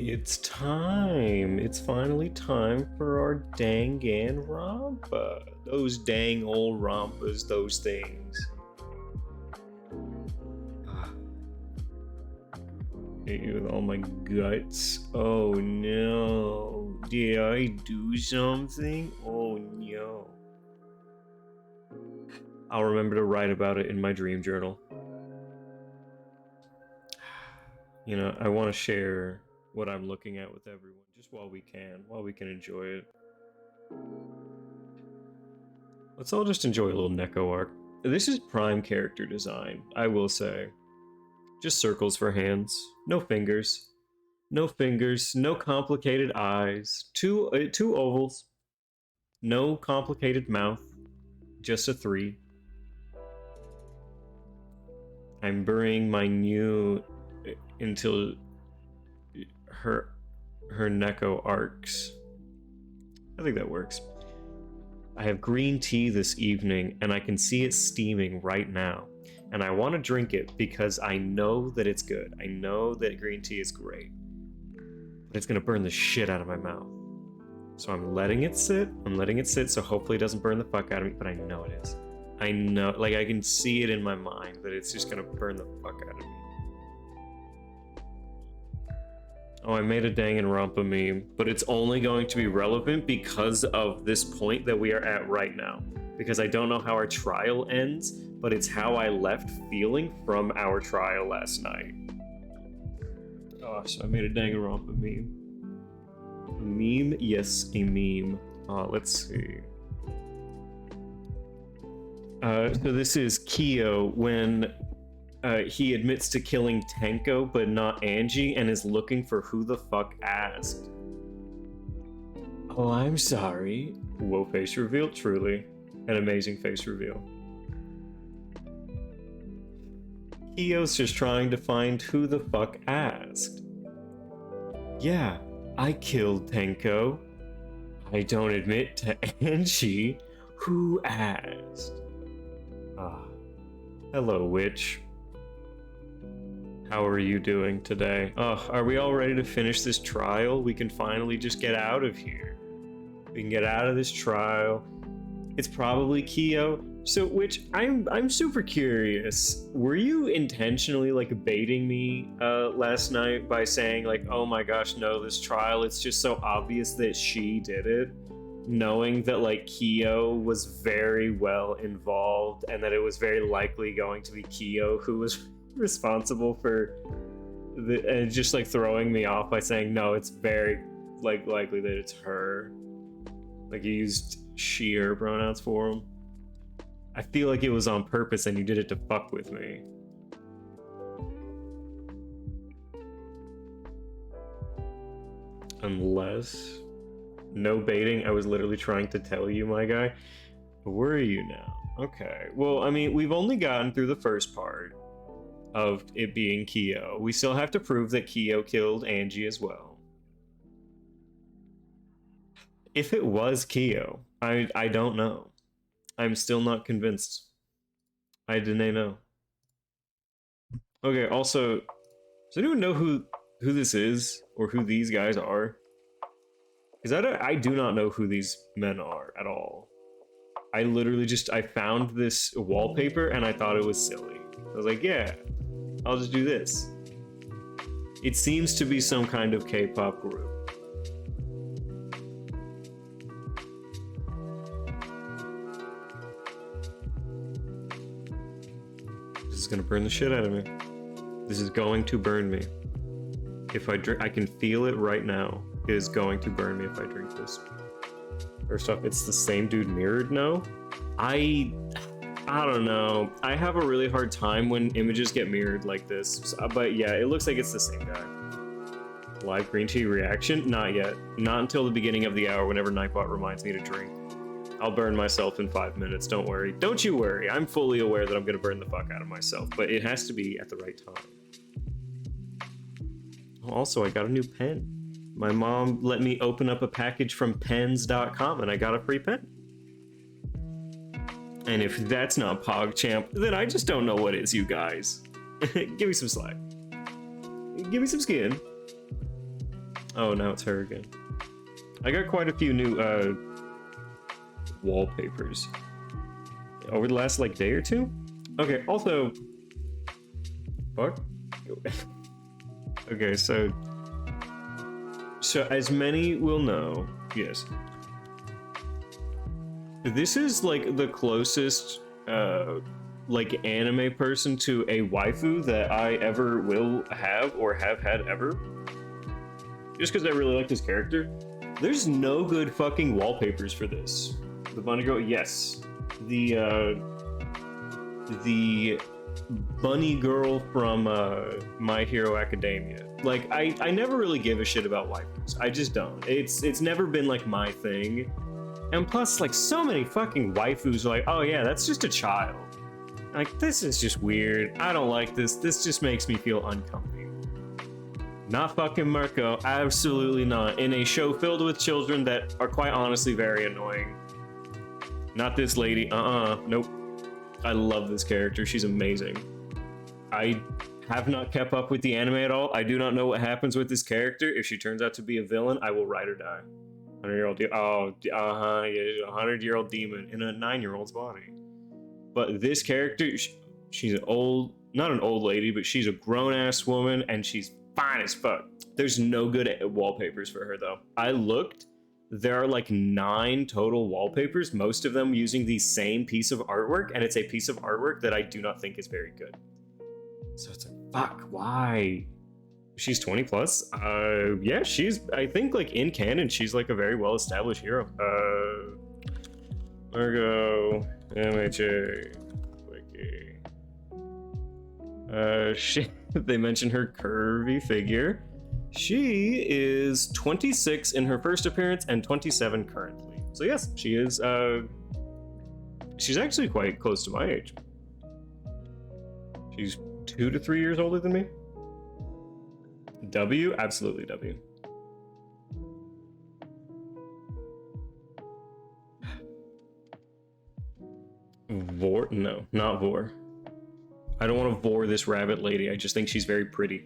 It's time. It's finally time for our Danganronpa. Those dang old rompas, those things. Hit you with all my guts. Oh no. Did I do something? Oh no. I'll remember to write about it in my dream journal. You know, I want to share what I'm looking at with everyone, just while we can enjoy it. Let's all just enjoy a little Neko arc. This is prime character design, I will say. Just circles for hands, no fingers. No fingers, no complicated eyes, two ovals, no complicated mouth, just a 3. I'm burying my new until her Neko arcs. I think that works. I have green tea this evening and I can see it steaming right now. And I want to drink it because I know that it's good. I know that green tea is great. But it's gonna burn the shit out of my mouth. So I'm letting it sit. I'm letting it sit so hopefully it doesn't burn the fuck out of me, but I know it is. I know, like I can see it in my mind that it's just gonna burn the fuck out of me. Oh, I made a Danganronpa meme, but it's only going to be relevant because of this point that we are at right now. Because I don't know how our trial ends, but it's how I left feeling from our trial last night. Oh, so I made a Danganronpa meme. A meme? Yes, a meme. Let's see. So this is Kyo when he admits to killing Tenko but not Angie and is looking for who the fuck asked. Oh, I'm sorry. Whoa, face reveal, truly. An amazing face reveal. Kyo's just trying to find who the fuck asked. Yeah, I killed Tenko. I don't admit to Angie. Who asked? Ah. Hello, witch. How are you doing today? Are we all ready to finish this trial? We can finally just get out of here. We can get out of this trial. It's probably Kyo. So, which I'm super curious. Were you intentionally like baiting me last night by saying like, oh my gosh, no, this trial, it's just so obvious that she did it, knowing that like Kyo was very well involved and that it was very likely going to be Kyo who was responsible for the, and just like throwing me off by saying no, it's very like likely that it's her. Like you used she her pronouns for him. I feel like it was on purpose and you did it to fuck with me. Unless... No baiting, I was literally trying to tell you, my guy. Where are you now? Okay, well, I mean, we've only gotten through the first part of it being Kyo. We still have to prove that Kyo killed Angie as well. If it was Kyo, I don't know. I'm still not convinced. I didn't know. Okay, also, does anyone know who this is or who these guys are? Because I do not know who these men are at all. I literally I found this wallpaper and I thought it was silly. I was like, yeah, I'll just do this. It seems to be some kind of K-pop group. This is gonna burn the shit out of me. This is going to burn me. If I drink, I can feel it right now. It is going to burn me if I drink this. First off, it's the same dude mirrored, no? I don't know. I have a really hard time when images get mirrored like this. But yeah, it looks like it's the same guy. Live green tea reaction? Not yet. Not until the beginning of the hour whenever Nightbot reminds me to drink. I'll burn myself in 5 minutes, don't worry. Don't you worry, I'm fully aware that I'm gonna burn the fuck out of myself, but it has to be at the right time. Also, I got a new pen. My mom let me open up a package from pens.com and I got a free pen. And if that's not PogChamp, then I just don't know what is, you guys. Give me some slack. Give me some skin. Oh, now it's her again. I got quite a few new wallpapers over the last like day or two. Okay, also, fuck. Okay, so as many will know, yes, this is like the closest like anime person to a waifu that I ever will have or have had ever. Just because I really like this character. There's no good fucking wallpapers for this. The bunny girl, yes. The bunny girl from My Hero Academia. Like, I never really give a shit about waifus. I just don't. It's never been like my thing. And plus, like, so many fucking waifus are like, oh yeah, that's just a child. Like, this is just weird. I don't like this. This just makes me feel uncomfortable. Not fucking Mirko, absolutely not. In a show filled with children that are quite honestly very annoying. Not this lady, nope. I love this character, she's amazing. I have not kept up with the anime at all. I do not know what happens with this character. If she turns out to be a villain, I will ride or die. 100-year-old, yeah, 100-year-old demon in a 9-year-old's body. But this character, she's an old, not an old lady, but she's a grown-ass woman, and she's fine as fuck. There's no good wallpapers for her though. I looked, there are like 9 total wallpapers, most of them using the same piece of artwork, and it's a piece of artwork that I do not think is very good. So it's like, fuck, why? She's 20 plus? Yeah, she's, I think like in canon, she's like a very well-established hero. Margo, MHA, Wiki. They mention her curvy figure. She is 26 in her first appearance and 27 currently. So yes, she is, she's actually quite close to my age. She's 2 to 3 years older than me. W? Absolutely W. Vor? No, not Vor. I don't want to Vor this rabbit lady. I just think she's very pretty.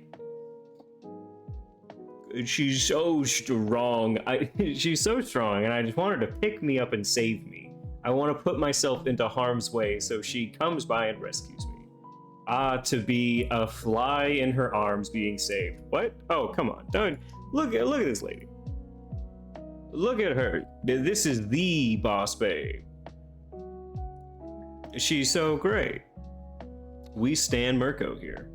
She's so strong. She's so strong, and I just want her to pick me up and save me. I want to put myself into harm's way, so she comes by and rescues me. To be a fly in her arms being saved. What? Oh, come on. Don't look at this lady. Look at her. This is the boss babe. She's so great. We stan Mirko here.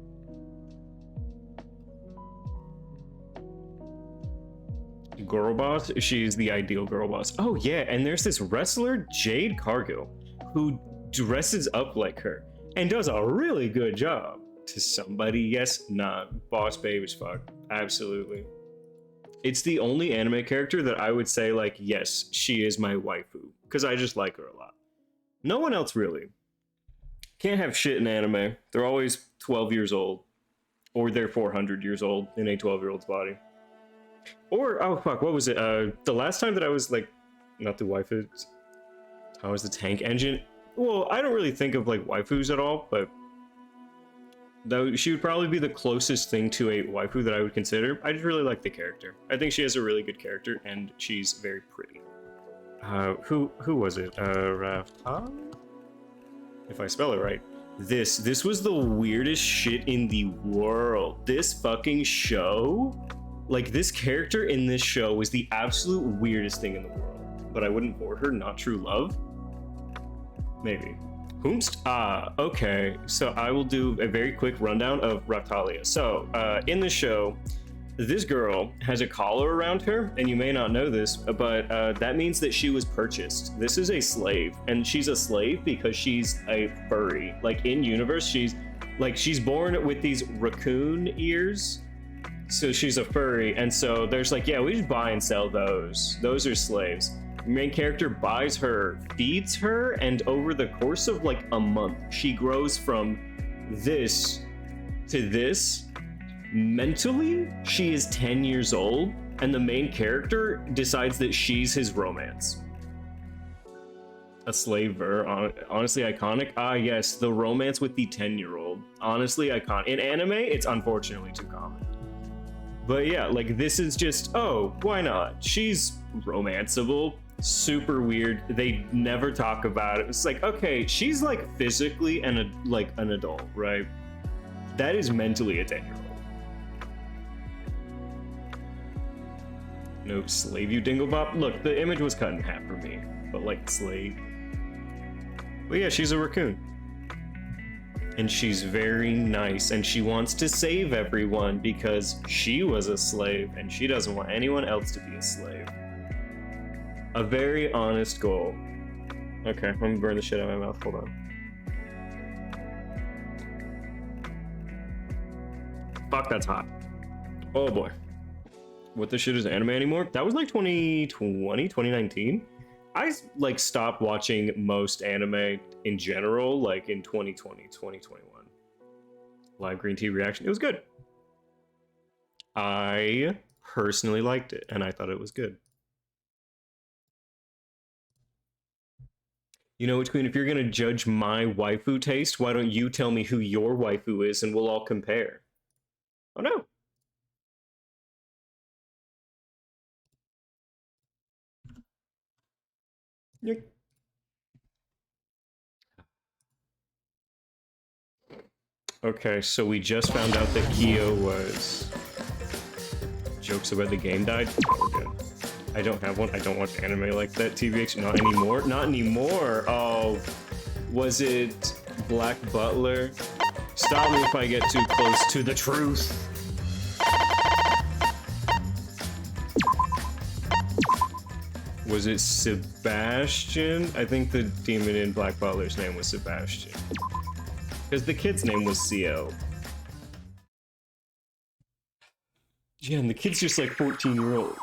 Girl boss? She's the ideal girl boss. Oh yeah, and there's this wrestler, Jade Cargill, who dresses up like her and does a really good job. To somebody, yes, nah, boss babe as fuck. Absolutely. It's the only anime character that I would say, like, yes, she is my waifu, because I just like her a lot. No one else really. Can't have shit in anime. They're always 12 years old. Or they're 400 years old in a 12-year-old's body. Or, oh fuck, what was it? The last time that I was like, not the waifus, I was the tank engine. Well, I don't really think of like waifus at all, but though she would probably be the closest thing to a waifu that I would consider. I just really like the character. I think she has a really good character, and she's very pretty. Who was it? If I spell it right. This was the weirdest shit in the world. This fucking show, like this character in this show was the absolute weirdest thing in the world. But I wouldn't board her, not true love? Maybe. Whomst? Okay. So I will do a very quick rundown of Raftalia. So, in the show, this girl has a collar around her, and you may not know this, but that means that she was purchased. This is a slave, and she's a slave because she's a furry. Like, in universe, she's born with these raccoon ears, so she's a furry, and so there's like, yeah, we just buy and sell those. Those are slaves. Main character buys her, feeds her, and over the course of like a month, she grows from this to this. Mentally, she is 10 years old, and the main character decides that she's his romance. A slaver, honestly iconic. Yes, the romance with the 10-year-old. Honestly iconic. In anime, it's unfortunately too common. But yeah, like this is just, oh, why not? She's romanceable, super weird. They never talk about it. It's like, okay, she's like physically and like an adult, right? That is mentally a 10-year-old. No slave, you dinglebop. Look, the image was cut in half for me, but like slave. But yeah, she's a raccoon. And she's very nice, and she wants to save everyone because she was a slave and she doesn't want anyone else to be a slave. A very honest goal. Okay, I'm gonna burn the shit out of my mouth. Hold on. Fuck, that's hot. Oh boy. What the shit is anime anymore? That was like 2020, 2019. I like stopped watching most anime in general, like in 2020, 2021. Live green tea reaction. It was good. I personally liked it, and I thought it was good. You know what, Queen? If you're gonna judge my waifu taste, why don't you tell me who your waifu is, and we'll all compare. Oh no. Okay, so we just found out that Kyo was... Jokes about the game died? Oh, we're good. I don't have one. I don't watch anime like that, TVH. Not anymore. Not anymore. Oh, was it Black Butler? Stop me if I get too close to the truth. Was it Sebastian? I think the demon in Black Butler's name was Sebastian. Because the kid's name was CL. Yeah, and the kid's just like 14-year-old.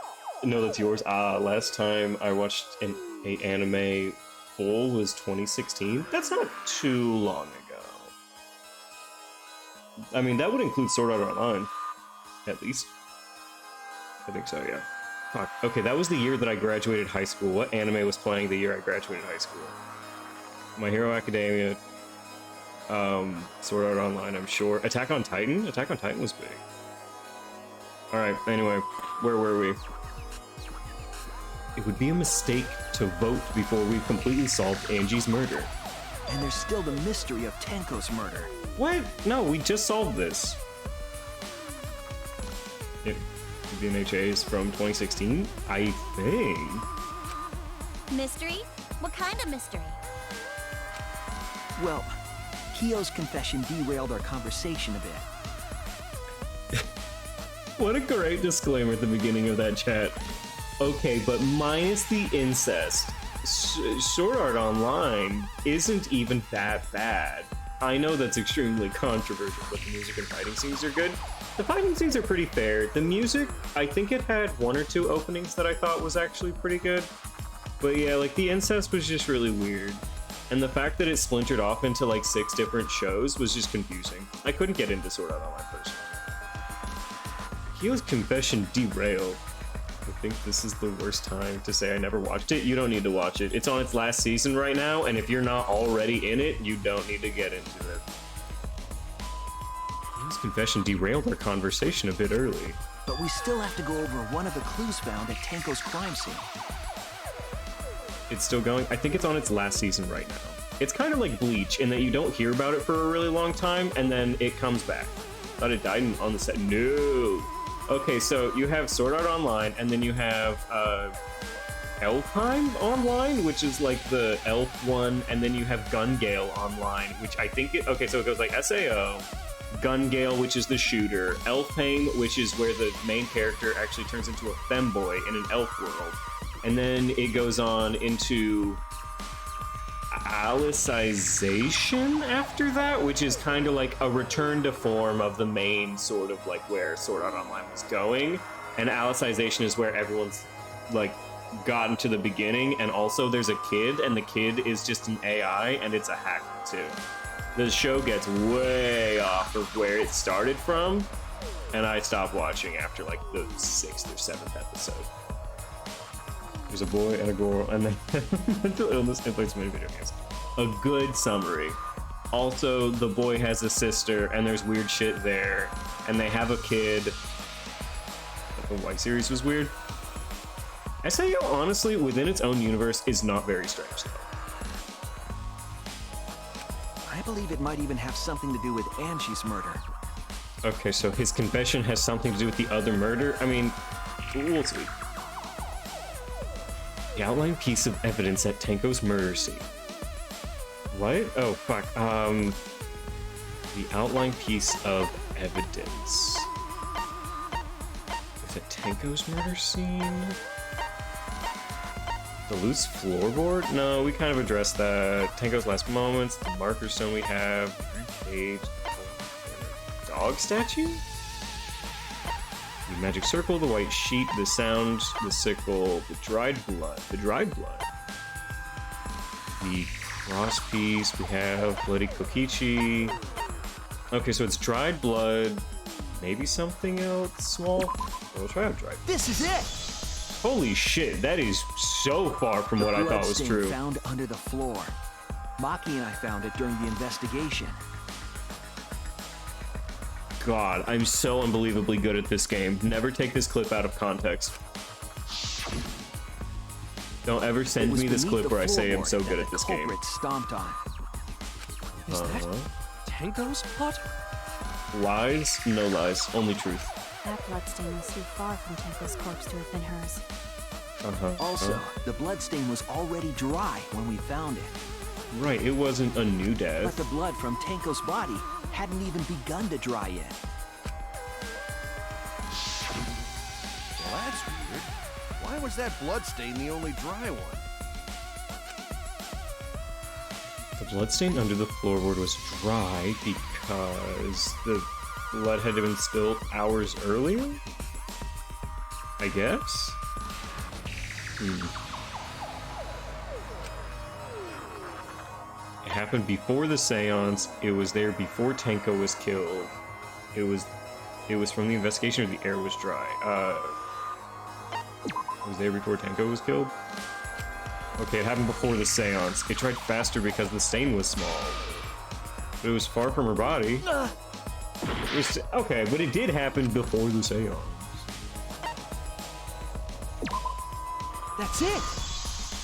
No, that's yours. Last time I watched an anime full was 2016. That's not too long ago. I mean, that would include Sword Art Online. At least. I think so, yeah. Fuck. Okay, that was the year that I graduated high school. What anime was playing the year I graduated high school? My Hero Academia. Sword Art Online, I'm sure. Attack on Titan? Attack on Titan was big. Alright, anyway, where were we? It would be a mistake to vote before we completely solved Angie's murder. And there's still the mystery of Tenko's murder. What? No, we just solved this. It, the NHA is from 2016, I think. Mystery? What kind of mystery? Well, Kyo's confession derailed our conversation a bit. What a great disclaimer at the beginning of that chat. Okay, but minus the incest, Sword Art Online isn't even that bad. I know that's extremely controversial, but the music and fighting scenes are good. The fighting scenes are pretty fair. The music, I think it had one or two openings that I thought was actually pretty good. But yeah, like the incest was just really weird. And the fact that it splintered off into like 6 different shows was just confusing. I couldn't get into Sword Art Online personally. Kyo's confession derailed. I think this is the worst time to say I never watched it. You don't need to watch it. It's on its last season right now, and if you're not already in it, you don't need to get into it. Kyo's confession derailed our conversation a bit early. But we still have to go over one of the clues found at Tenko's crime scene. It's still going? I think it's on its last season right now. It's kind of like Bleach in that you don't hear about it for a really long time, and then it comes back. Thought it died on the set. No! Okay, so you have Sword Art Online, and then you have Elfheim Online, which is like the elf one, and then you have Gun Gale Online, which I think okay, so it goes like SAO, Gun Gale, which is the shooter, Elfheim, which is where the main character actually turns into a femboy in an elf world, and then it goes on into Alicization after that, which is kind of like a return to form of the main sort of like where Sword Art Online was going, and Alicization is where everyone's like gotten to the beginning, and also there's a kid, and the kid is just an AI, and it's a hacker too. The show gets way off of where it started from, and I stopped watching after like the 6th or 7th episode. There's a boy and a girl, and they have mental illness and plays many video games. A good summary. Also, the boy has a sister, and there's weird shit there, and they have a kid. The Y series was weird. SAO, honestly, within its own universe, is not very strange, though. I believe it might even have something to do with Angie's murder. Okay, so his confession has something to do with the other murder? I mean, we'll see. The outline piece of evidence at Tenko's murder scene. What? Oh, fuck. The outline piece of evidence. Is it Tenko's murder scene? The loose floorboard? No, we kind of addressed that. Tenko's last moments, the marker stone we have, cage, dog statue? The magic circle, the white sheet, the sound, the sickle, the dried blood. The dried blood. The cross piece, we have bloody kokichi. Okay, so it's dried blood, maybe something else small? We'll try out dried. This is it! Holy shit, that is so far from what I thought was true. Found under the floor. Maki and I found it during the investigation. God, I'm so unbelievably good at this game. Never take this clip out of context. Don't ever send me this clip where I say I'm so good at this game. Stomped on. Is that Tenko's plot? Lies? No lies. Only truth. That bloodstain was too far from Tenko's corpse to have been hers. Also, the bloodstain was already dry when we found it. Right, it wasn't a new But death. the blood from Tenko's body hadn't even begun to dry yet. Well, that's weird. Why was that bloodstain the only dry one? The bloodstain under the floorboard was dry because the blood had been spilled hours earlier? I guess? It happened before the seance. It was there before Tenko was killed. It was from the investigation, or the air was dry. It was there before Tenko was killed? Okay, it happened before the seance. It dried faster because the stain was small. But it was far from her body. Okay, but it did happen before the seance. That's it!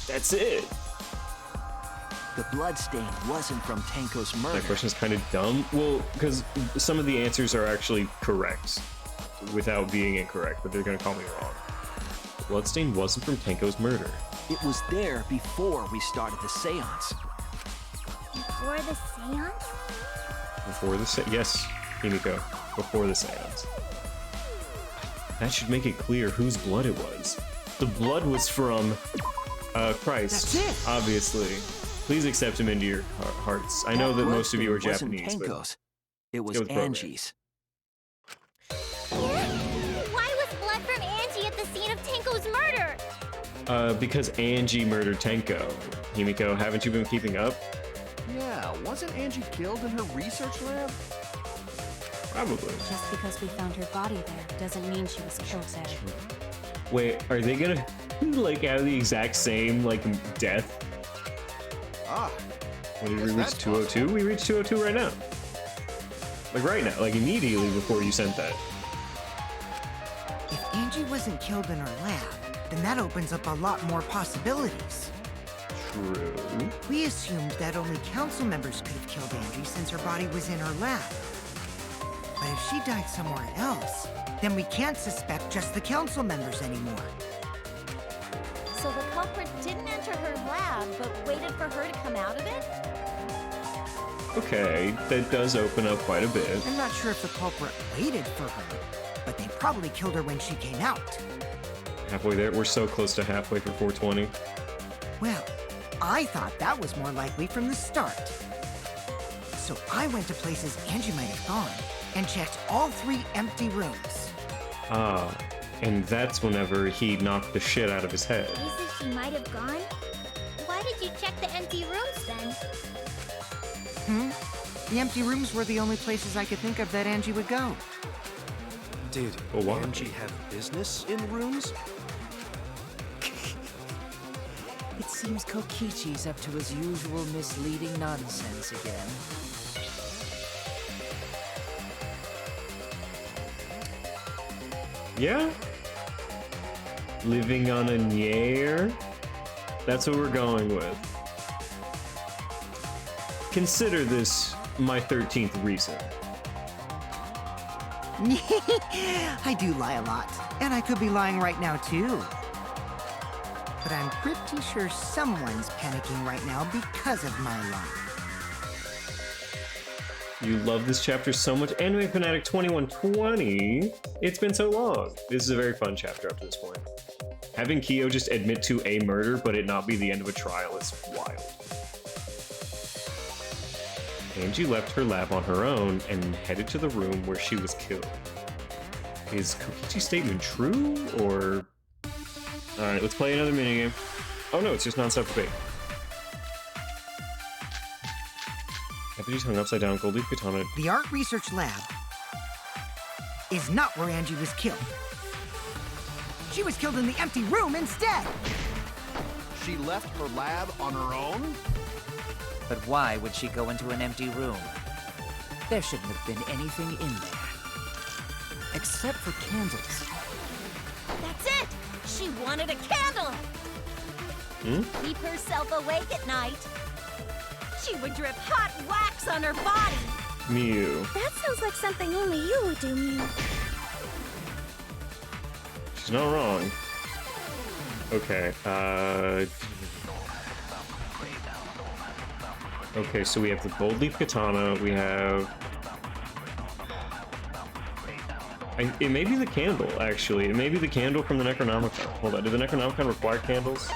That's it! The bloodstain wasn't from Tenko's murder. That question is kind of dumb. Well, because some of the answers are actually correct without being incorrect, but they're gonna call me wrong. The bloodstain wasn't from Tenko's murder. It was there before we started the seance. Before the seance? Before the yes, Himiko, before the seance. That should make it clear whose blood it was. The blood was from Christ. That's it. Obviously. Please accept him into your hearts. I know that most of you are Japanese, but Tenko's. It was go with program. Angie's. Why was blood from Angie at the scene of Tenko's murder? Because Angie murdered Tenko. Himiko, haven't you been keeping up? Yeah, wasn't Angie killed in her research lab? Probably. Just because we found her body there doesn't mean she was killed there. Wait, are they gonna like have the exact same like death? Ah, When did we Guess reach that's 202? We reached 202 right now. Like right now, like immediately before you sent that. If Angie wasn't killed in her lab, then that opens up a lot more possibilities. True. We assumed that only council members could have killed Angie since her body was in her lab. But if she died somewhere else, then we can't suspect just the council members anymore. So the culprit didn't enter her lab, but waited for her to come out of it? Okay, that does open up quite a bit. I'm not sure if the culprit waited for her, but they probably killed her when she came out. Halfway there, we're so close to halfway for 420. Well, I thought that was more likely from the start. So I went to places Angie might have gone and checked all 3 empty rooms. Ah, and that's whenever he knocked the shit out of his head. Places she might have gone? Why did you check the empty rooms then? The empty rooms were the only places I could think of that Angie would go. did Oh, wow. Angie have business in rooms? It seems Kokichi's up to his usual misleading nonsense again. Yeah? Living on a Nair? That's what we're going with. Consider this my 13th reason. I do lie a lot, and I could be lying right now too. But I'm pretty sure someone's panicking right now because of my lie. You love this chapter so much. Anime Fanatic 2120. It's been so long. This is a very fun chapter up to this point. Having Kyo just admit to a murder, but it not be the end of a trial is wild. Angie left her lab on her own and headed to the room where she was killed. Is Kokichi's statement true, or... Alright, let's play another minigame. Oh no, it's just non-stop debate. Effigy's hung upside down, gold leaf katana. The art research lab is not where Angie was killed. She was killed in the empty room instead. She left her lab on her own? But why would she go into an empty room? There shouldn't have been anything in there. Except for candles. That's it! She wanted a candle! Keep herself awake at night. She would drip hot wax on her body. Mew. That sounds like something only you would do, Mew. She's not wrong. Okay, okay, so we have the gold leaf katana, we have... it may be the candle, actually. It may be the candle from the Necronomicon. Hold on, do the Necronomicon require candles?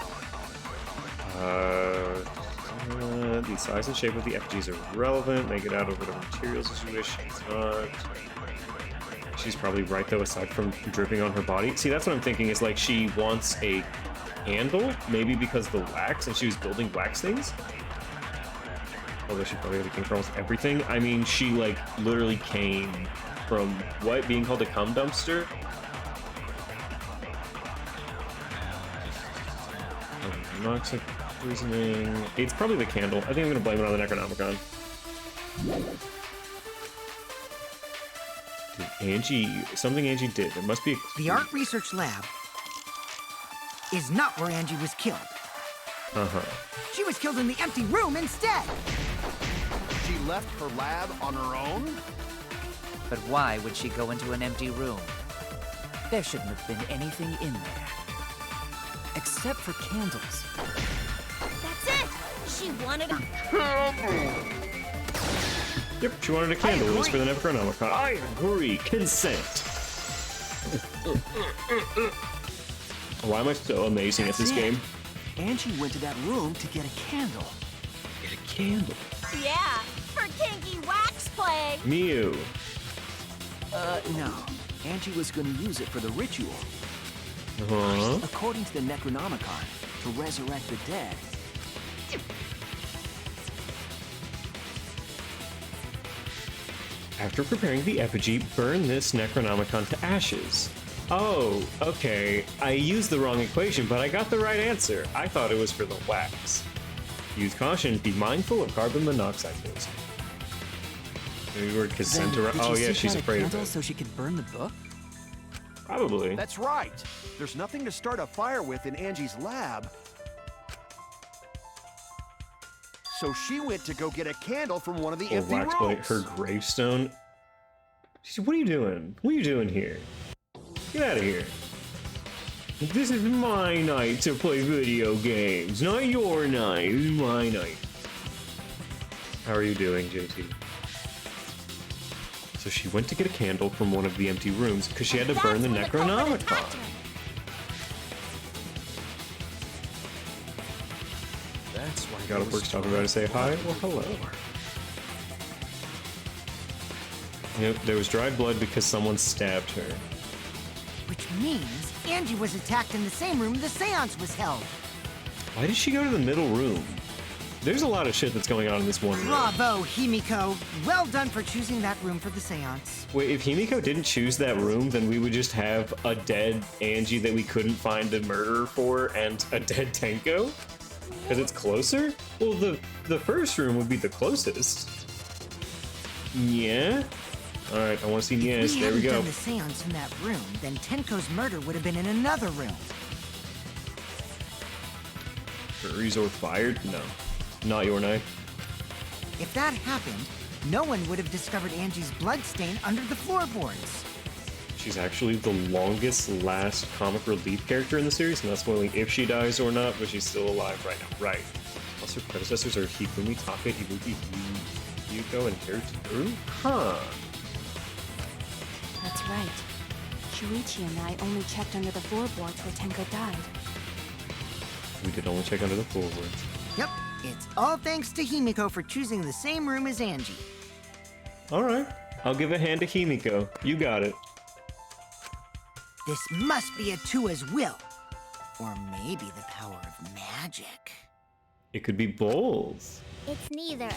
The size and shape of the effigies are relevant. Make it out over the materials as you wish. It's not. She's probably right, though, aside from dripping on her body. See, that's what I'm thinking, is like she wants a candle, maybe because of the wax, and she was building wax things. Although she probably had a king for almost everything. I mean, she, like, literally came from, what, being called a cum dumpster? Toxic poisoning. It's probably the candle. I think I'm gonna blame it on the Necronomicon. Dude, Angie, something Angie did. There must be a clue. The art research lab is not where Angie was killed. She was killed in the empty room instead. She left her lab on her own? But why would she go into an empty room? There shouldn't have been anything in there. Except for candles. That's it! She wanted a... Yep, she wanted a candle. It was for the Necronomicon. I agree. Consent. Why am I so amazing at this game? Angie went to that room to get a candle. Get a candle. Yeah, for kinky wax play. Mew. No. Angie was gonna use it for the ritual. According to the Necronomicon, to resurrect the dead. After preparing the effigy, burn this Necronomicon to ashes. Oh, okay. I used the wrong equation, but I got the right answer. I thought it was for the wax. Use caution. Be mindful of carbon monoxide poisoning. Maybe word consent around. Oh yeah, she's afraid of it. So she could burn the book? Probably. That's right. There's nothing to start a fire with in Angie's lab. So she went to go get a candle from one of the empty wax plate, rooms. her gravestone. She said, what are you doing? What are you doing here? Get out of here. This is my night to play video games, not your night. This is my night. How are you doing, JT? So she went to get a candle from one of the empty rooms because she had to burn the Necronomicon. That's why God of Work's talking about to say hi. Well, hello. Yep, there was dried blood because someone stabbed her. Which means Angie was attacked in the same room the seance was held. Why did she go to the middle room? There's a lot of shit that's going on in this one room. Bravo, Himiko. Well done for choosing that room for the seance. Wait, if Himiko didn't choose that room, then we would just have a dead Angie that we couldn't find a murderer for and a dead Tenko? Because it's closer? Well, the first room would be the closest. Yeah? Alright, I want to see yes. There we go. If we hadn't done the seance in that room, then Tenko's murder would have been in another room. Furries or fired? No. Not your knife. If that happened, no one would have discovered Angie's bloodstain under the floorboards. She's actually the longest last comic relief character in the series, not spoiling if she dies or not, but she's still alive right now. Right. Plus her predecessors are Hifumi, Taka, Ibuki, Yuko, and Teru? Huh. That's right. Shuichi and I only checked under the floorboards where Tenko died. We did only check under the floorboards. Yep, it's all thanks to Himiko for choosing the same room as Angie. Alright. I'll give a hand to Himiko. You got it. This must be a Tua's will. Or maybe the power of magic. It could be both. It's neither.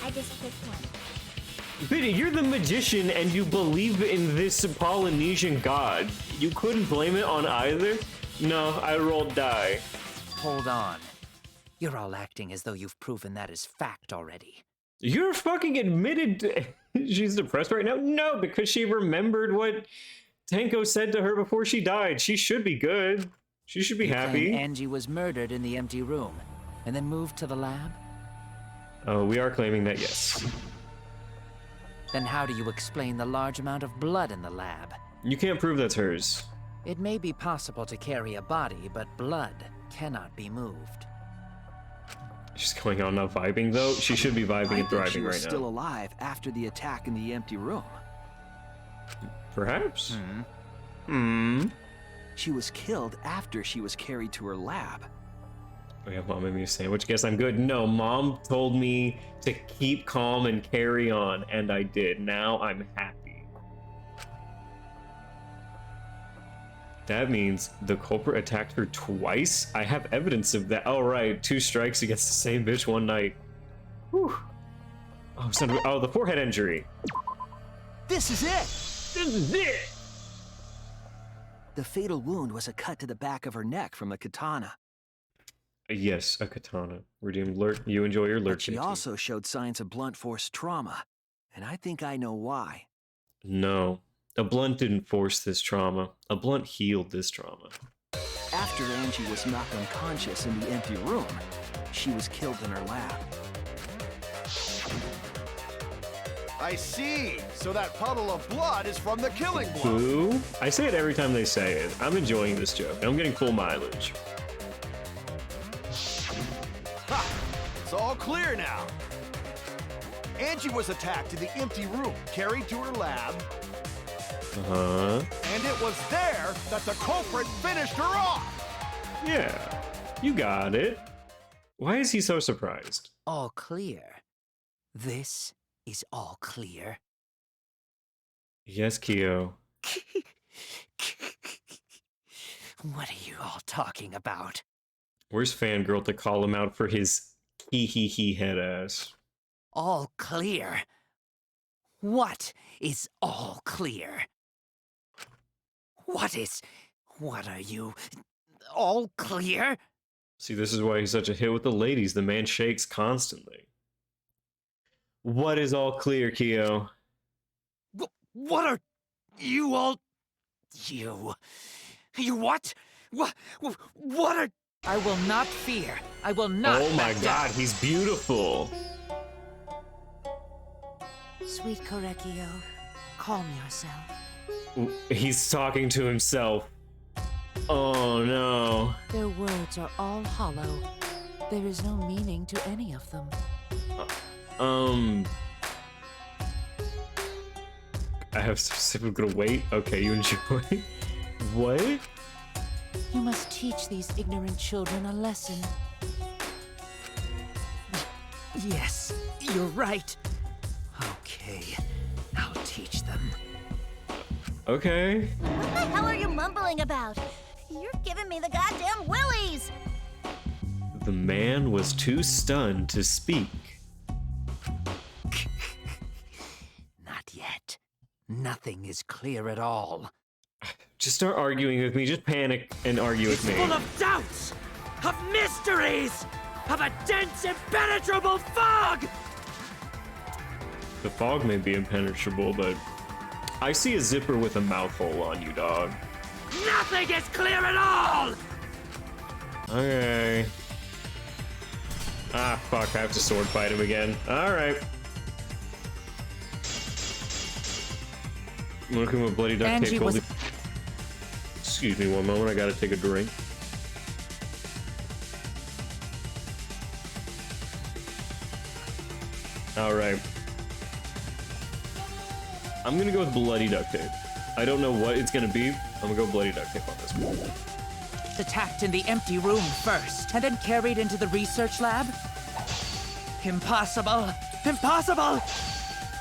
I just picked one. Biddy, you're the magician and you believe in this Polynesian god. You couldn't blame it on either? No, I rolled die. Hold on. You're all acting as though you've proven that as fact already. You're fucking admitted she's depressed right now? No, because she remembered what Tenko said to her before she died. She should be good. She should be You happy. claim Angie was murdered in the empty room and then moved to the lab? Oh, we are claiming that, yes. Then how do you explain the large amount of blood in the lab? You can't prove that's hers. It may be possible to carry a body, but blood cannot be moved. She's going on not vibing, though. She should be vibing I and think she thriving was right still now. alive after the attack in the empty room. Perhaps? She was killed after she was carried to her lab. Oh yeah, Mom made me a sandwich. Guess I'm good. No, Mom told me to keep calm and carry on, and I did. Now I'm happy. That means the culprit attacked her twice? I have evidence of that. Oh, right. 2 strikes against the same bitch one night. Whew. Oh, the forehead injury. This is it! This is it! The fatal wound was a cut to the back of her neck from a katana. Yes, a katana. Redeemed lurk. You enjoy your But lurking. she also showed signs of blunt force trauma. And I think I know why. No. A blunt didn't force this trauma. A blunt healed this trauma. After Angie was knocked unconscious in the empty room, she was killed in her lab. I see. So that puddle of blood is from the killing blow. Boo? I say it every time they say it. I'm enjoying this joke. I'm getting full mileage. Ha! It's all clear now. Angie was attacked in the empty room, carried to her lab, Uh-huh. and it was there that the culprit finished her off. Yeah. You got it. Why is he so surprised? All clear. This is all clear. Yes, Kyo. What are you all talking about? Where's Fangirl to call him out for his hee head ass? All clear? What is all clear? What are you? All clear? See, this is why he's such a hit with the ladies. The man shakes constantly. What is all clear, Kyo? What are you all? You what? What are? I will not fear. I will not. Oh my back god, down. he's beautiful. Sweet Korekio, calm yourself. He's talking to himself. Oh no. Their words are all hollow. There is no meaning to any of them. I have specifically to wait. Okay, you enjoy. What? You must teach these ignorant children a lesson. Yes, you're right. Okay, I'll teach them. Okay. What the hell are you mumbling about? You're giving me the goddamn willies! The man was too stunned to speak. Not yet. Nothing is clear at all. Just start arguing with me. Just panic and argue with me. Full of doubts, of mysteries, of a dense, impenetrable fog! The fog may be impenetrable, but I see a zipper with a mouth hole on you, dog. Nothing is clear at all! Okay. Ah, fuck, I have to sword fight him again. Alright. Look at my bloody duct Angie tape. was- Excuse me one moment, I gotta take a drink. Alright. I'm gonna go with bloody duct tape. I don't know what it's gonna be. I'm gonna go bloody duct tape on this one. Attacked in the empty room first, and then carried into the research lab? Impossible! Impossible!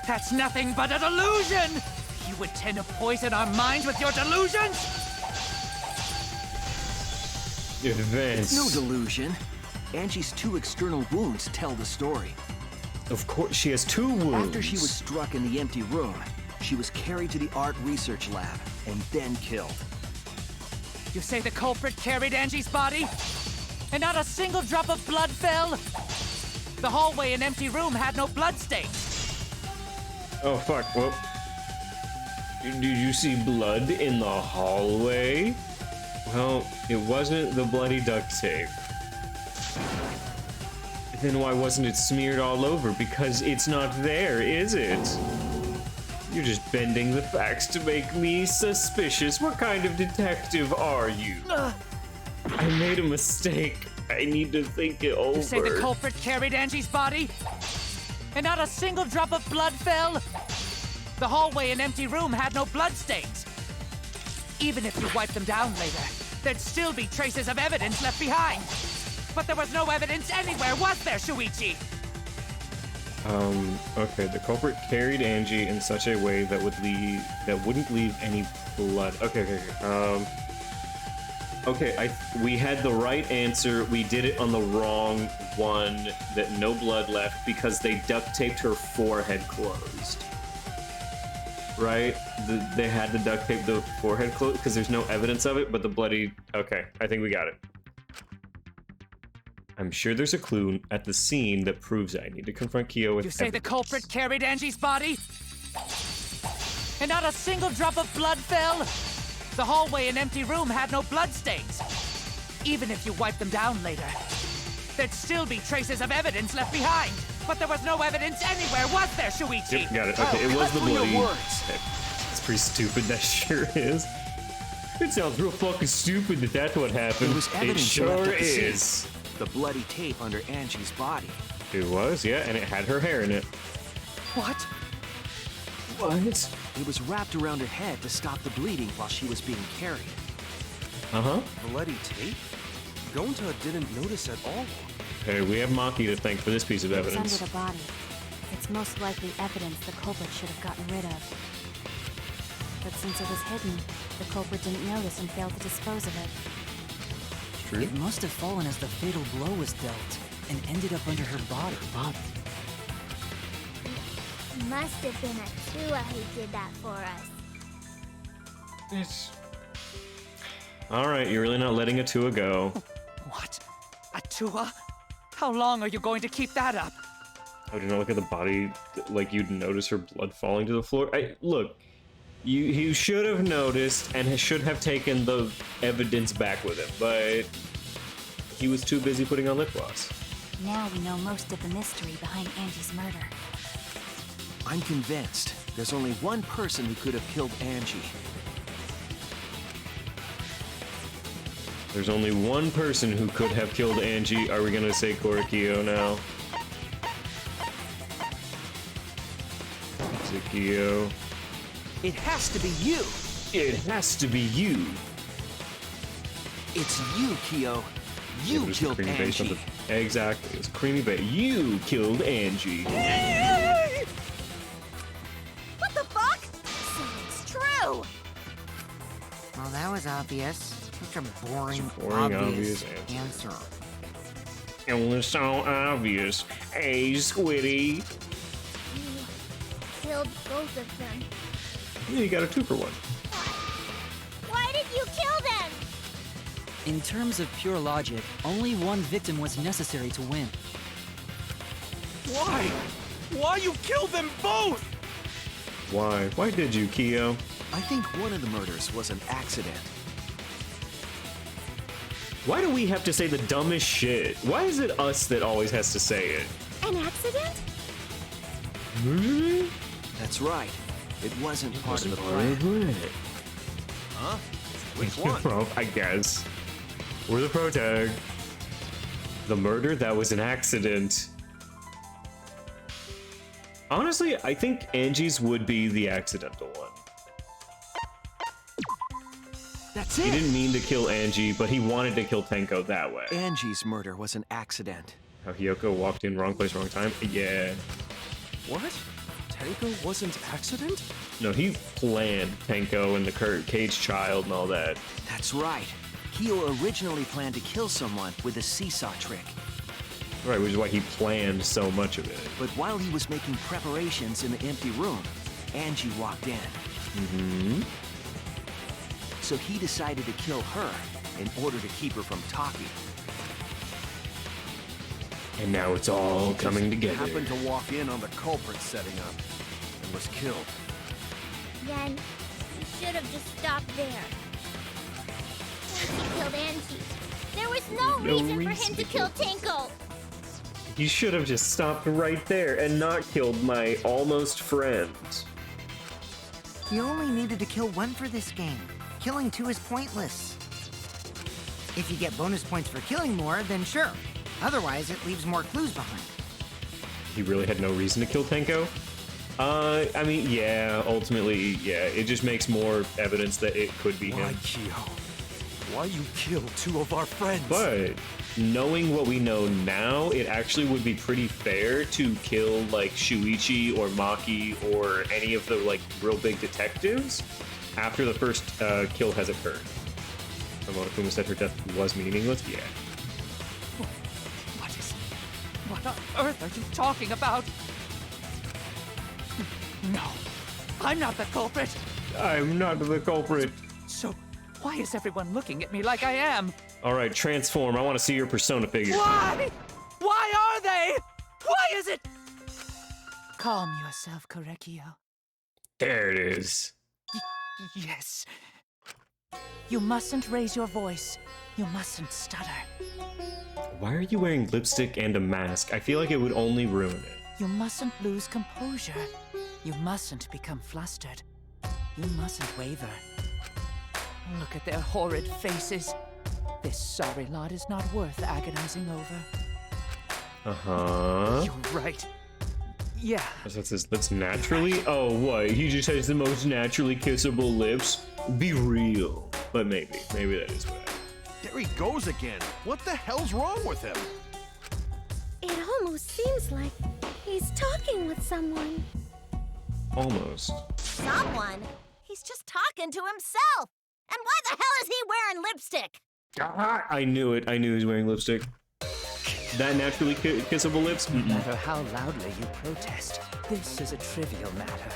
That's nothing but a delusion! You would tend to poison our minds with your delusions? Advance. No delusion. Angie's 2 external wounds tell the story. Of course, she has 2 wounds. After she was struck in the empty room, she was carried to the art research lab and then killed. You say the culprit carried Angie's body? And not a single drop of blood fell? The hallway and empty room had no bloodstains. Oh fuck, well. Did you see blood in the hallway? Well, it wasn't the bloody duct tape. Then why wasn't it smeared all over? Because it's not there, is it? You're just bending the facts to make me suspicious. What kind of detective are you? I made a mistake. I need to think it over. You say the culprit carried Angie's body? And not a single drop of blood fell? The hallway and empty room had no bloodstains. Even if you wiped them down later, there'd still be traces of evidence left behind. But there was no evidence anywhere, was there, Shuichi? Okay, the culprit carried Angie in such a way that wouldn't leave any blood. Okay. Okay, we had the right answer. We did it on the wrong one, that no blood left, because they duct taped her forehead closed. Right? They had to duct tape the forehead closed because there's no evidence of it, but the bloody... Okay, I think we got it. I'm sure there's a clue at the scene that proves I need to confront Kyo with You say evidence. the culprit carried Angie's body? And not a single drop of blood fell? The hallway and empty room had no bloodstains. Even if you wiped them down later, there'd still be traces of evidence left behind. But there was no evidence anywhere, was there, Shuichi? Yep, got it. Okay, it was the Cut for your bloody... words. It's pretty stupid, that sure is. It sounds real fucking stupid that that's what happened. There was It evidence left sure at the scene. is. The bloody tape under Angie's body. It was, yeah, and it had her hair in it. What? What? It was wrapped around her head to stop the bleeding while she was being carried. Uh-huh. Bloody tape? Gonta didn't notice at all. Hey, we have Maki to thank for this piece of It was evidence. under the body. It's most likely evidence the culprit should have gotten rid of. But since it was hidden, the culprit didn't notice and failed to dispose of it. True. It must have fallen as the fatal blow was dealt and ended up under her body. Must have been Atua who did that for us. It's... Alright, you're really not letting Atua go. What? Atua? How long are you going to keep that up? Oh, did not look at the body like you'd notice her blood falling to the floor? Look, you should have noticed and should have taken the evidence back with him, but he was too busy putting on lip gloss. Now we know most of the mystery behind Angie's murder. I'm convinced there's only one person who could have killed Angie. There's only one person who could have killed Angie. Are we gonna say Korikyo now? Is it Kyo? It has to be you. It has to be you. It's you, Kyo. You It was killed creamy base on Angie. the- Exactly. It's creamy bait. You killed Angie. What the fuck? So it's true! Well, that was obvious. Such a boring, boring, obvious obvious answer. It was so obvious. Hey, Squiddy. You killed both of them. Yeah, you got a 2-for-1. Why did you kill them? In terms of pure logic, only one victim was necessary to win. Why? Why you killed them both? Why? Why did you, Kyo? I think one of the murders was an accident. Why do we have to say the dumbest shit? Why is it us that always has to say it? An accident? Hmm? That's right. It wasn't part of the plan. Huh? Which one? Well, I guess. We're the protag. The murder, that was an accident. Honestly, I think Angie's would be the accidental one. That's He it! didn't mean to kill Angie, but he wanted to kill Tenko that way. Angie's murder was an accident. How Hiyoko walked in wrong place, wrong time? Yeah. What? Tenko wasn't accident? No, he planned Tenko and the caged child and all that. That's right. Kyo originally planned to kill someone with a seesaw trick. Right, which is why he planned so much of it. But while he was making preparations in the empty room, Angie walked in. Mm-hmm. So he decided to kill her in order to keep her from talking. And now it's all coming together. Happened to walk in on the culprit setting up and was killed. Then, you should have just stopped there. He killed Angie. There was no reason for him to kill Tenko. He should have just stopped right there and not killed my almost friend. You only needed to kill one for this game. Killing two is pointless. If you get bonus points for killing more, then sure. Otherwise, it leaves more clues behind. He really had no reason to kill Tenko? I mean, yeah, ultimately, yeah, it just makes more evidence that it could be Why, him. Kyo? Why you kill two of our friends? But knowing what we know now, it actually would be pretty fair to kill like Shuichi or Maki or any of the like real big detectives after the first kill has occurred. Monokuma said her death was meaningless. Yeah. What on earth are you talking about? No, I'm not the culprit. I'm not the culprit. So, why is everyone looking at me like I am? All right, transform. I want to see your persona figure. Why? Why are they? Why is it? Calm yourself, Korekio. There it is. Yes. You mustn't raise your voice. You mustn't stutter. Why are you wearing lipstick and a mask? I feel like it would only ruin it. You mustn't lose composure. You mustn't become flustered. You mustn't waver. Look at their horrid faces. This sorry lot is not worth agonizing over. Uh-huh. You're right. Yeah. That's his lips naturally? Oh, what? He just has the most naturally kissable lips? Be real. But maybe that is what happened. There he goes again. What the hell's wrong with him? It almost seems like he's talking with someone. Almost. Someone? He's just talking to himself. And why the hell is he wearing lipstick? I knew it. I knew he was wearing lipstick. That naturally kissable lips? No matter how loudly you protest, this is a trivial matter.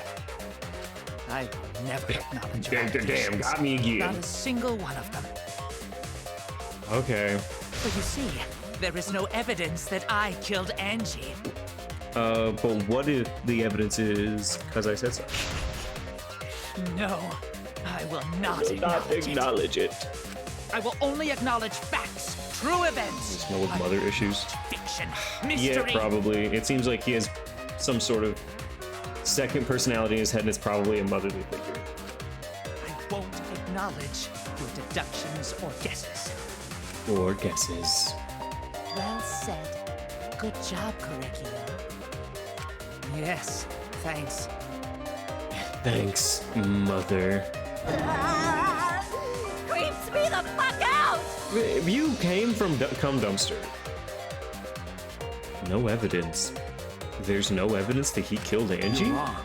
I will never acknowledge your Damn, actions. got me again. Not a single one of them. Okay. But you see, there is no evidence that I killed Angie. But what if the evidence is because I said so? No, I will not acknowledge it. I will only acknowledge facts, true events. Smell with mother issues. Fiction, Yeah, mystery. probably. It seems like he has some sort of second personality in his head, and it's probably a motherly figure. I won't acknowledge your deductions or guesses. Or guesses. Well said. Good job, Korekio. Yes, thanks. Thanks, mother. Creeps me the fuck out! You came from Cum Dumpster. No evidence. There's no evidence that he killed Angie? You're wrong.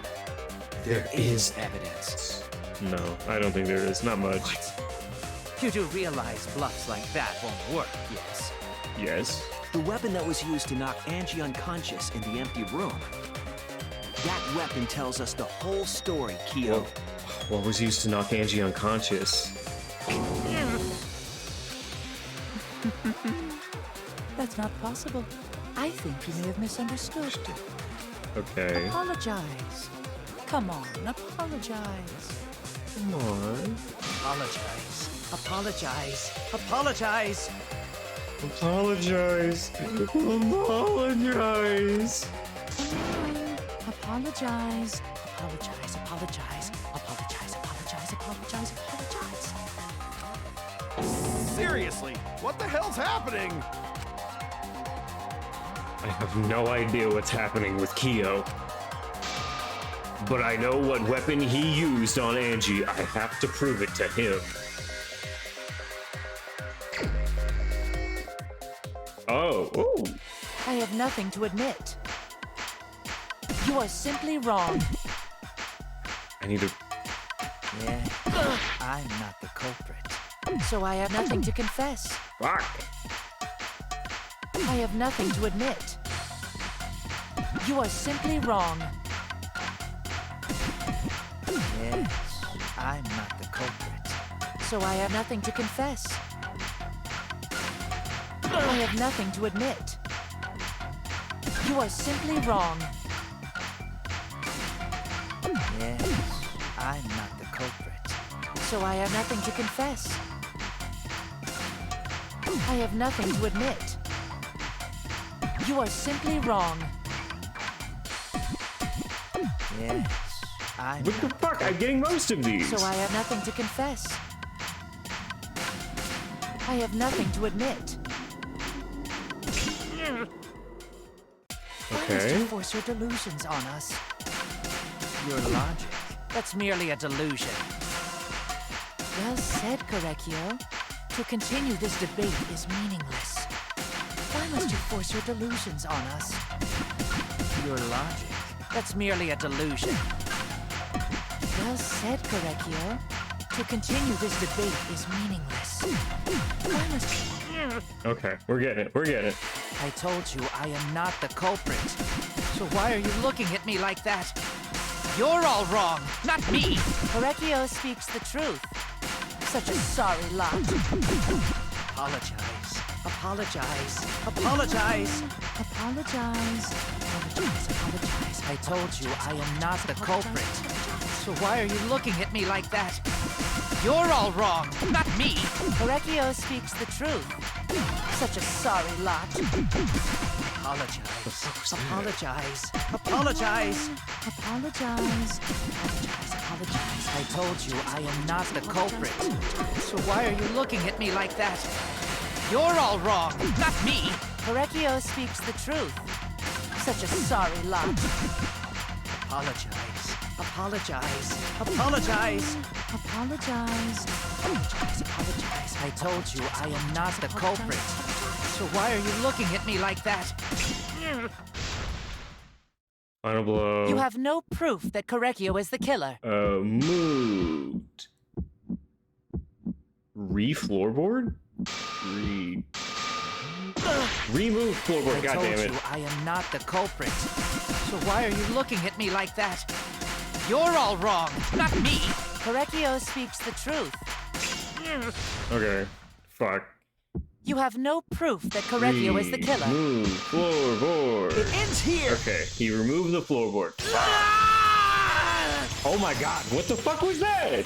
There is evidence. No, I don't think there is. Not much. What? You do realize bluffs like that won't work, yes? Yes. The weapon that was used to knock Angie unconscious in the empty room. That weapon tells us the whole story, Kyo. What was used to knock Angie unconscious? That's not possible. I think you may have misunderstood. Okay. Apologize. Come on, apologize. Come on. Apologize. Apologize. Apologize. Apologize. Apologize. Apologize. Apologize. Apologize. Apologize. Apologize. Apologize. Apologize. Seriously, what the hell's happening? I have no idea what's happening with Kyo. But I know what weapon he used on Angie. I have to prove it to him. Oh, ooh. I have nothing to admit. You are simply wrong. I need to... Yeah, I'm not the culprit. So I have nothing to confess. Fuck. I have nothing to admit. You are simply wrong. Yes, I'm not the culprit. So I have nothing to confess. I have nothing to admit. You are simply wrong. Yes, I'm not the culprit. So I have nothing to confess. I have nothing to admit. You are simply wrong. Yes, I'm What the fuck? I'm getting most of these. So I have nothing to confess. I have nothing to admit. Why must you force your delusions on us? Your logic. That's merely a delusion. Well said, Korekio. To continue this debate is meaningless. Why must you force your delusions on us? Your logic. That's merely a delusion. Well said, Korekio. To continue this debate is meaningless. Why must you... Okay, we're getting it. We're getting it. I told you I am not the culprit. So why are you looking at me like that? You're all wrong, not me. Korekio speaks the truth. Such a sorry lot. Apologize. Apologize. Apologize. Apologize. Apologize. Apologize. I told you I am not the culprit. So why are you looking at me like that? You're all wrong, not me. Korekio speaks the truth. Such a sorry lot. Apologize. Apologize. Apologize. Apologize. Apologize. Apologize. I told you I am not the culprit. So why are you looking at me like that? You're all wrong, not me. Korekio speaks the truth. Such a sorry lot. Apologize. Apologize. Apologize. Apologize. Apologize. Apologize. I told you I am not the culprit. So why are you looking at me like that? Final blow. You have no proof that Korekio is the killer. Moved. Re-floorboard? Remove floorboard, goddammit. I told you I am not the culprit. So why are you looking at me like that? You're all wrong, not me. Korekio speaks the truth. Okay. Fuck. You have no proof that Korekio is the killer. Remove floorboard. It ends here. Okay, he removed the floorboard. Oh my god, what the fuck was that?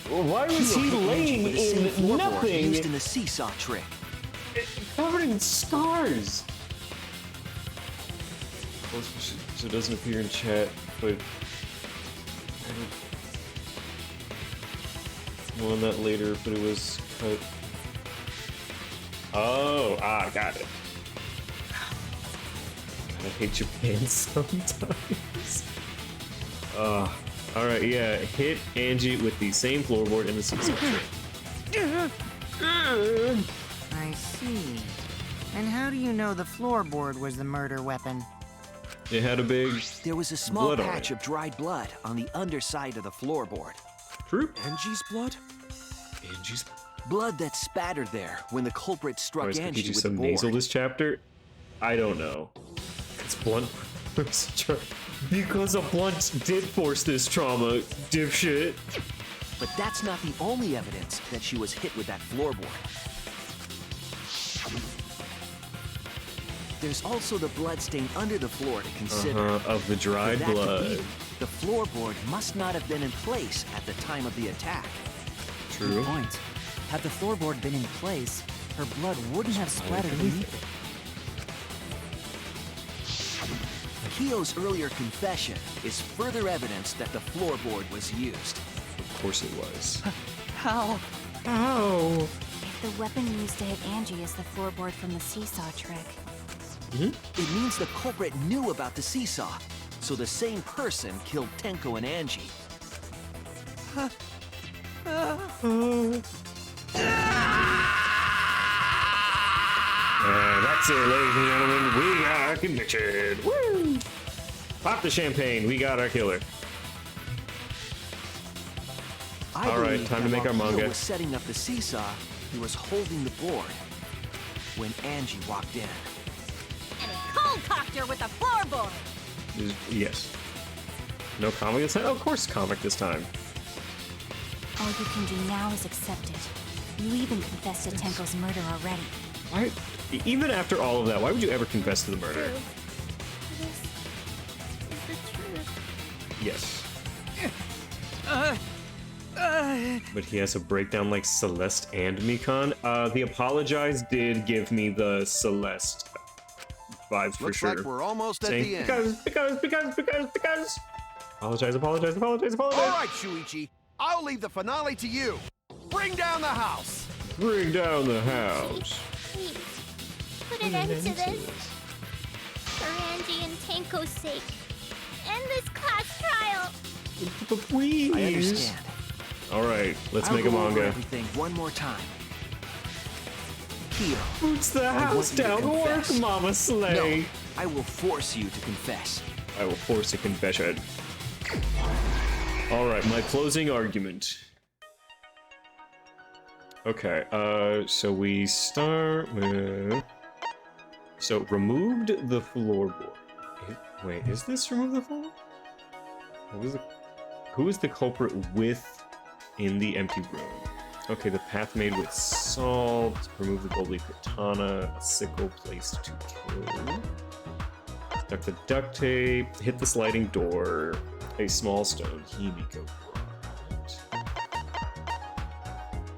Why was he laying in nothing? Used in the seesaw trick. Covered in scars. Well, so it doesn't appear in chat, but more on that later. But it was cut. Oh, got it. I hate Japan sometimes. All right, yeah. Hit Angie with the same floorboard in the seesaw trick. I see. And how do you know the floorboard was the murder weapon? It had a big. There was a small blood on patch it. of dried blood on the underside of the floorboard. True. Angie's blood? Angie's. Blood that spattered there when the culprit struck Always Angie teach you with some the board. nasal this chapter. I don't know. It's blunt. Because a blunt did force this trauma, dipshit. But that's not the only evidence that she was hit with that floorboard. There's also the blood stain under the floor to consider. Of the dried For that to blood. be, the floorboard must not have been in place at the time of the attack. Good True. point. Had the floorboard been in place, her blood wouldn't have splattered beneath it. Kyo's earlier confession is further evidence that the floorboard was used. Of course it was. How? Ow! If the weapon used to hit Angie is the floorboard from the seesaw trick. It means the culprit knew about the seesaw, so the same person killed Tenko and Angie. That's it, ladies and gentlemen. We got our conviction. Woo! Pop the champagne. We got our killer. I All right, believe time that to make while our manga. Kyo was setting up the seesaw, he was holding the board when Angie walked in. And he cold-cocked her with a floorboard. Yes. No comic this time? Oh, of course comic this time. All you can do now is accept it. You even confessed to Tenko's murder already. Why? Even after all of that, why would you ever confess to the murder? This is the truth. Yes. But he has a breakdown like Celeste and Mikan. The apologize did give me the Celeste vibes for Looks sure. like we're almost at Saying, the end. because. Apologize. All right, Shuichi. I'll leave the finale to you. Bring down the house. Bring down the house. Please, put an end to this. For Angie and Tenko's sake. End this class trial. Please. I understand. All right, let's I'll make a go over manga. everything one more time. Kyo, Boots the I house want you to down to work, confess. Mama Slay. no, I will force you to confess. I will force a confession. All right, my closing argument. Okay, so we start with... So, removed the floorboard. Wait, is this remove the floorboard? Who is the culprit with in the empty room? Okay, the path made with salt, remove the gold leaf katana, a sickle placed to kill. Duck the duct tape, hit the sliding door, a small stone, Himiko brought.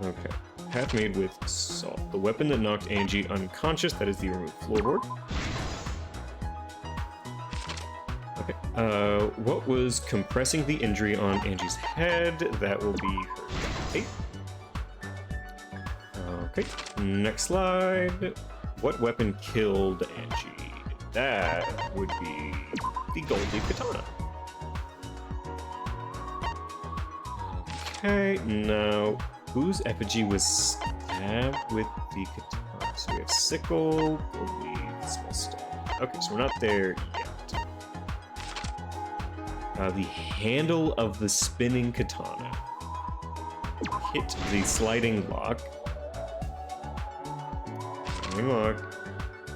Okay, path made with salt. The weapon that knocked Angie unconscious, that is the removed floorboard. Okay, what was compressing the injury on Angie's head? That will be her duct tape. Okay, next slide. What weapon killed Angie? That would be the gold leaf katana. Okay, now whose effigy was stabbed with the katana? So we have sickle, gold leaf, small stone. Okay, so we're not there yet. The handle of the spinning katana hit the sliding lock.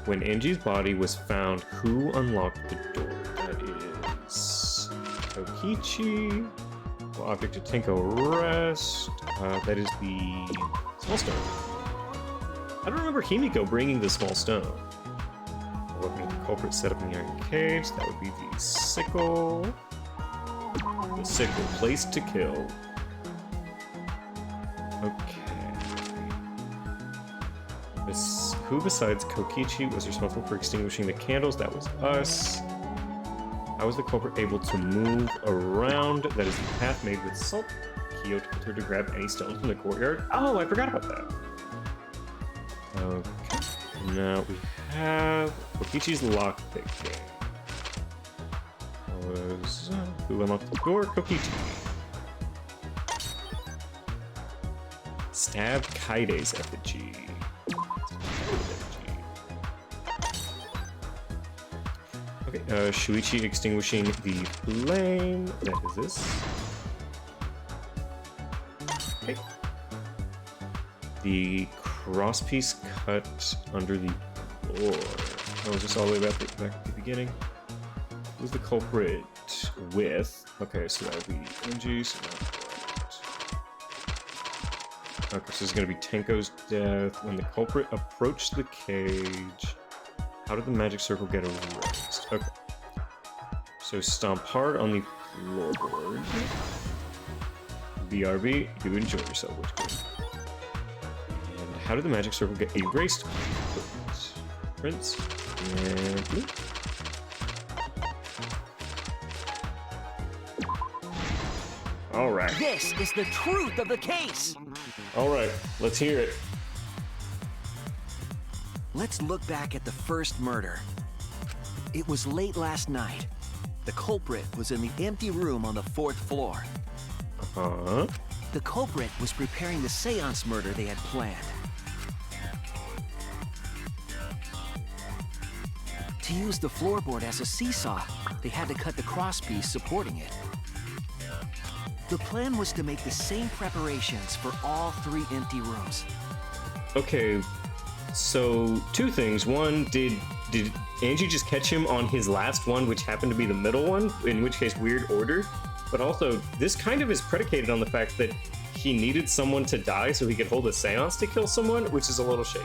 When Angie's body was found, who unlocked the door? That is Kokichi. Object to Tenko rest. That is the small stone. I don't remember Himiko bringing the small stone. Weapon of the culprit set up in the iron cage. That would be the sickle. The sickle placed to kill. Okay. Who besides Kokichi was responsible for extinguishing the candles? That was us. How was the culprit able to move around? That is the path made with salt. Kyo told her to grab any stones from the courtyard. Oh, I forgot about that. Okay. Now we have Kokichi's lockpicking. Who unlocked the door? Kokichi. Stab Kaide's effigy. Okay, Shuichi extinguishing the flame. That is this. Okay. The crosspiece cut under the floor. Oh, is this all the way back at the beginning? Who's the culprit with? Okay, so that would be Angie. So okay, so this is going to be Tenko's death. When the culprit approached the cage, how did the magic circle get erased? Okay. So stomp hard on the floorboard. BRB, you enjoy yourself, Witchcraft. And how did the magic circle get erased? Prince and blue. All right. This is the truth of the case. All right, let's hear it. Let's look back at the first murder. It was late last night. The culprit was in the empty room on the 4th floor. Uh-huh. The culprit was preparing the seance murder they had planned. To use the floorboard as a seesaw, they had to cut the crosspiece supporting it. The plan was to make the same preparations for all 3 empty rooms. Okay, so 2 things. One, did Angie just catch him on his last one, which happened to be the middle one, in which case weird order? But also, this kind of is predicated on the fact that he needed someone to die so he could hold a seance to kill someone, which is a little shaky.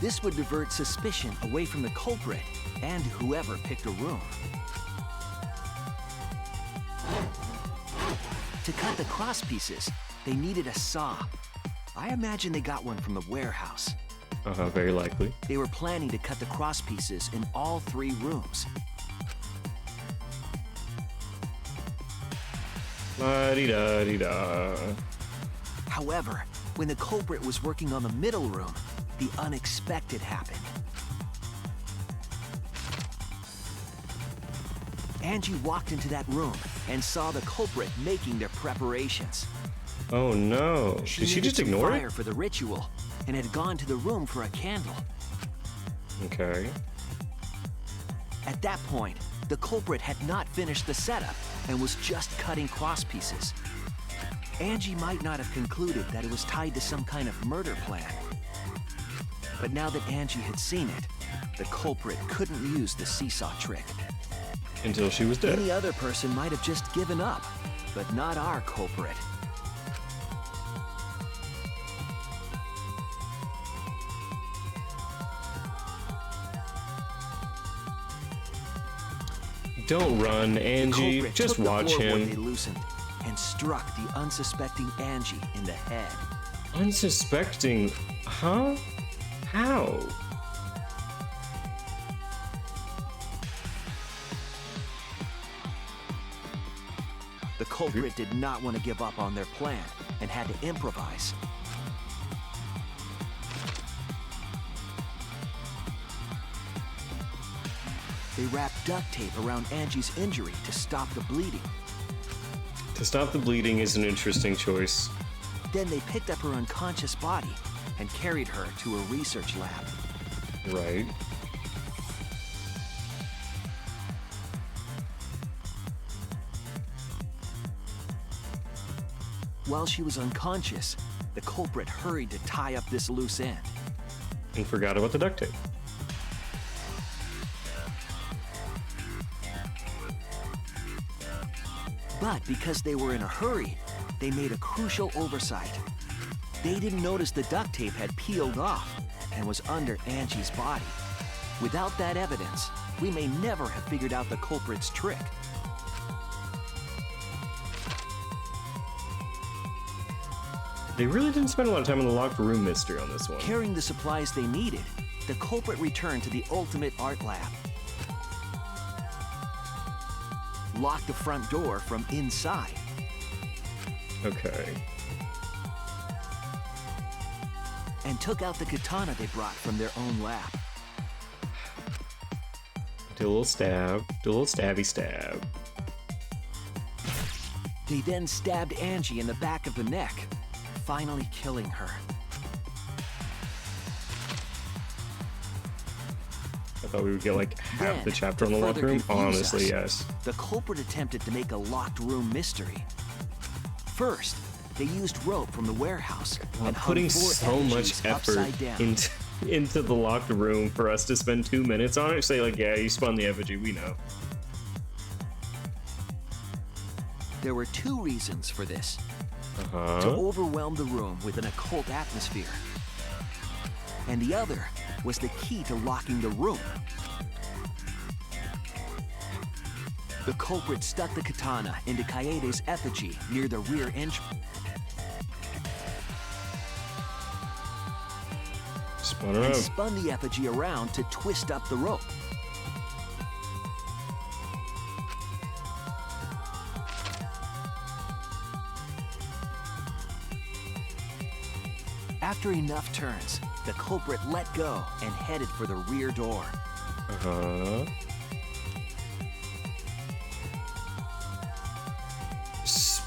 This would divert suspicion away from the culprit and whoever picked a room. To cut the cross pieces, they needed a saw. I imagine they got one from the warehouse. Very likely. They were planning to cut the cross pieces in all 3 rooms. La-di-da-di-da. However, when the culprit was working on the middle room, the unexpected happened. Angie walked into that room and saw the culprit making their preparations. Oh no. Did she just ignore fire it? for the ritual and had gone to the room for a candle. Okay. At that point, the culprit had not finished the setup and was just cutting cross pieces. Angie might not have concluded that it was tied to some kind of murder plan. But now that Angie had seen it, the culprit couldn't use the seesaw trick. Until she was dead. Any other person might have just given up, but not our culprit. Don't run, Angie. The Just took the watch floorboard him. they loosened and struck the unsuspecting Angie in the head. Unsuspecting? Huh? How? The culprit did not want to give up on their plan and had to improvise. They wrapped duct tape around Angie's injury to stop the bleeding. To stop the bleeding is an interesting choice. Then they picked up her unconscious body and carried her to a research lab. Right. While she was unconscious, the culprit hurried to tie up this loose end. And forgot about the duct tape. But because they were in a hurry, they made a crucial oversight. They didn't notice the duct tape had peeled off and was under Angie's body. Without that evidence, we may never have figured out the culprit's trick. They really didn't spend a lot of time on the locked room mystery on this one. Carrying the supplies they needed, the culprit returned to the ultimate art lab. Locked the front door from inside. Okay. And took out the katana they brought from their own lab. Do a little stab. Do a little stabby stab. They then stabbed Angie in the back of the neck, finally killing her. I thought we would get like half Then, the chapter on to the locked further room. confuse Honestly, us, yes. The culprit attempted to make a locked room mystery. First, they used rope from the warehouse and hung Putting 4 so Angies much effort upside down. into the locked room for us to spend 2 minutes on it. Say like, yeah, you spun the effigy. We know. There were 2 reasons for this. To overwhelm the room with an occult atmosphere. And the other was the key to locking the room. The culprit stuck the katana into Kaede's effigy near the rear entrance. Spun her And out. spun the effigy around to twist up the rope. After enough turns, the culprit let go and headed for the rear door. Uh-huh.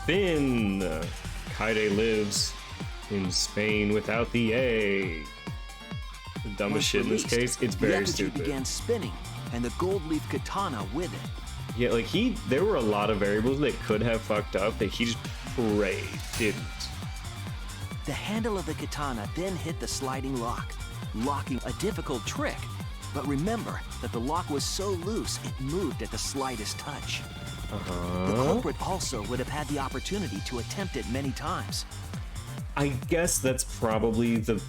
Spin! Kaede lives in Spain without the A. The dumbest Once shit in this released, case. It's the very effigy stupid. began spinning, and the gold leaf katana with it. Yeah, like there were a lot of variables that could have fucked up that he just prayed didn't. The handle of the katana then hit the sliding lock, locking a difficult trick. But remember that the lock was so loose it moved at the slightest touch. The culprit also would have had the opportunity to attempt it many times. I guess that's probably the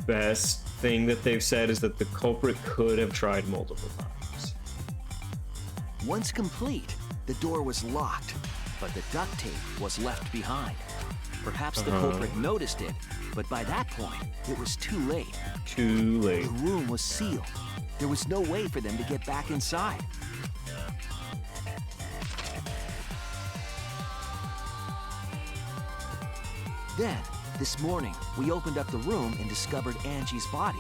best thing that they've said is that the culprit could have tried multiple times. Once complete, the door was locked, but the duct tape was left behind. Perhaps the culprit noticed it, but by that point, it was too late. Too late. The room was sealed. There was no way for them to get back inside. Then, this morning, we opened up the room and discovered Angie's body.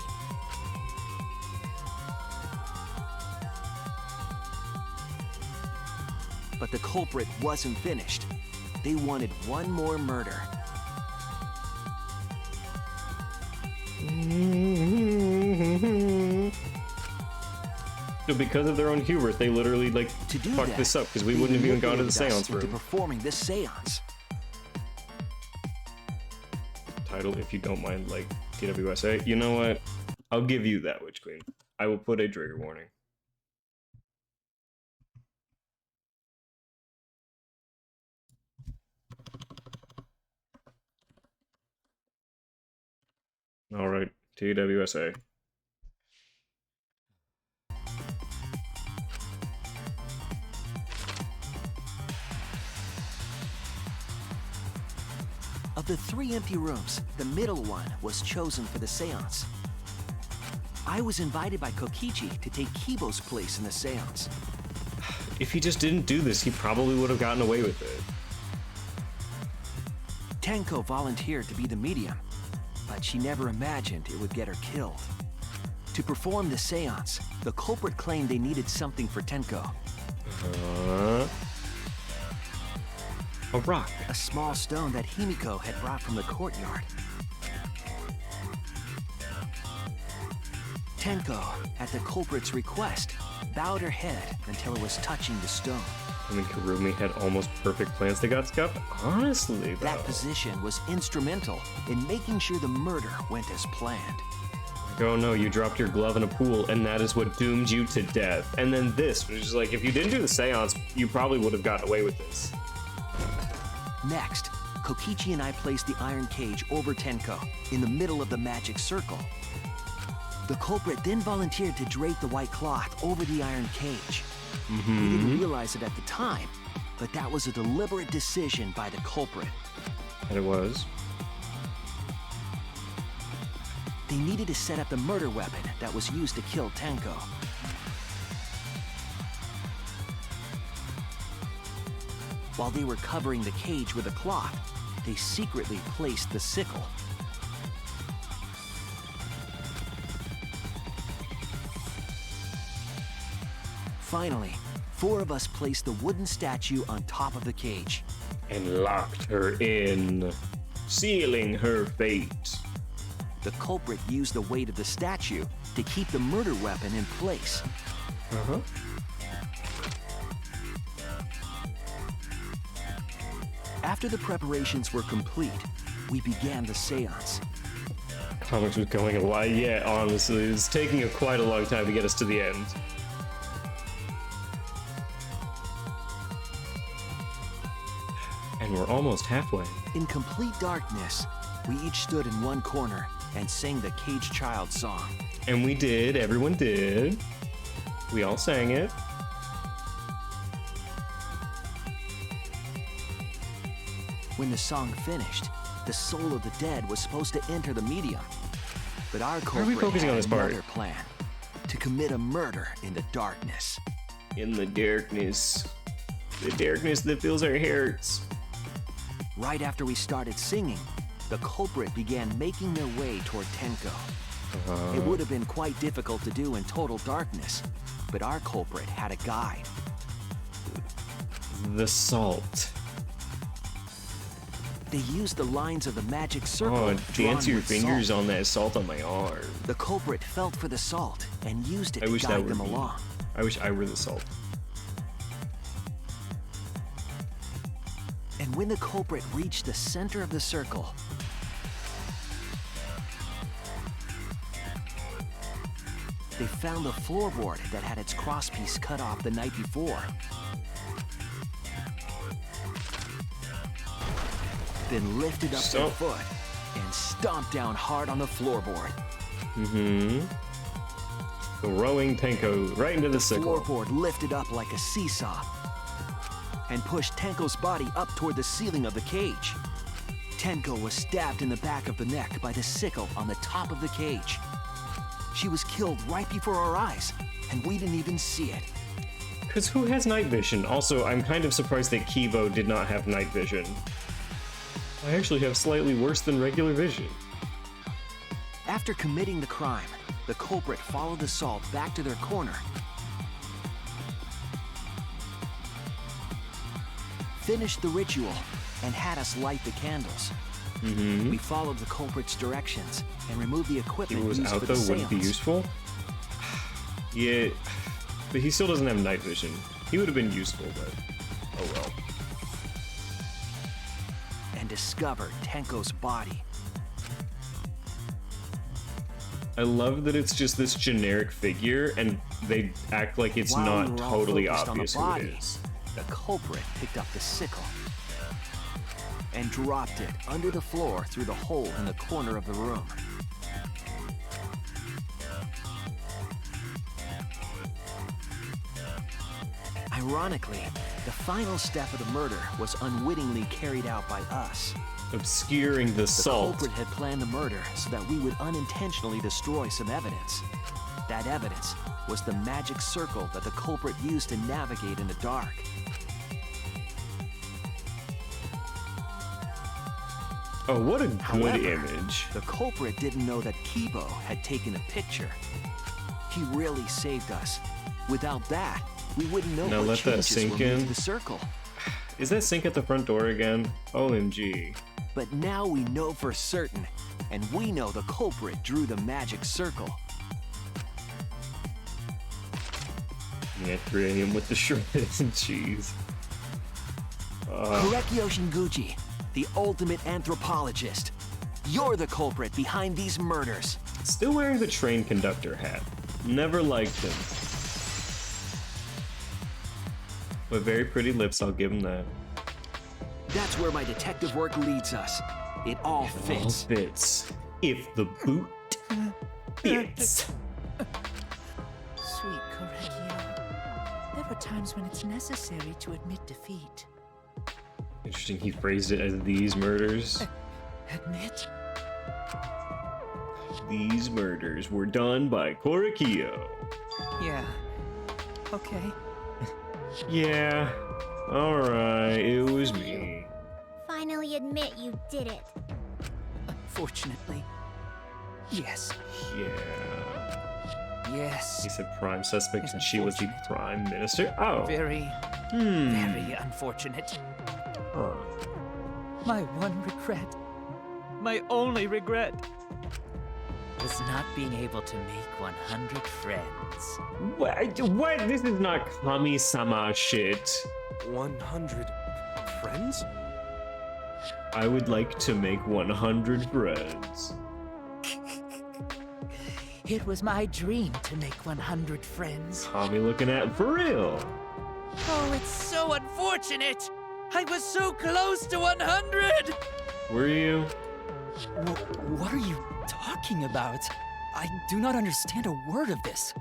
But the culprit wasn't finished. They wanted one more murder. So because of their own hubris, they literally like To do fucked that, this up because we they wouldn't have even gone to the manipulated us seance into room. performing this seance. Title, if you don't mind, like TWSA. You know what? I'll give you that, Witch Queen. I will put a trigger warning. All right, TWSA. Of the 3 empty rooms, the middle one was chosen for the seance. I was invited by Kokichi to take Kibo's place in the seance. If he just didn't do this, he probably would have gotten away with it. Tenko volunteered to be the medium, but she never imagined it would get her killed. To perform the seance, the culprit claimed they needed something for Tenko. A rock. A small stone that Himiko had brought from the courtyard. Tenko, at the culprit's request, bowed her head until it was touching the stone. I mean, Kurumi had almost perfect plans that got scuffed. Honestly, though. That position was instrumental in making sure the murder went as planned. Oh no, you dropped your glove in a pool, and that is what doomed you to death. And then this, which is like, if you didn't do the seance, you probably would have gotten away with this. Next, Kokichi and I placed the iron cage over Tenko in the middle of the magic circle. The culprit then volunteered to drape the white cloth over the iron cage. We didn't realize it at the time, but that was a deliberate decision by the culprit. And it was. They needed to set up the murder weapon that was used to kill Tenko. While they were covering the cage with a cloth, they secretly placed the sickle. Finally, 4 of us placed the wooden statue on top of the cage. And locked her in, sealing her fate. The culprit used the weight of the statue to keep the murder weapon in place. After the preparations were complete, we began the seance. Comics was going a while. Yeah, honestly, it's taking quite a long time to get us to the end. And we're almost halfway. In complete darkness, we each stood in one corner and sang the Cage Child song. And we did, everyone did. We all sang it. When the song finished, the soul of the dead was supposed to enter the medium. But our are we culprit focusing had on this part? another plan. To commit a murder in the darkness. In the darkness. The darkness that fills our hearts. Right after we started singing, the culprit began making their way toward Tenko. It would have been quite difficult to do in total darkness, but our culprit had a guide. The salt. They used the lines of the magic circle. Oh, drawn dance your with fingers salt. on that salt on my arm. The culprit felt for the salt and used it I to wish that guide were them me. along. I wish I were the salt. And when the culprit reached the center of the circle, they found the floorboard that had its crosspiece cut off the night before. Then lifted up their foot and stomped down hard on the floorboard. Throwing Tenko right into the sickle. Floorboard lifted up like a seesaw and pushed Tenko's body up toward the ceiling of the cage. Tenko was stabbed in the back of the neck by the sickle on the top of the cage. She was killed right before our eyes, and we didn't even see it. Because who has night vision? Also, I'm kind of surprised that Kivo did not have night vision. I actually have slightly worse than regular vision. After committing the crime, the culprit followed the salt back to their corner, finished the ritual, and had us light the candles. We followed the culprit's directions and removed the If equipment he was used out for the though, wouldn't be seance. useful? Yeah, but he still doesn't have night vision. He would have been useful, but oh well. And discovered Tenko's body. I love that it's just this generic figure, and they act like it's While we not were all totally focused obvious on the who it body, is. the culprit picked up the sickle and dropped it under the floor through the hole in the corner of the room. Ironically, the final step of the murder was unwittingly carried out by us. Obscuring the The salt. culprit had planned the murder so that we would unintentionally destroy some evidence. That evidence was the magic circle that the culprit used to navigate in the dark. Oh, what a good However, image. The culprit didn't know that Kibo had taken a picture. He really saved us. Without that, we wouldn't know Now what let that changes sink were made in. to the circle. Is that sink at the front door again? OMG. But now we know for certain, and we know the culprit drew the magic circle. Yeah, 3 AM with the shredded cheese. Korekio Shinguchi, the ultimate anthropologist. You're the culprit behind these murders. Still wearing the train conductor hat. Never liked him. But very pretty lips, I'll give him that. That's where my detective work leads us. It all All fits. fits. If the boot fits. Sweet Korekio. There are times when it's necessary to admit defeat. Interesting, he phrased it as these murders. Admit? These murders were done by Korekio. Yeah. Okay. Yeah, alright, it was me. Finally admit you did it. Unfortunately. Yes. Yeah. Yes. He said prime suspect It's and she was the unfortunate. prime minister? Oh. Very, very unfortunate. Huh. My one regret, my only regret, was not being able to make 100 friends. What? This is not Kami-sama shit. 100 friends? I would like to make 100 friends. It was my dream to make 100 friends. Kami looking at for real. Oh, it's so unfortunate! I was so close to 100! Were you? What are you talking about? I do not understand a word of this.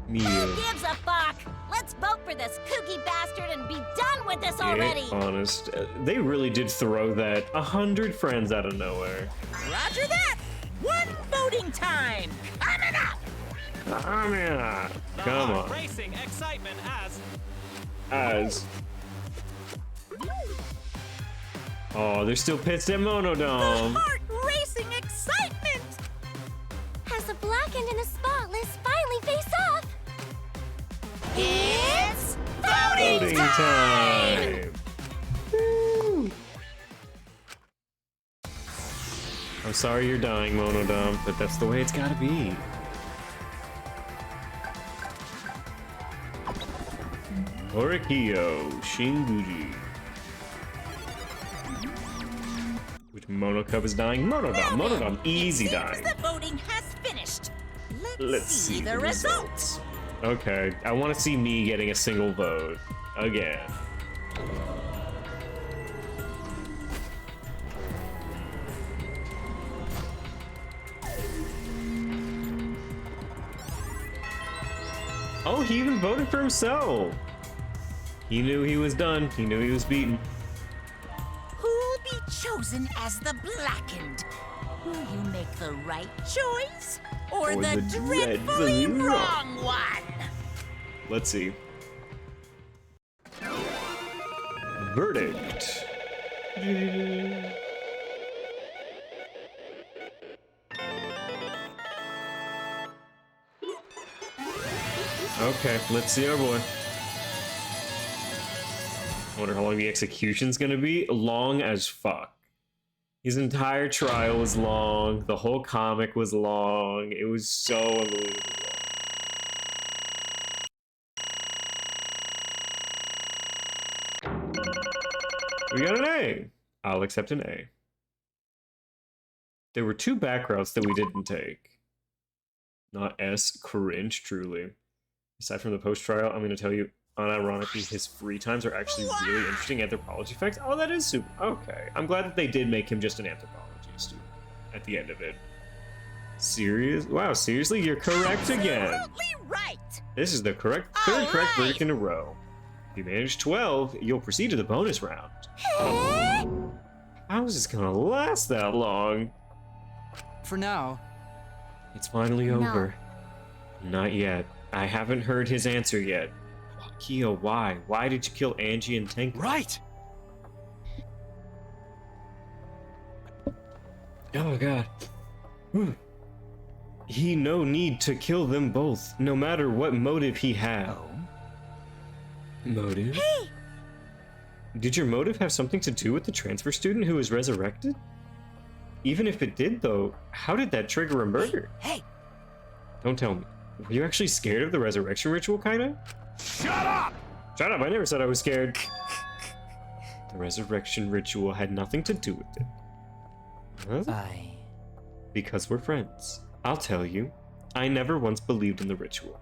Me. Who gives a fuck? Let's Let's vote for this kooky bastard and be done with this already! Yeah, honest. They really did throw that 100 friends out of nowhere. Roger that! One voting time! Coming up! Come on. Racing excitement Oh, there's still pits at Monodome. The heart racing excitement! As the blackened and the spotless finally face off. It's Voting time! Woo. I'm sorry you're dying, Monodome, but that's the way it's gotta be. Orikyo Shinguji. Which Monocub is dying? Monodome, easy dying. The voting has finished. Let's see the results. Okay, I want to see me getting a single vote. Again. Oh, he even voted for himself. He knew he was done. He knew he was beaten. Who'll be chosen as the blackened? Will you make the right choice or the dreadfully wrong one? Let's see. Verdict. Okay, let's see our boy. I wonder how long the execution's gonna be. Long as fuck. His entire trial was long. The whole comic was long. It was so unbelievable. We got an A. I'll accept an A. There were 2 back routes that we didn't take. Not S. Cringe, truly. Aside from the post-trial, I'm going to tell you, unironically, his free times are actually really interesting anthropology facts. Oh, that is super. Okay. I'm glad that they did make him just an anthropology student at the end of it. Serious? Wow, seriously? You're correct again. Absolutely right. This is the third correct verdict in a row. If you manage 12, you'll proceed to the bonus round. How is this gonna last that long? For now. It's finally over. Not yet. I haven't heard his answer yet. Kyo, why? Why did you kill Angie and Tank? Right! Oh god. He no need to kill them both, no matter what motive he had. Oh? Motive? Hey! Did your motive have something to do with the transfer student who was resurrected? Even if it did, though, how did that trigger a murder? Hey! Don't tell me. Were you actually scared of the resurrection ritual, kinda? Shut up! Shut up, I never said I was scared. The resurrection ritual had nothing to do with it. Huh? Because we're friends. I'll tell you, I never once believed in the ritual.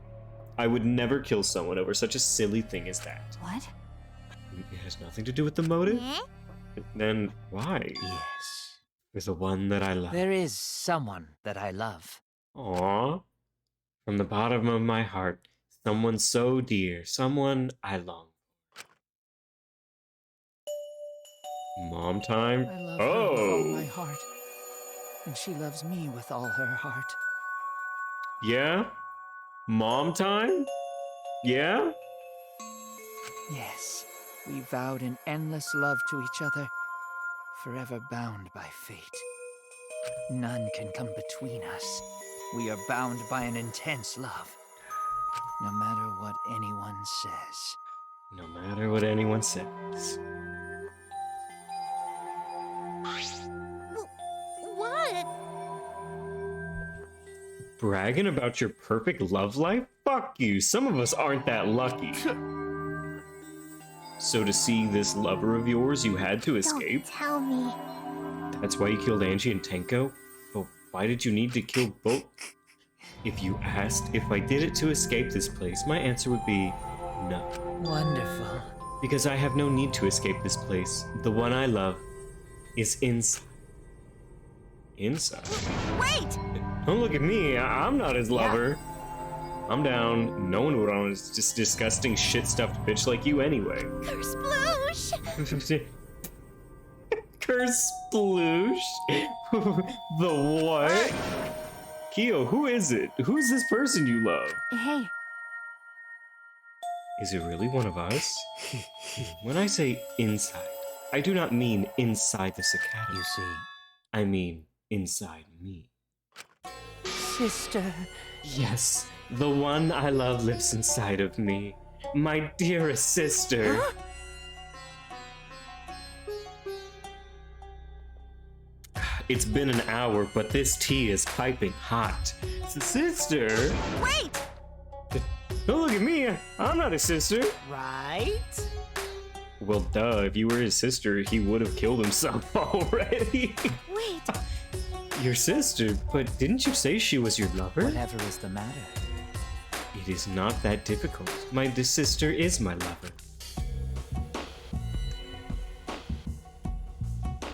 I would never kill someone over such a silly thing as that. What? It has nothing to do with the motive? Then why? Yes. With the one that I love. There is someone that I love. Aww. From the bottom of my heart, someone so dear, someone I long for. Mom time? I love her with all my heart. And she loves me with all her heart. Yeah? Mom time? Yeah? Yes, we vowed an endless love to each other, forever bound by fate. None can come between us. We are bound by an intense love, no matter what anyone says. No matter what anyone says. What? Bragging about your perfect love life? Fuck you, some of us aren't that lucky. So to see this lover of yours, you had to escape? Don't tell me. That's why you killed Angie and Tenko? But why did you need to kill both? If you asked if I did it to escape this place, my answer would be no. Wonderful. Because I have no need to escape this place. The one I love is inside. Inside? Wait! Don't look at me, I'm not his lover. I'm down. No one would want is just disgusting shit-stuffed bitch like you anyway. Curse sploosh! Curse sploosh? The what? Kyo, who is it? Who's this person you love? Hey. Is it really one of us? When I say inside, I do not mean inside this academy. You see, I mean inside me. Sister. Yes, the one I love lives inside of me. My dearest sister. Huh? It's been an hour, but this tea is piping hot. Sister? Wait! Don't look at me. I'm not his sister. Right? Well, duh. If you were his sister, he would have killed himself already. Wait! Your sister? But didn't you say she was your lover? whatever is the matter? It is not that difficult. My sister is my lover.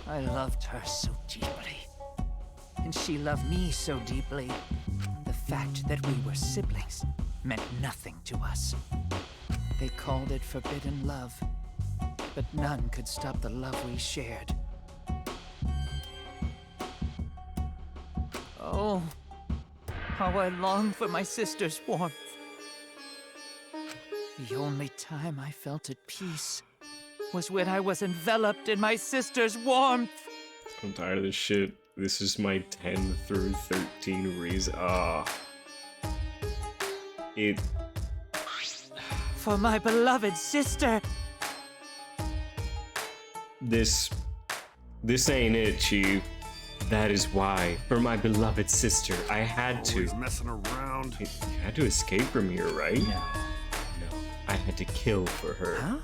I loved her so deeply. And she loved me so deeply. The fact that we were siblings meant nothing to us. They called it forbidden love, but none could stop the love we shared. Oh, how I long for my sister's warmth. The only time I felt at peace was when I was enveloped in my sister's warmth. I'm tired of this shit. This is my 10 through 13 reason. For my beloved sister. This ain't it, Chief. That is why, for my beloved sister, I had Always to. messing around. You had to escape from here, right? No. No, I had to kill for her. Huh?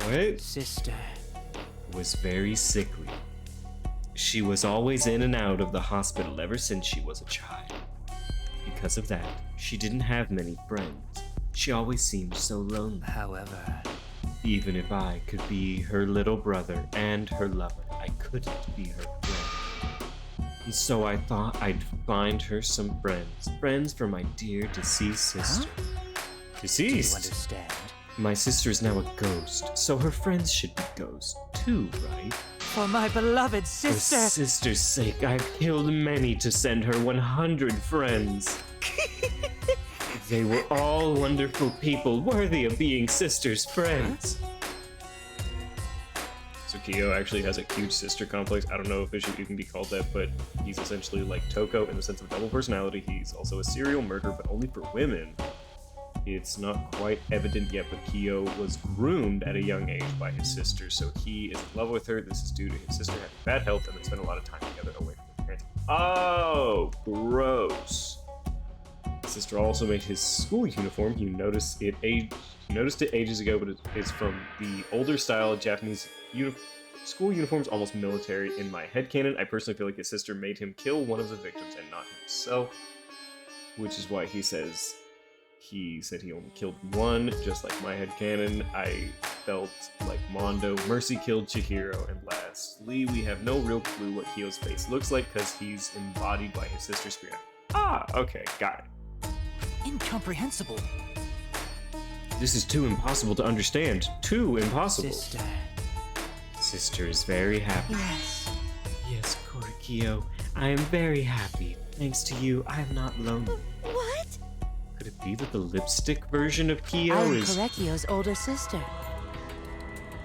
What? Sister. Was very sickly. She was always in and out of the hospital ever since she was a child. Because of that, she didn't have many friends. She always seemed so lonely. However, Even if I could be her little brother and her lover, I couldn't be her friend. And so I thought I'd find her some friends. Friends for my dear deceased sister. do you Deceased? understand? My sister is now a ghost, so her friends should be ghosts too, right? For my beloved For sister. sister's sake, I've killed many to send her 100 friends. They were all wonderful people, worthy of being sister's friends. So Kyo actually has a huge sister complex. I don't know if it should even be called that, but he's essentially like Toko in the sense of double personality. He's also a serial murderer, but only for women. It's not quite evident yet, but Kyo was groomed at a young age by his sister, so he is in love with her. This is due to his sister having bad health and they spend a lot of time together away from their parents. Oh, gross. His sister also made his school uniform. He noticed it ages ago, but it's from the older style Japanese school uniforms, almost military in my headcanon. I personally feel like his sister made him kill one of the victims and not himself, which is why he said he only killed one, just like my headcanon. I felt like Mondo. Mercy killed Chihiro, and lastly, we have no real clue what Kyo's face looks like because he's embodied by his sister's spirit. Ah, okay, got it. Incomprehensible. This is too impossible to understand. Too impossible. Sister. Sister is very happy. Yes. Yes, Korikyo, I am very happy. Thanks to you, I am not lonely. What? Could it be that the lipstick version of Kyo I am is... Korekio's older sister.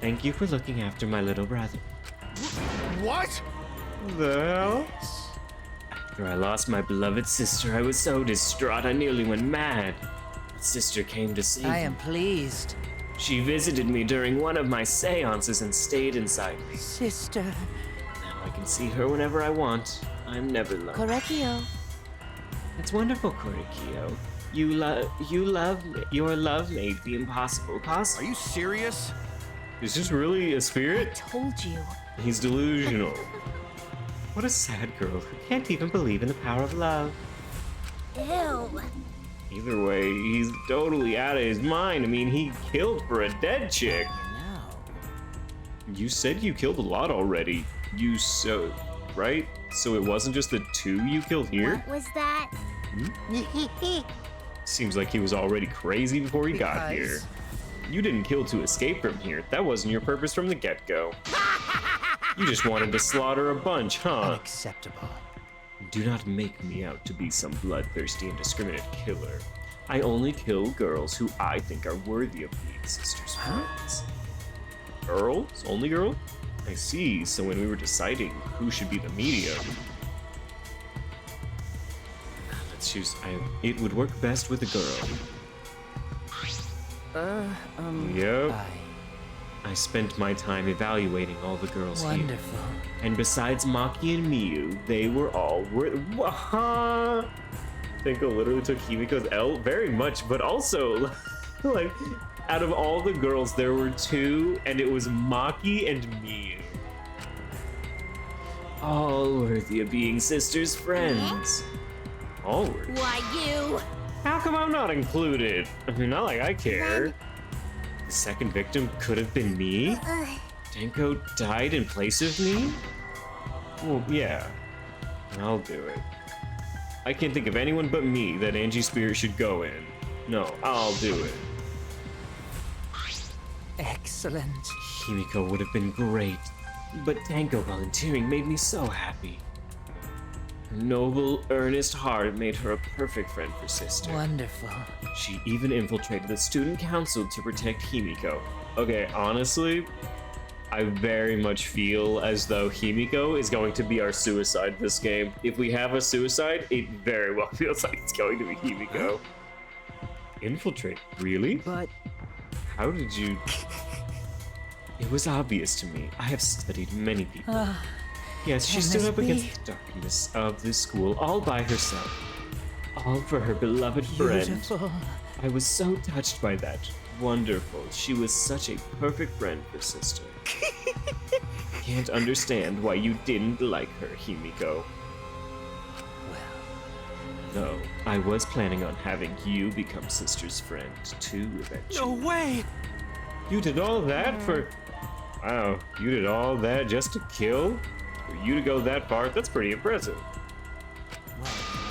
Thank you for looking after my little brother. What? The hell? After I lost my beloved sister, I was so distraught I nearly went mad. But sister came to save me. I am pleased. She visited me during one of my seances and stayed inside me. Sister. Now I can see her whenever I want. I'm never lonely. Korekio. It's wonderful, Korikyo. Your love made the impossible possible. Are you serious? Is this really a I spirit? told you. He's delusional. What a sad girl who can't even believe in the power of love. Ew. Either way, he's totally out of his mind. I mean, he killed for a dead chick. You said you killed a lot already. Right? So it wasn't just the two you killed here? What was that? Seems like he was already crazy before he got here. You didn't kill to escape from here. That wasn't your purpose from the get-go. You just wanted to slaughter a bunch, huh? Unacceptable. Do not make me out to be some bloodthirsty, indiscriminate killer. I only kill girls who I think are worthy of being sisters' friends. Girls? Only girl? I see, so when we were deciding who should be the medium... Let's choose... it would work best with a girl. Yep. I spent my time evaluating all the girls here. Wonderful. And besides Maki and Miyu, they were all Tenko literally took Himiko's L very much, but also, like, out of all the girls, there were two, and it was Maki and Miyu. All worthy of being sisters' friends. All worthy? Why you? How come I'm not included? I mean, not like I care. The second victim could have been me? Tenko died in place of me? Well, yeah. I'll do it. I can't think of anyone but me that Angie's spirit should go in. No, I'll do it. Excellent. Himiko would have been great, but Tenko volunteering made me so happy. Her noble, earnest heart made her a perfect friend for sister. Wonderful. She even infiltrated the student council to protect Himiko. Okay, honestly, I very much feel as though Himiko is going to be our suicide this game. If we have a suicide, it very well feels like it's going to be Himiko. Infiltrate? Really? But... How did you... It was obvious to me. I have studied many people. Yes, she stood up against the darkness of this school all by herself. All for her beloved friend. Beautiful. I was so touched by that. Wonderful. She was such a perfect friend for sister. Can't understand why you didn't like her, Himiko. Well... No, I was planning on having you become sister's friend too eventually. No way! You did all that for... Wow, you did all that just to kill? For you to go that far, that's pretty impressive.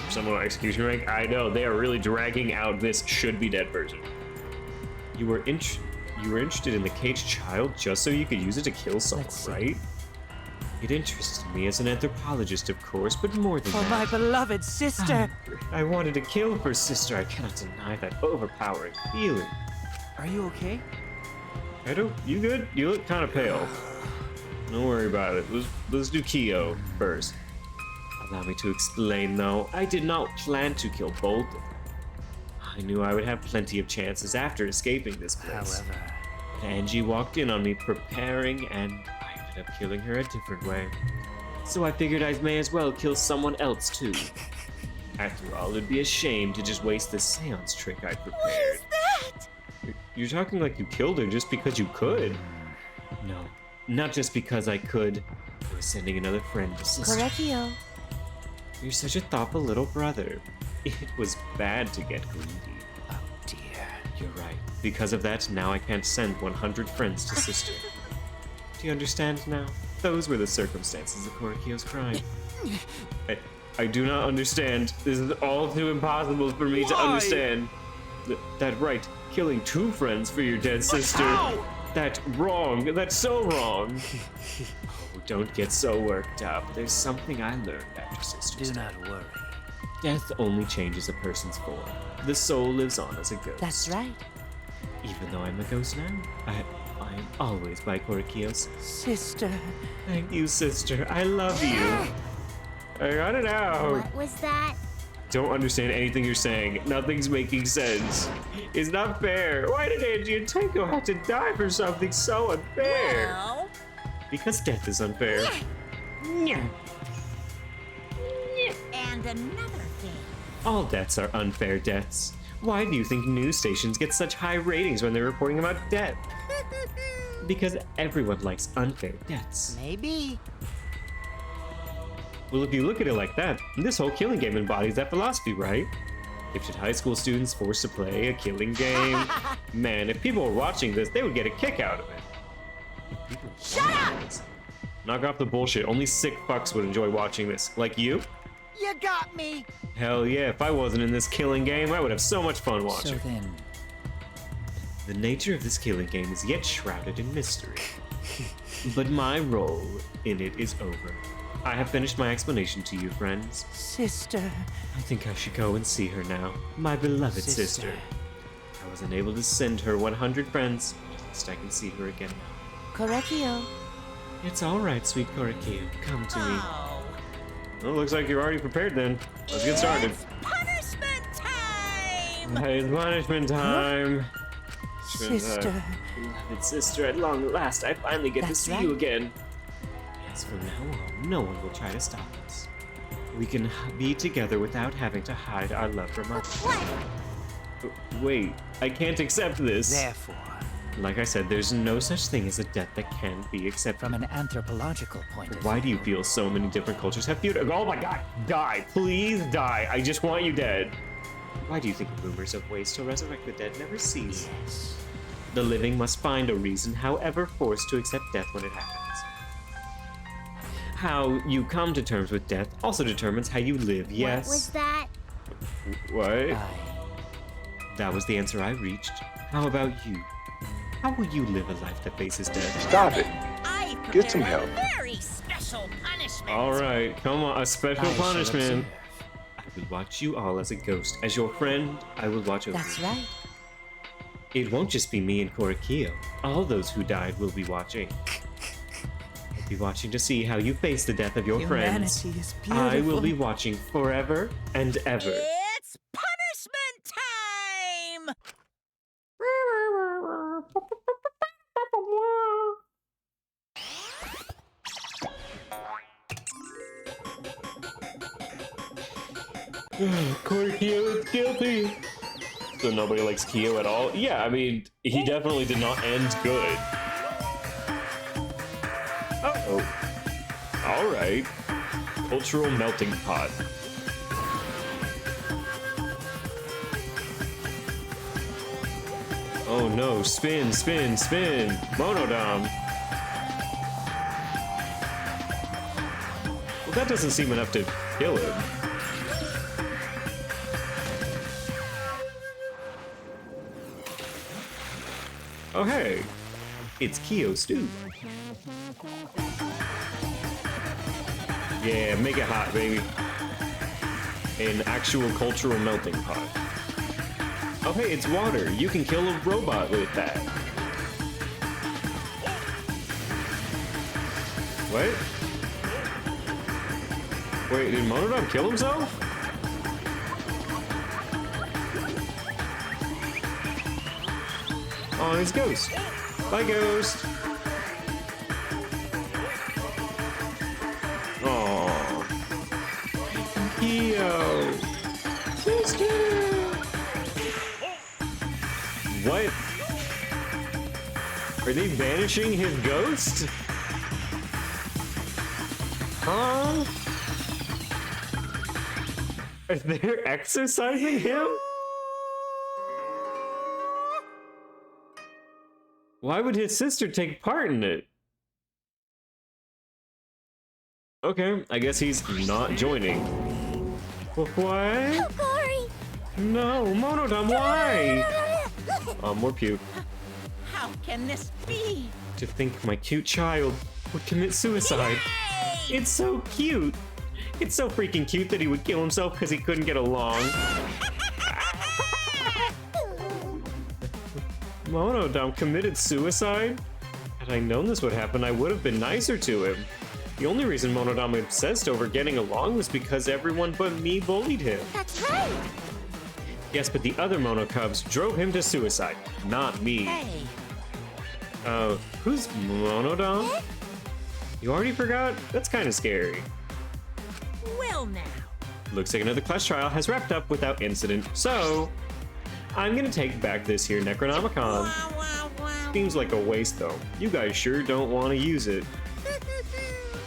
For someone on execution rank, I know, they are really dragging out this should-be-dead person. You were interested in the caged child just so you could use it to kill someone, right? It interested me as an anthropologist, of course, but more than that. For my beloved sister! I wanted to kill for sister. I cannot deny that overpowering feeling. Are you okay? You good? You look kind of pale. Don't worry about it. Let's do Kyo first. Allow me to explain, though. I did not plan to kill both of them. I knew I would have plenty of chances after escaping this place. However... But Angie walked in on me preparing, and I ended up killing her a different way. So I figured I may as well kill someone else, too. After all, it'd be a shame to just waste the seance trick I prepared. What is that? You're talking like you killed her just because you could. No, not just because I could. I was sending another friend to sister. Correctio. You're such a thoughtful little brother. It was bad to get greedy. Oh dear. You're right. Because of that, now I can't send 100 friends to sister. Do you understand now? Those were the circumstances of Korikyo's crime. I do not understand. This is all too impossible for me to understand. That right. Killing 2 friends for your dead sister. That's wrong. That's so wrong. Oh, don't get so worked up. There's something I learned after sister's Do death. not worry. Death only changes a person's form. The soul lives on as a ghost. That's right. Even though I'm a ghost now, I'm always by Korikyo's. Sister. Thank you, sister. I love you. I got it out. What was that? Don't understand anything you're saying. Nothing's making sense. It's not fair. Why did Angie and Tenko have to die for something so unfair? Well... Because death is unfair. And another thing. All deaths are unfair deaths. Why do you think news stations get such high ratings when they're reporting about death? Because everyone likes unfair deaths. Maybe. Well, if you look at it like that, this whole killing game embodies that philosophy, right? Gifted high school students forced to play a killing game. Man, if people were watching this, they would get a kick out of it. Shut up! Knock off the bullshit. Only sick fucks would enjoy watching this. Like you? You got me. Hell yeah, if I wasn't in this killing game, I would have so much fun watching. So then, The nature of this killing game is yet shrouded in mystery. But my role in it is over. I have finished my explanation to you, friends. sister. I think I should go and see her now. My beloved sister. I was unable to send her 100 friends. At least I can see her again now. Correcchio. It's alright, sweet Korakio. Come to me. Oh, Well, looks like you're already prepared then. Let's get started. it's punishment time! It's punishment time. Sister. Beloved sister, at long last, I finally get to That's see right. you again. Yes, from now on, no one will try to stop us. We can be together without having to hide our love from others. What? Wait, I can't accept this. Therefore, Like I said, there's no such thing as a death that can't be accepted. from an anthropological point of Why view. do you feel so many different cultures have viewed? Oh my god, die! Please die! I just want you dead! Why do you think rumors of ways to resurrect the dead never cease? Yes. The living must find a reason, however forced, to accept death when it happens. How you come to terms with death also determines how you live, yes? What was that? What? That was the answer I reached. How about you? How will you live a life that faces death? Stop it. I Get some prepared help. a very special punishment. Alright, come on, a special I shall punishment. observe. I will watch you all as a ghost. As your friend, I will watch over That's you. right. It won't just be me and Korakio. All those who died will be watching. I'll be watching to see how you face the death of your friends. Humanity is beautiful. I will be watching forever and ever. It's punishment time! Korakio is guilty. So nobody likes Kyo at all? Yeah, I mean, he definitely did not end good. Oh. Alright. Cultural melting pot. Oh no, spin, spin, spin! Monodam! Well, that doesn't seem enough to kill him. Oh hey, it's Kyo stew. Yeah, make it hot, baby. An actual cultural melting pot. Oh hey, it's water. You can kill a robot with that. What? Wait, did Monodam kill himself? Oh, it's Ghost. Bye, Ghost. Aww. Kyo. Sister. What? Are they banishing his ghost? Huh? Are they exorcising him? Why would his sister take part in it? Okay, I guess he's not joining. What? Oh, Cory! No, Monodam, why? More puke. How can this be? To think my cute child would commit suicide. Yay! It's so cute. It's so freaking cute that he would kill himself because he couldn't get along. Monodam committed suicide? Had I known this would happen, I would have been nicer to him. The only reason Monodam obsessed over getting along was because everyone but me bullied him. That's right! Yes, but the other Mono Cubs drove him to suicide, not me. Hey, Who's Monodam? You already forgot? That's kind of scary. well now. Looks like another class trial has wrapped up without incident, so I'm gonna take back this here Necronomicon. Wow, wow, wow. Seems like a waste though. You guys sure don't want to use it.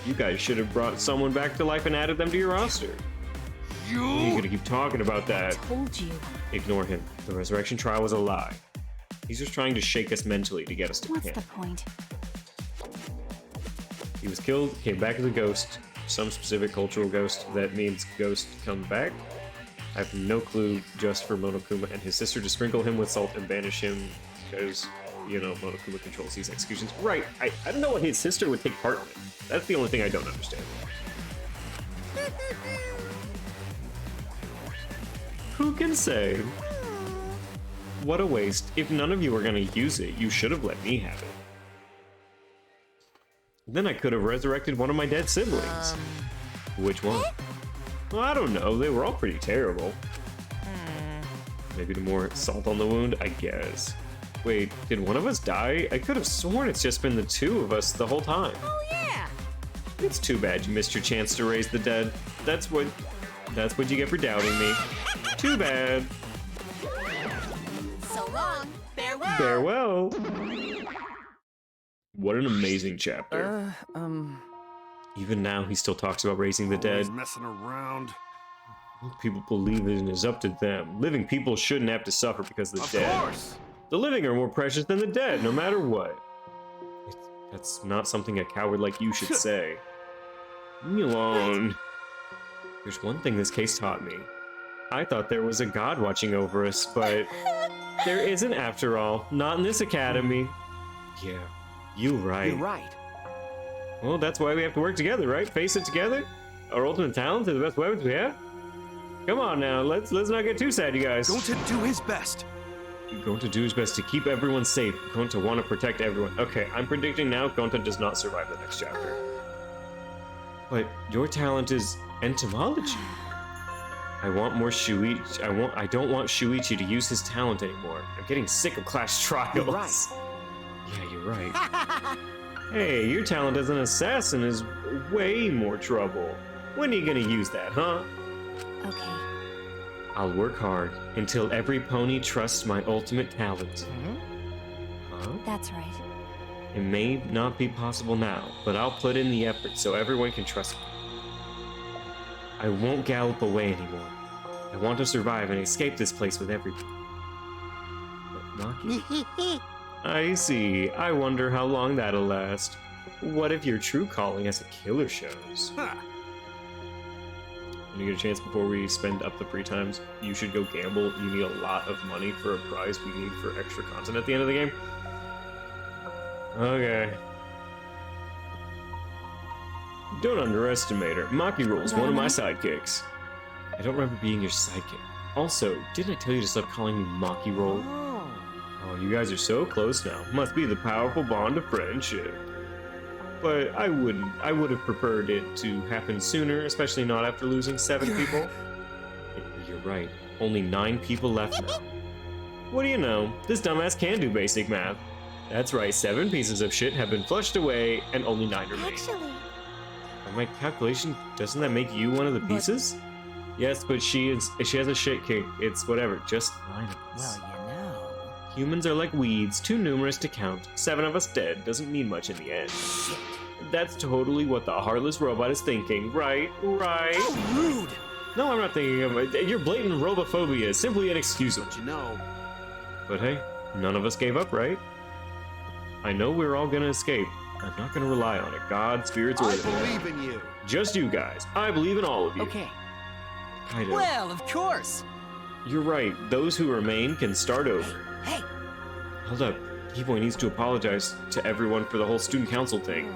You guys should have brought someone back to life and added them to your roster. You're gonna keep talking about that. Told you. Ignore him. The resurrection trial was a lie. He's just trying to shake us mentally to get us to What's camp. the point? He was killed, came back as a ghost. Some specific cultural ghost that means ghost come back. I have no clue just for Monokuma and his sister to sprinkle him with salt and banish him because, you know, Monokuma controls these executions. Right, I don't know what his sister would take part in it. That's the only thing I don't understand. Who can say? What a waste. If none of you were going to use it, you should have let me have it. Then I could have resurrected one of my dead siblings. Which one? Well, I don't know. They were all pretty terrible. Maybe the more salt on the wound, I guess. Wait, did one of us die? I could have sworn it's just been the two of us the whole time. Oh, yeah. It's too bad you missed your chance to raise the dead. That's what you get for doubting me. Too bad. So long. Farewell. Farewell. What an amazing chapter. Even now, he still talks about raising the dead. Always messing around. People believe it is up to them. Living people shouldn't have to suffer because of the dead. Of course. The living are more precious than the dead, no matter what. That's not something a coward like you should say. Leave me alone. There's one thing this case taught me. I thought there was a god watching over us, but there isn't after all. Not in this academy. Yeah, you're right. You're right. Well, that's why we have to work together, right? Face it together? Our ultimate talents are the best weapons we have? Come on now, let's not get too sad, you guys. Going to do his best. Going to do his best to keep everyone safe. Going to want to protect everyone. Okay, I'm predicting now Gonta does not survive the next chapter. But your talent is entomology. I want more Shuichi. I don't want Shuichi to use his talent anymore. I'm getting sick of class trials. You're right. Yeah, you're right. Hey, your talent as an assassin is way more trouble. When are you gonna use that, huh? Okay. I'll work hard until every pony trusts my ultimate talent. Huh? That's right. It may not be possible now, but I'll put in the effort so everyone can trust me. I won't gallop away anymore. I want to survive and escape this place with everyone. But Maki? I see. I wonder how long that'll last. What if your true calling as a killer shows? Huh. When you get a chance before we spend up the free times, you should go gamble. You need a lot of money for a prize we need for extra content at the end of the game. Okay. Don't underestimate her. Maki Roll's one of my sidekicks. I don't remember being your sidekick. Also, didn't I tell you to stop calling me Maki Roll? Oh, you guys are so close now. Must be the powerful bond of friendship. But I would have preferred it to happen sooner, especially not after losing 7 people. You're right. Only 9 people left now. What do you know? This dumbass can do basic math. That's right, 7 pieces of shit have been flushed away, and only 9 remain. Actually, By my calculation, doesn't that make you one of the pieces? Yes, but she has a shit kick. It's whatever, just 9 of us. Well, you know. Humans are like weeds, too numerous to count. 7 of us dead doesn't mean much in the end. That's totally what the heartless robot is thinking, right? Right? How rude! No, I'm not thinking of it. Your blatant robophobia is simply inexcusable. But you know. But hey, none of us gave up, right? I know we're all gonna escape. I'm not gonna rely on it. God, spirits, or I whatever. believe in you. Just you guys. I believe in all of you. Okay. Kind of. Well, of course. You're right. Those who remain can start over. Hey, Hold up. Keyboy needs to apologize to everyone for the whole student council thing.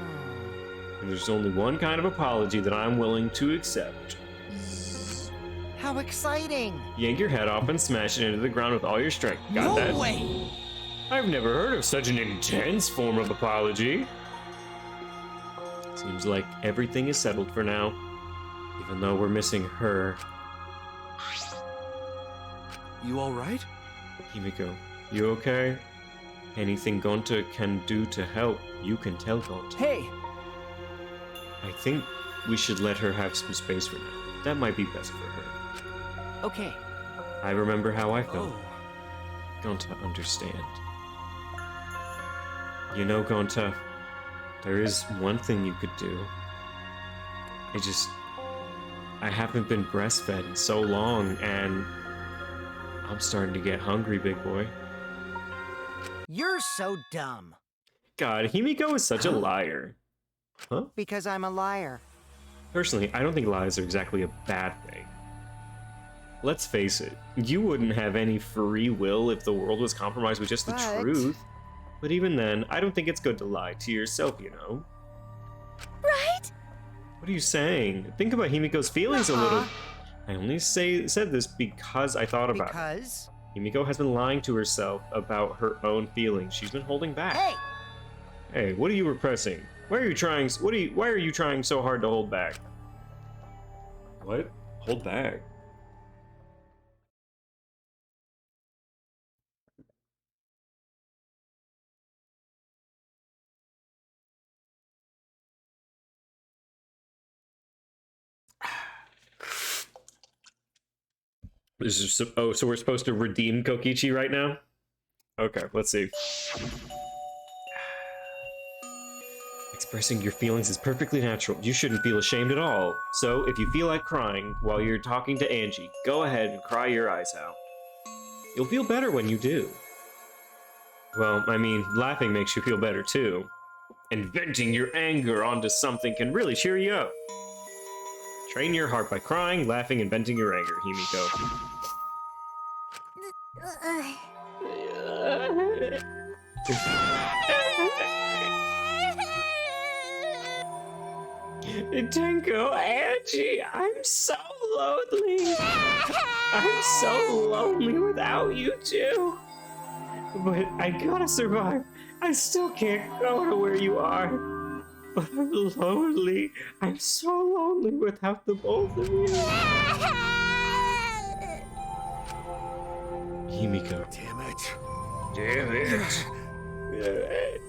And there's only one kind of apology that I'm willing to accept. how exciting! Yank your head off and smash it into the ground with all your strength. Got that? No way. I've never heard of such an intense form of apology. Seems like everything is settled for now, even though we're missing her. You alright? Himiko, you okay? Anything Gonta can do to help, you can tell Gonta. Hey, I think we should let her have some space for now. That might be best for her. okay. I remember how I felt. Oh. Gonta, understand. You know, Gonta, there is one thing you could do. I haven't been breastfed in so long, and I'm starting to get hungry, big boy. You're so dumb. God, Himiko is such a liar. Huh? Because I'm a liar. Personally, I don't think lies are exactly a bad thing. Let's face it, you wouldn't have any free will if the world was compromised with just the truth. But even then, I don't think it's good to lie to yourself, you know? Right? What are you saying? Think about Himiko's feelings a little. I only said this because I thought about it. Himiko has been lying to herself about her own feelings. She's been holding back. Hey, what are you repressing? Why are you trying so hard to hold back? What? Hold back? This is so we're supposed to redeem Kokichi right now? Okay, let's see. Expressing your feelings is perfectly natural. You shouldn't feel ashamed at all. So, if you feel like crying while you're talking to Angie, go ahead and cry your eyes out. You'll feel better when you do. Well, I mean, laughing makes you feel better too. And venting your anger onto something can really cheer you up. Train your heart by crying, laughing, and venting your anger, Himiko. Tenko, Angie, I'm so lonely. I'm so lonely without you two. But I gotta survive. I still can't go to where you are. But I'm lonely. I'm so lonely without the both of you. Himiko. Damn it. Damn it.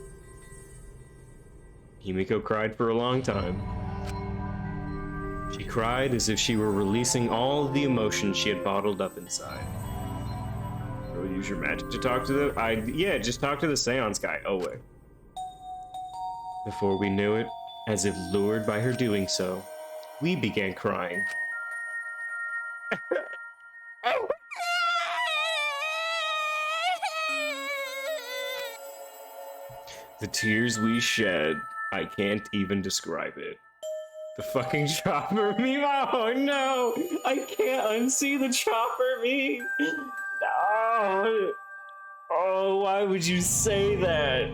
Himiko cried for a long time. She cried as if she were releasing all of the emotions she had bottled up inside. Go use your magic to talk to them? Yeah, just talk to the seance guy. Oh, wait. Before we knew it, as if lured by her doing so, we began crying. The tears we shed, I can't even describe it. The fucking chopper meme. Oh no! I can't unsee the chopper meme! No! Oh, why would you say that?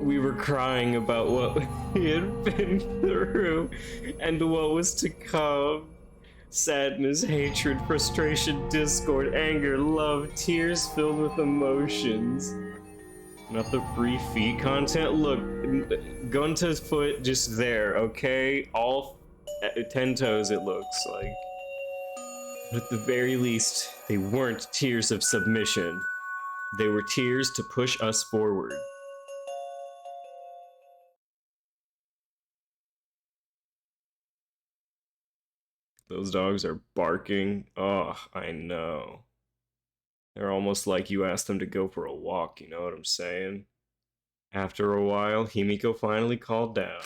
We were crying about what we had been through and what was to come. Sadness, hatred, frustration, discord, anger, love, tears filled with emotions. Not the free feet content. Look, Gunta's foot just there, okay? All 10 toes it looks like. But at the very least, they weren't tears of submission. They were tears to push us forward. Those dogs are barking. Oh, I know. They're almost like you asked them to go for a walk, you know what I'm saying? After a while, Himiko finally calmed down.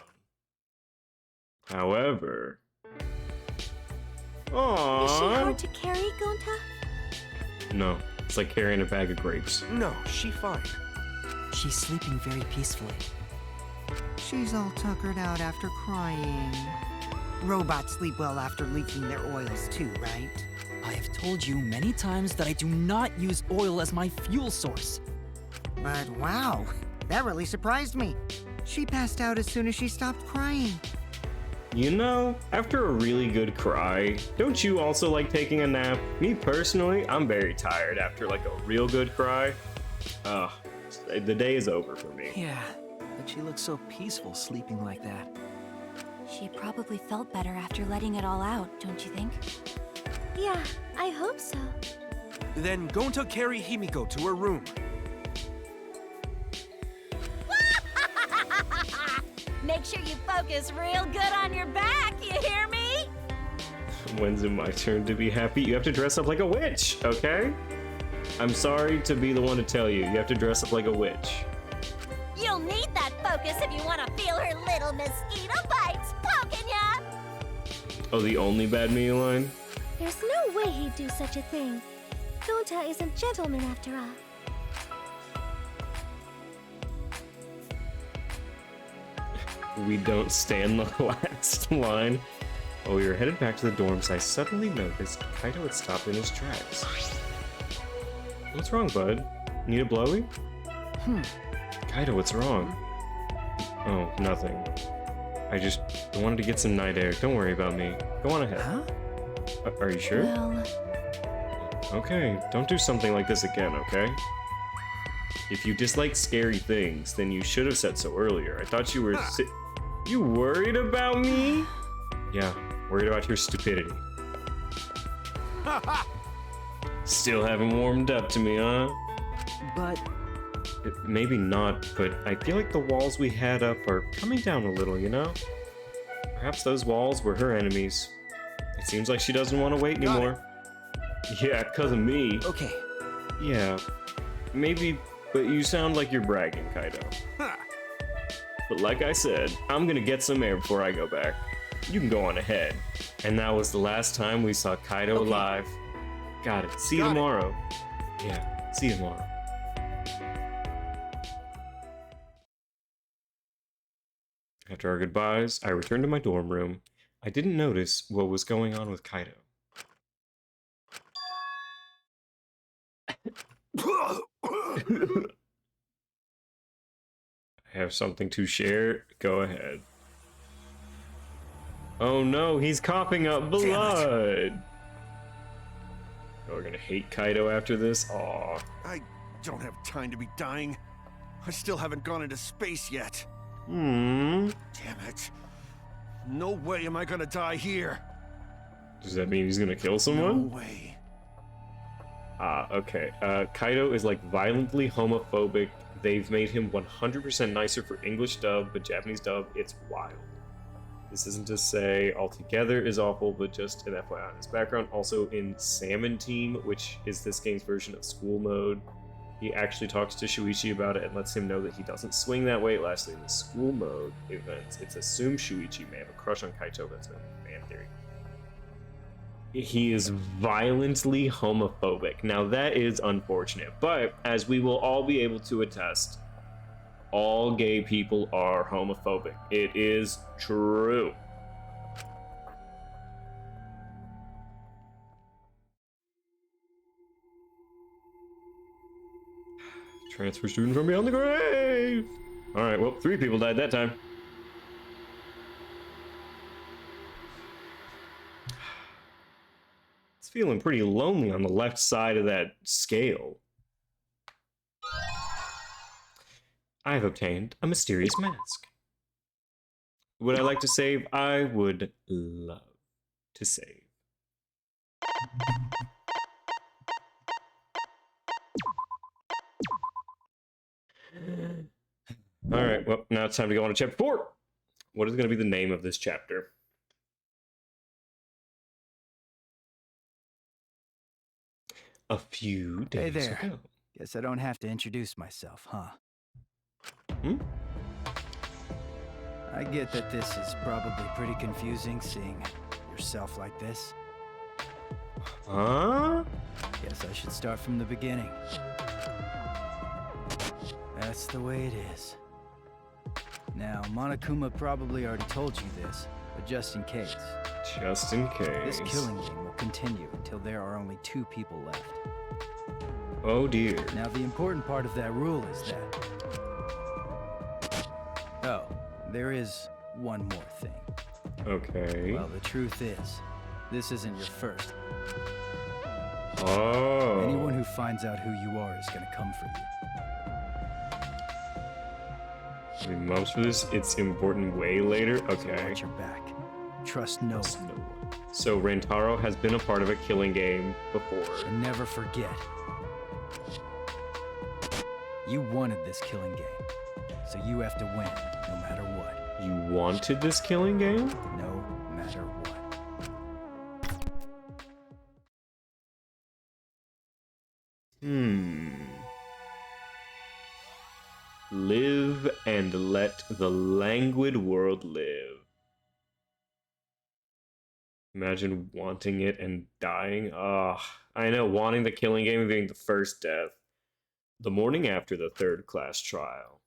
However... Aww. Is she hard to carry, Gonta? No, it's like carrying a bag of grapes. No, she's fine. She's sleeping very peacefully. She's all tuckered out after crying. Robots sleep well after leaking their oils too, right? I have told you many times that I do not use oil as my fuel source. But wow, that really surprised me. She passed out as soon as she stopped crying. You know, after a really good cry, don't you also like taking a nap? Me personally, I'm very tired after like a real good cry. The day is over for me. Yeah, but she looks so peaceful sleeping like that. She probably felt better after letting it all out, don't you think? Yeah, I hope so. Then Gonta carry Himiko to her room. Make sure you focus real good on your back, you hear me? When's it my turn to be happy? You have to dress up like a witch, okay? I'm sorry to be the one to tell you. You have to dress up like a witch. You'll need that focus if you want to feel her little mosquito bites poking ya! Oh, the only bad me line? There's no way he'd do such a thing. Gonta is a gentleman after all. We don't stand the last line. While we were headed back to the dorms, I suddenly noticed Kaito had stopped in his tracks. What's wrong, bud? Need a blowy? Kaito, what's wrong? Oh, nothing. I just wanted to get some night air. Don't worry about me. Go on ahead. Huh? Are you sure? Well, Okay, don't do something like this again, okay? If you dislike scary things, then you should have said so earlier. I thought you were You worried about me? Yeah, worried about your stupidity. Still haven't warmed up to me, huh? But Maybe not, but I feel like the walls we had up are coming down a little, you know? Perhaps those walls were her enemies. It seems like she doesn't want to wait anymore. Yeah, 'cause of me. okay. Yeah, maybe, but you sound like you're bragging, Kaito. But like I said, I'm gonna get some air before I go back. You can go on ahead. And that was the last time we saw Kaito alive. Got it. See you tomorrow. Yeah, see you tomorrow. After our goodbyes, I returned to my dorm room. I didn't notice what was going on with Kaito. I have something to share. Go ahead. Oh no, he's coughing up blood! Oh, we're gonna hate Kaito after this? Aw. I don't have time to be dying. I still haven't gone into space yet. Hmm. Damn it. No way am I gonna die here. Does that mean he's gonna kill someone? No way. Ah, okay. Kaito is like violently homophobic. They've made him 100% nicer for English dub, but Japanese dub, it's wild. This isn't to say Altogether is awful, but just an FYI on his background. Also in Salmon Team, which is this game's version of School Mode, he actually talks to Shuichi about it and lets him know that he doesn't swing that way. Lastly, in the School Mode events, it's assumed Shuichi may have a crush on Kaito. That's a fan theory. He is violently homophobic. Now that is unfortunate, but as we will all be able to attest, all gay people are homophobic. It is true. Transfer student from beyond the grave! Alright, well, 3 people died that time. It's feeling pretty lonely on the left side of that scale. I have obtained a mysterious mask. Would I like to save? I would love to save. Alright, well, now it's time to go on to chapter 4. What is going to be the name of this chapter? A few days Hey there. ago. Guess I don't have to introduce myself, huh? Hmm? I get that this is probably pretty confusing seeing yourself like this. Huh? Guess I should start from the beginning. That's the way it is. Now, Monokuma probably already told you this, but just in case. Just in case. This killing game will continue until there are only 2 people left. Oh dear. Now, the important part of that rule is that... Oh, there is one more thing. Okay. Well, the truth is, this isn't your first. Oh. Anyone who finds out who you are is gonna come for you. I mean, most for this, it's important way later. Okay. Watch your back. Trust no one. So Rentaro has been a part of a killing game before. And never forget. You wanted this killing game, so you have to win, no matter what. You wanted this killing game? No matter what. Live and let the languid world live. Imagine wanting it and dying. I know, wanting the killing game and being the first death. The morning after the 3rd class trial.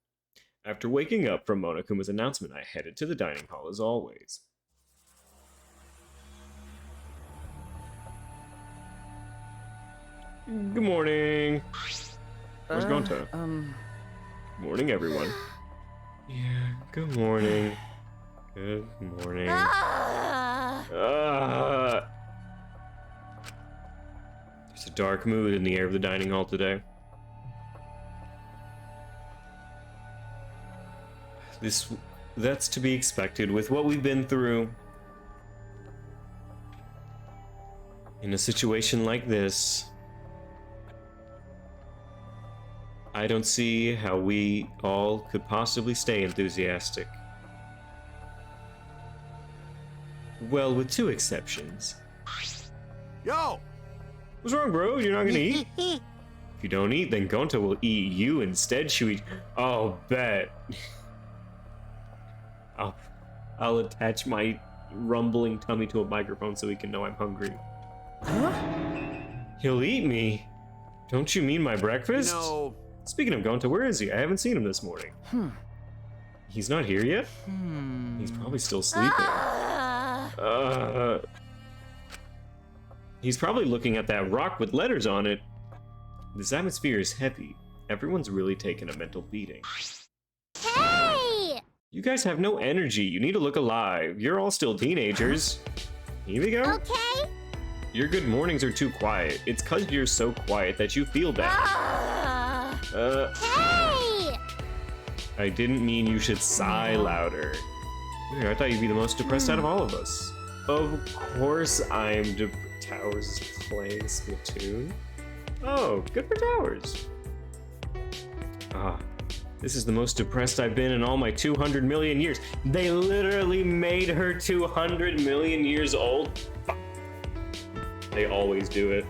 After waking up from Monokuma's announcement, I headed to the dining hall as always. Good morning. Where's Gonta? Morning, everyone. Yeah, good morning. Good morning. There's a dark mood in the air of the dining hall today. That's to be expected with what we've been through. In a situation like this, I don't see how we all could possibly stay enthusiastic. Well, with two exceptions. Yo! What's wrong, bro? You're not gonna eat? If you don't eat, then Gonta will eat you instead. Should Oh, bet. I'll attach my rumbling tummy to a microphone so he can know I'm hungry. Huh? He'll eat me? Don't you mean my breakfast? No. Speaking of Gonta, where is he? I haven't seen him this morning. He's not here yet? He's probably still sleeping. He's probably looking at that rock with letters on it. This atmosphere is heavy. Everyone's really taken a mental beating. Hey! You guys have no energy. You need to look alive. You're all still teenagers. Here we go. Okay. Your good mornings are too quiet. It's 'cause you're so quiet that you feel bad. Hey! I didn't mean you should sigh louder. Weird, I thought you'd be the most depressed out of all of us. Of course I'm Towers is playing Splatoon. Oh, good for Towers. This is the most depressed I've been in all my 200 million years. They literally made her 200 million years old. Fuck. They always do it.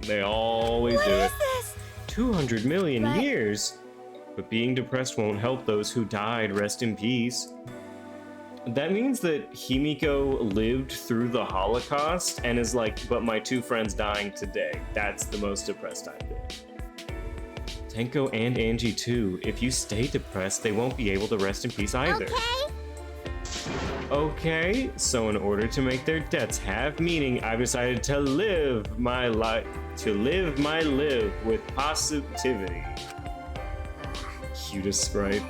They always do it. What is this? 200 million years? But being depressed won't help those who died. Rest in peace. That means that Himiko lived through the Holocaust and is like, but my two friends dying today. That's the most depressed I've been. Tenko and Angie too. If you stay depressed, they won't be able to rest in peace either. Okay, so in order to make their deaths have meaning, I've decided to live my life, with positivity. Cutest sprite.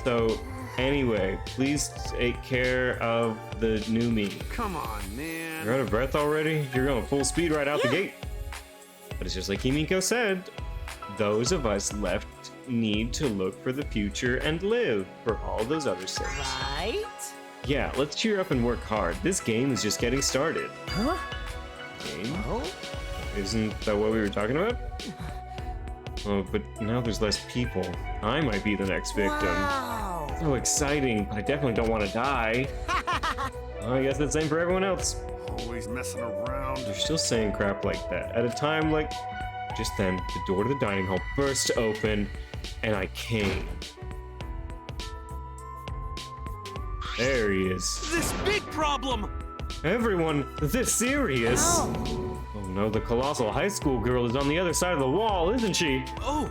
So, anyway, please take care of the new me. Come on, man. You're out of breath already? You're going full speed right out the gate. But it's just like Himiko said, those of us left need to look for the future and live for all those other sakes. Right? Yeah, let's cheer up and work hard. This game is just getting started. Huh? Game? Oh? Isn't that what we were talking about? Oh, but now there's less people. I might be the next victim. Wow. So exciting, but I definitely don't want to die. I guess that's the same for everyone else. Always messing around. You're still saying crap like that. At a time like... Just then, the door to the dining hall burst open, and I came. There he is. This big problem! Everyone, this serious? Oh no, the colossal high school girl is on the other side of the wall, isn't she? Oh!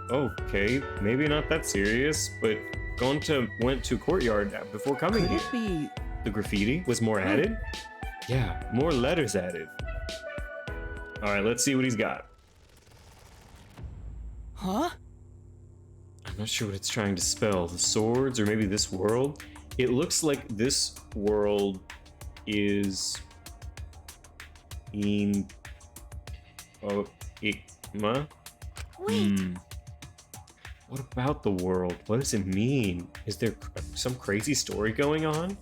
Okay, maybe not that serious, but Gonta went to courtyard before coming here. Could it be... The graffiti was more added? Yeah, more letters added. Alright, let's see what he's got. Huh? I'm not sure what it's trying to spell. The swords, or maybe this world? It looks like this world is... in... oh, Ikma? Wait. What about the world? What does it mean? Is there some crazy story going on?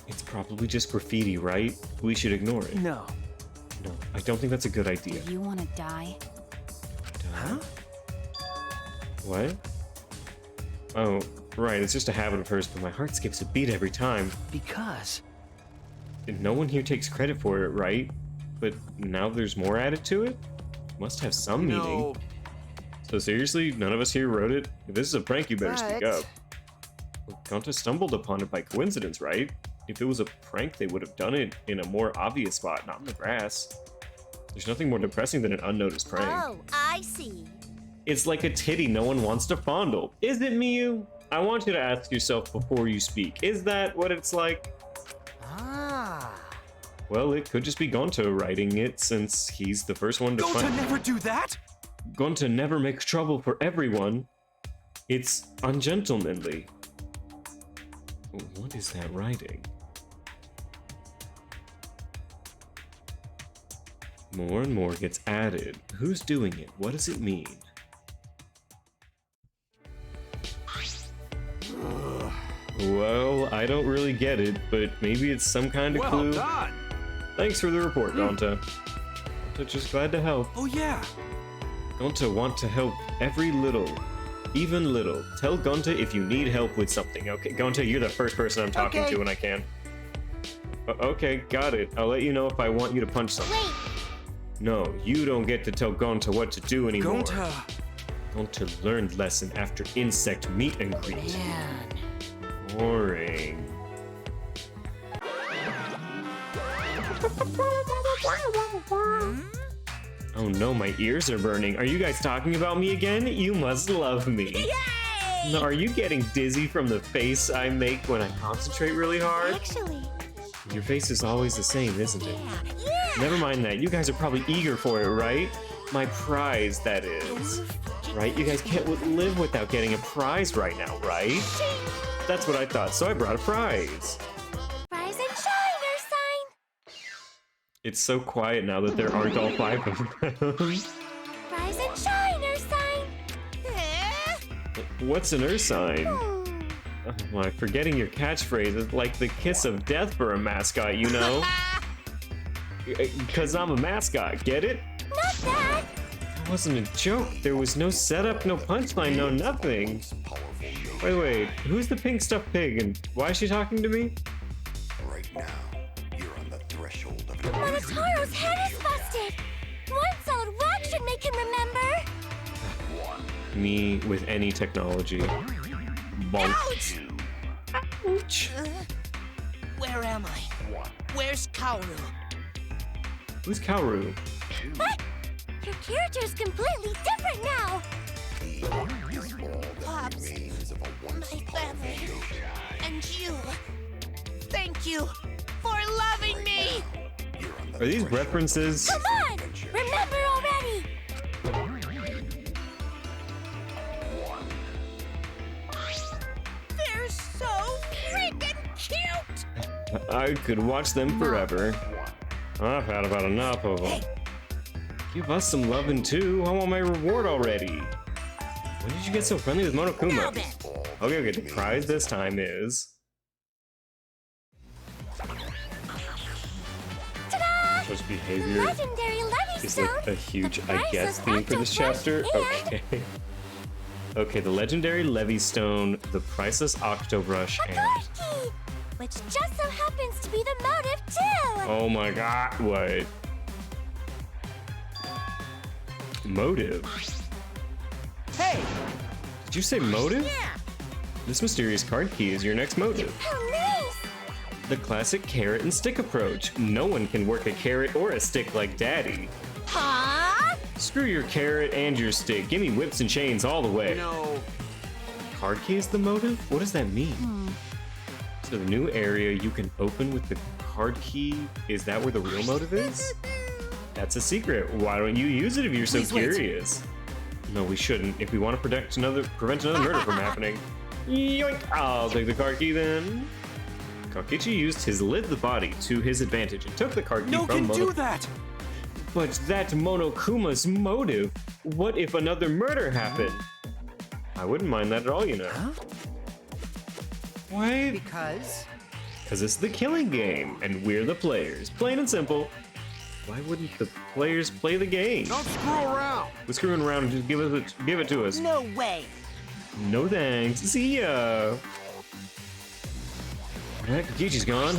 It's probably just graffiti, right? We should ignore it. No. No, I don't think that's a good idea. You want to die? Huh? What? Oh, right, it's just a habit of hers, but my heart skips a beat every time. Because... No one here takes credit for it, right? But now there's more added to it? Must have some meaning. So seriously, none of us here wrote it? If this is a prank, you better speak up. Gonta stumbled upon it by coincidence, right? If it was a prank, they would have done it in a more obvious spot, not in the grass. There's nothing more depressing than an unnoticed prank. Oh, I see. It's like a titty no one wants to fondle. Is it, Miyu? I want you to ask yourself before you speak. Is that what it's like? Well, it could just be Gonto writing it, since he's the first one to Gonta find. never do that! Gonto never makes trouble for everyone. It's ungentlemanly. What is that writing? More and more gets added. Who's doing it? What does it mean? Well, I don't really get it, but maybe it's some kind of clue. Well done! Thanks for the report, Gonto. Gonto just glad to help. Oh yeah! Gonto want to help every little, even little. Tell Gonto if you need help with something, okay? Gonto, you're the first person I'm talking to when I can. Okay, got it. I'll let you know if I want you to punch something. Wait. No, you don't get to tell Gonto what to do anymore. Gonta! Gonto learned lesson after insect meet and greet. Man. Boring. Oh no, my ears are burning. Are you guys talking about me again? You must love me. Yay! No, are you getting dizzy from the face I make when I concentrate really hard? Actually, Your face is always the same, isn't it? yeah. Never mind that. You guys are probably eager for it, right? My prize, that is. Right? You guys can't live without getting a prize right now, right? That's what I thought, so I brought a prize. Rise and shine, Ursine. It's so quiet now that there aren't all 5 of them. Rise and shine, Ursine. What's an Ursine? Oh, I'm forgetting your catchphrase. It's like the kiss of death for a mascot, you know? Because I'm a mascot, get it? Not that. It wasn't a joke. There was no setup, no punchline, no nothing. Wait, who's the pink stuffed pig and why is she talking to me? Right now, you're on the threshold of your Monotaro's head is busted. One solid whack should make him remember. Me with any technology. Bonk. Ouch! Ouch. Where am I? Where's Kaoru? Who's Kaoru? What? Your character's completely different now. Pops, my family, and you. Thank you for loving me. Are these references? Come on! Remember already! They're so freaking cute. I could watch them forever. I've had about enough of them. Give us some loving too. I want my reward already. When did you get so friendly with Monokuma? Okay, the prize this time is... Ta-da! Such behavior Legendary Levy is Stone. like a huge, The I prize guess, of theme for this Octobrush chapter. and- Okay. Okay, the legendary Levy Stone, the priceless Octobrush, A and... card key, which just so happens to be the motive too. Oh my god, what? Motive? Hey! Did you say motive? Yeah! This mysterious card key is your next motive. How nice! The classic carrot and stick approach. No one can work a carrot or a stick like Daddy. Huh? Screw your carrot and your stick. Give me whips and chains all the way. No. Card key is the motive? What does that mean? So the new area you can open with the card key, is that where the real motive is? That's a secret. Why don't you use it if you're so Please wait. curious? No, we shouldn't. If we want to prevent another murder from happening. Yoink! I'll take the card key then. Kokichi used his live the body to his advantage and took the card key No from can do that! But that's Monokuma's motive. What if another murder happened? I wouldn't mind that at all, you know. Huh? Why? Because? Because it's the killing game, and we're the players. Plain and simple. Why wouldn't the players play the game? Don't screw around. We're screwing around and just give it to us. No way. No thanks. See ya. Alright, Kokichi's gone.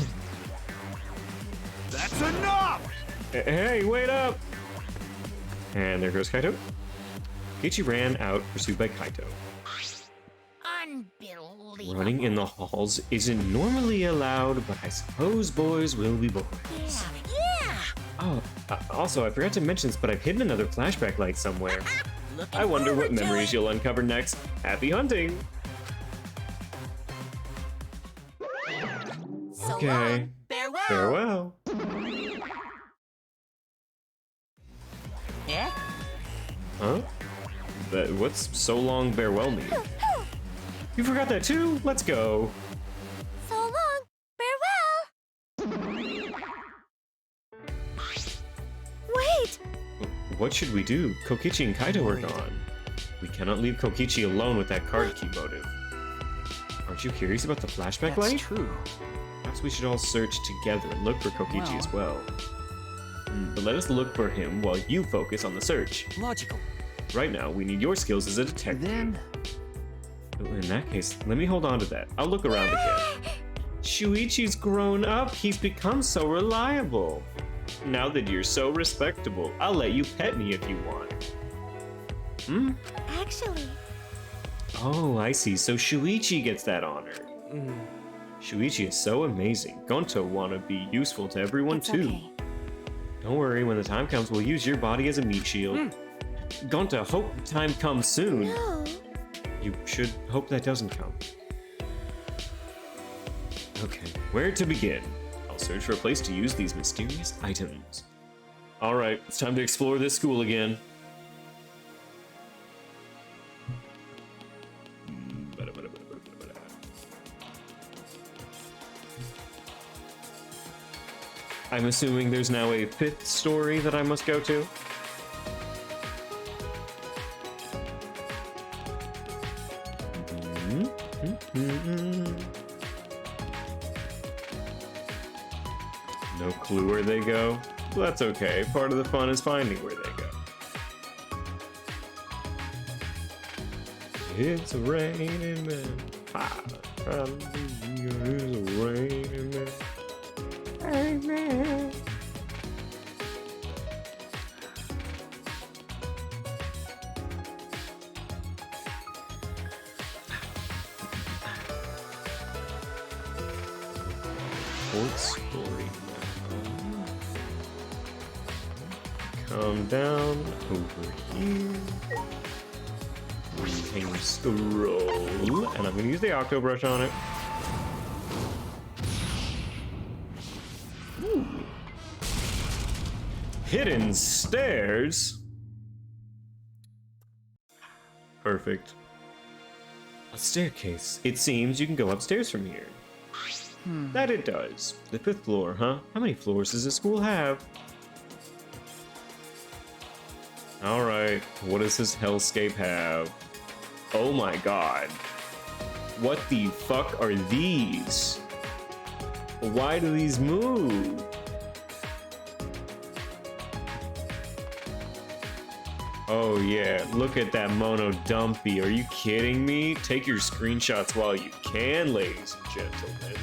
That's enough! Hey, wait up! And there goes Kaito. Kokichi ran out, pursued by Kaito. Unbelievable. Running in the halls isn't normally allowed, but I suppose boys will be boys. Yeah. Oh, also, I forgot to mention this, but I've hidden another flashback light somewhere. Looking I wonder what forward to memories it. you'll uncover next. Happy hunting! So Okay. long. Farewell. Farewell. Huh? What's so long farewell mean? You forgot that too? Let's go. So long. Farewell. Wait. What should we do? Kokichi and Kaito are gone. We cannot leave Kokichi alone with that card key motive. Aren't you curious about the flashback light? That's true. Perhaps we should all search together and look for Kokichi as well. But let us look for him while you focus on the search. Logical. Right now, we need your skills as a detective. Then... In that case, let me hold on to that. I'll look around again. Shuichi's grown up. He's become so reliable. Now that you're so respectable, I'll let you pet me if you want. Hmm? Actually. Oh, I see. So Shuichi gets that honor. Shuichi is so amazing. Gonto wanna be useful to everyone too. Okay. Don't worry, when the time comes, we'll use your body as a meat shield. Gonta, hope the time comes soon. No. You should hope that doesn't come. Okay, where to begin? I'll search for a place to use these mysterious items. Alright, it's time to explore this school again. I'm assuming there's now a 5th story that I must go to. No clue where they go. Well, that's okay. Part of the fun is finding where they go. It's raining men. Hallelujah, it's raining men. Amen. Fourth story now. Come down over here. Hang scroll. And I'm gonna use the octo brush on it. Ooh. Hidden stairs. Perfect. A staircase. It seems you can go upstairs from here. That it does. The 5th floor, huh? How many floors does this school have? Alright, what does this hellscape have? Oh my god. What the fuck are these? Why do these move? Oh yeah, look at that mono dumpy. Are you kidding me? Take your screenshots while you can, ladies and gentlemen.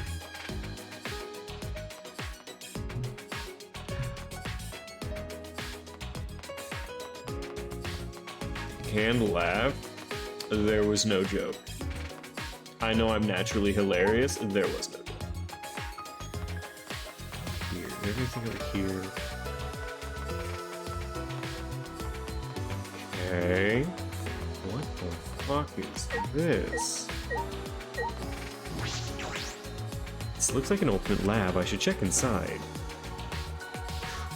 Can laugh. There was no joke. I know I'm naturally hilarious. There was no joke. Here, everything over here. Okay. What the fuck is this? This looks like an ultimate lab. I should check inside.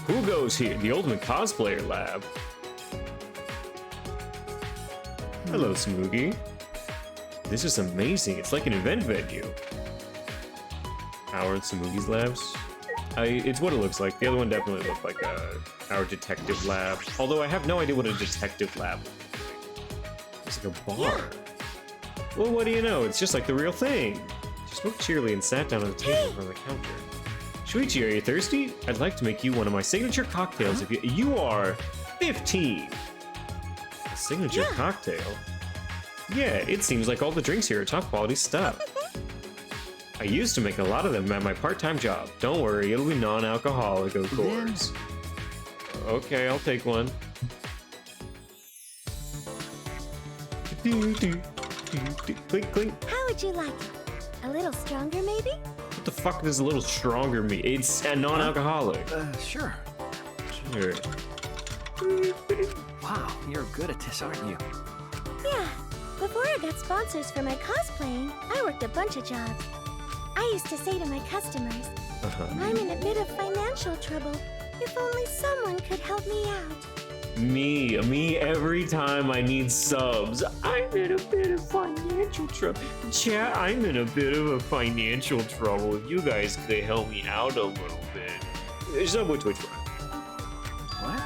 Who goes here? The ultimate cosplayer lab. Hello, Smoogie. This is amazing. It's like an event venue. Howard Smoogi's labs. It's what it looks like. The other one definitely looked like our detective lab. Although I have no idea what a detective lab looks like. It's like a bar. Yeah. Well, what do you know? It's just like the real thing. She smoked cheerily and sat down at the table in front of the counter. Shuichi, are you thirsty? I'd like to make you one of my signature cocktails if you are 15. A signature cocktail? Yeah, it seems like all the drinks here are top quality stuff. I used to make a lot of them at my part-time job. Don't worry, it'll be non-alcoholic, of course. Okay, I'll take one. Clink, clink. How would you like it? A little stronger, maybe? What the fuck does a little stronger mean? It's a non-alcoholic. Sure. Sure. Wow, you're good at this, aren't you? Yeah. Before I got sponsors for my cosplaying, I worked a bunch of jobs. I used to say to my customers, I'm in a bit of financial trouble. If only someone could help me out. Me every time I need subs. I'm in a bit of financial trouble. Chat, I'm in a bit of a financial trouble. If you guys could help me out a little bit. Sub with Twitch Prime. What?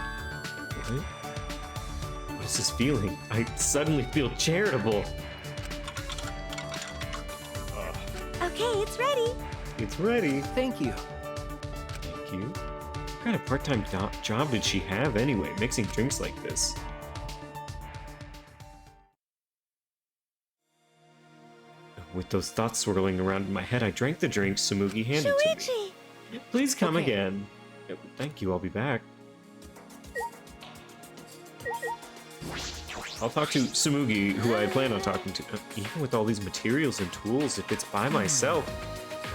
What is this feeling? I suddenly feel charitable. Okay, it's ready. It's ready. Thank you. Thank you. What kind of part-time job did she have anyway, mixing drinks like this? With those thoughts swirling around in my head, I drank the drink Tsumugi handed to me. Please come again. Thank you, I'll be back. I'll talk to Tsumugi, who I plan on talking to. Even with all these materials and tools, if it's by myself.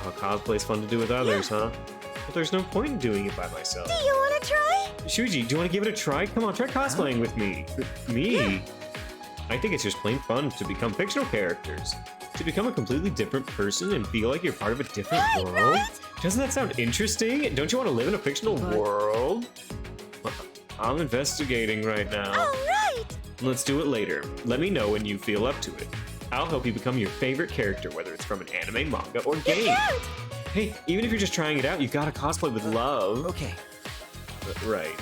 Oh, cosplay's fun to do with others, huh? But there's no point in doing it by myself. Do you want to try? Shuji, do you want to give it a try? Come on, try cosplaying with me. Me? I think it's just plain fun to become fictional characters. To become a completely different person and feel like you're part of a different world? Right? Doesn't that sound interesting? Don't you want to live in a fictional world? I'm investigating right now. All right. Let's do it later. Let me know when you feel up to it. I'll help you become your favorite character, whether it's from an anime, manga, or game. Hey, even if you're just trying it out, you gotta cosplay with love. Okay. Right.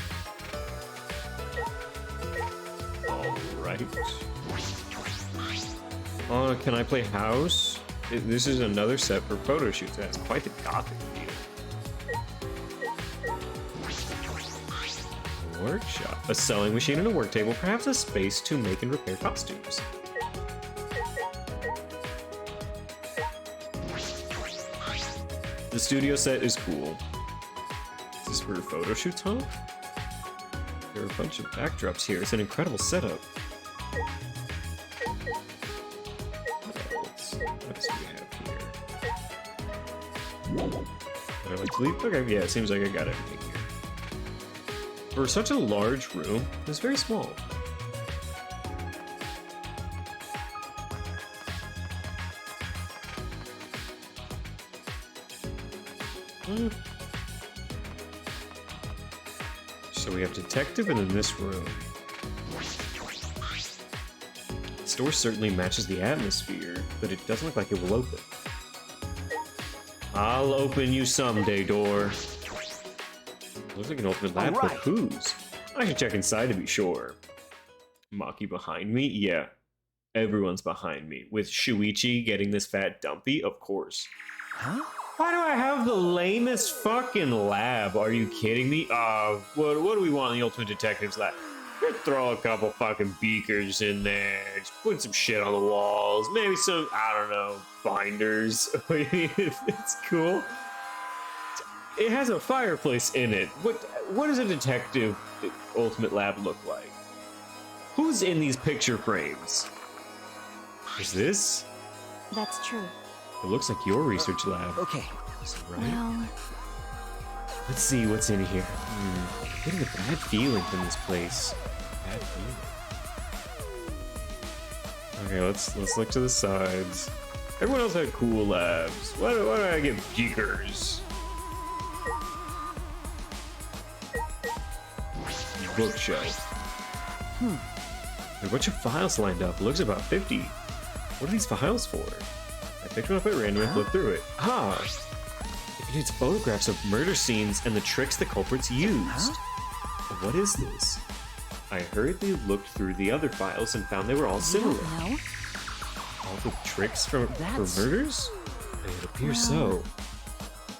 Alright. Oh, can I play house? This is another set for photo shoots. That's quite the gothic feel. Workshop. A sewing machine and a work table, perhaps a space to make and repair costumes. The studio set is cool. Is this for photo shoots, huh? There are a bunch of backdrops here. It's an incredible setup. What else do we have here? Can I like leave? Okay, yeah, it seems like I got everything here. For such a large room, it's very small. So we have detective and then this room. The store certainly matches the atmosphere, but it doesn't look like it will open. I'll open you someday, door. Looks like an ultimate lab for whose? I should check inside to be sure. Maki behind me? Yeah. Everyone's behind me. With Shuichi getting this fat dumpy? Of course. Huh? Why do I have the lamest fucking lab? Are you kidding me? What do we want in the Ultimate Detective's lab? Just throw a couple fucking beakers in there. Just put some shit on the walls. Maybe some, I don't know, binders. It's cool. It has a fireplace in it. What does a detective Ultimate Lab look like? Who's in these picture frames? Is this? That's true. It looks like your research lab. Okay. Is that right? Well, let's see what's in here. Getting a bad feeling from this place. Bad feeling. Okay, let's look to the sides. Everyone else had cool labs. Why do I get geekers? Bookshelf. There are a bunch of files lined up. It looks about 50. What are these files for? I picked one up at random and flipped through it. Ah! It contains photographs of murder scenes and the tricks the culprits used. What is this? I hurriedly looked through the other files and found they were all similar. All the tricks for murders? It appears so.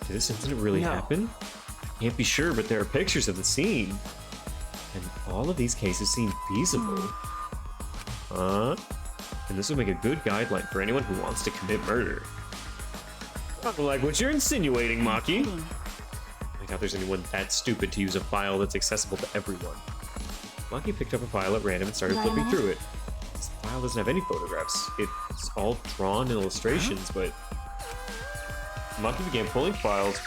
Did this incident really happen? I can't be sure, but there are pictures of the scene. And all of these cases seem feasible. And this would make a good guideline for anyone who wants to commit murder. Not like what you're insinuating, Maki. I doubt there's anyone that stupid to use a file that's accessible to everyone. Maki picked up a file at random and started flipping through it. This file doesn't have any photographs. It's all drawn illustrations, but... Maki began pulling files,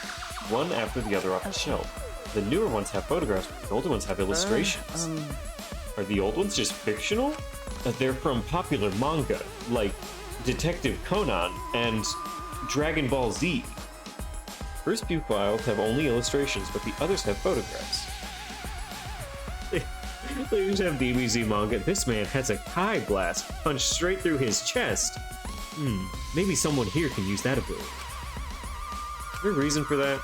one after the other off the shelf. The newer ones have photographs, but the older ones have illustrations. Are the old ones just fictional? They're from popular manga, like Detective Conan and Dragon Ball Z. First few files have only illustrations, but the others have photographs. They just have DBZ manga. This man has a Kai blast punched straight through his chest. Maybe someone here can use that ability. Is there a reason for that?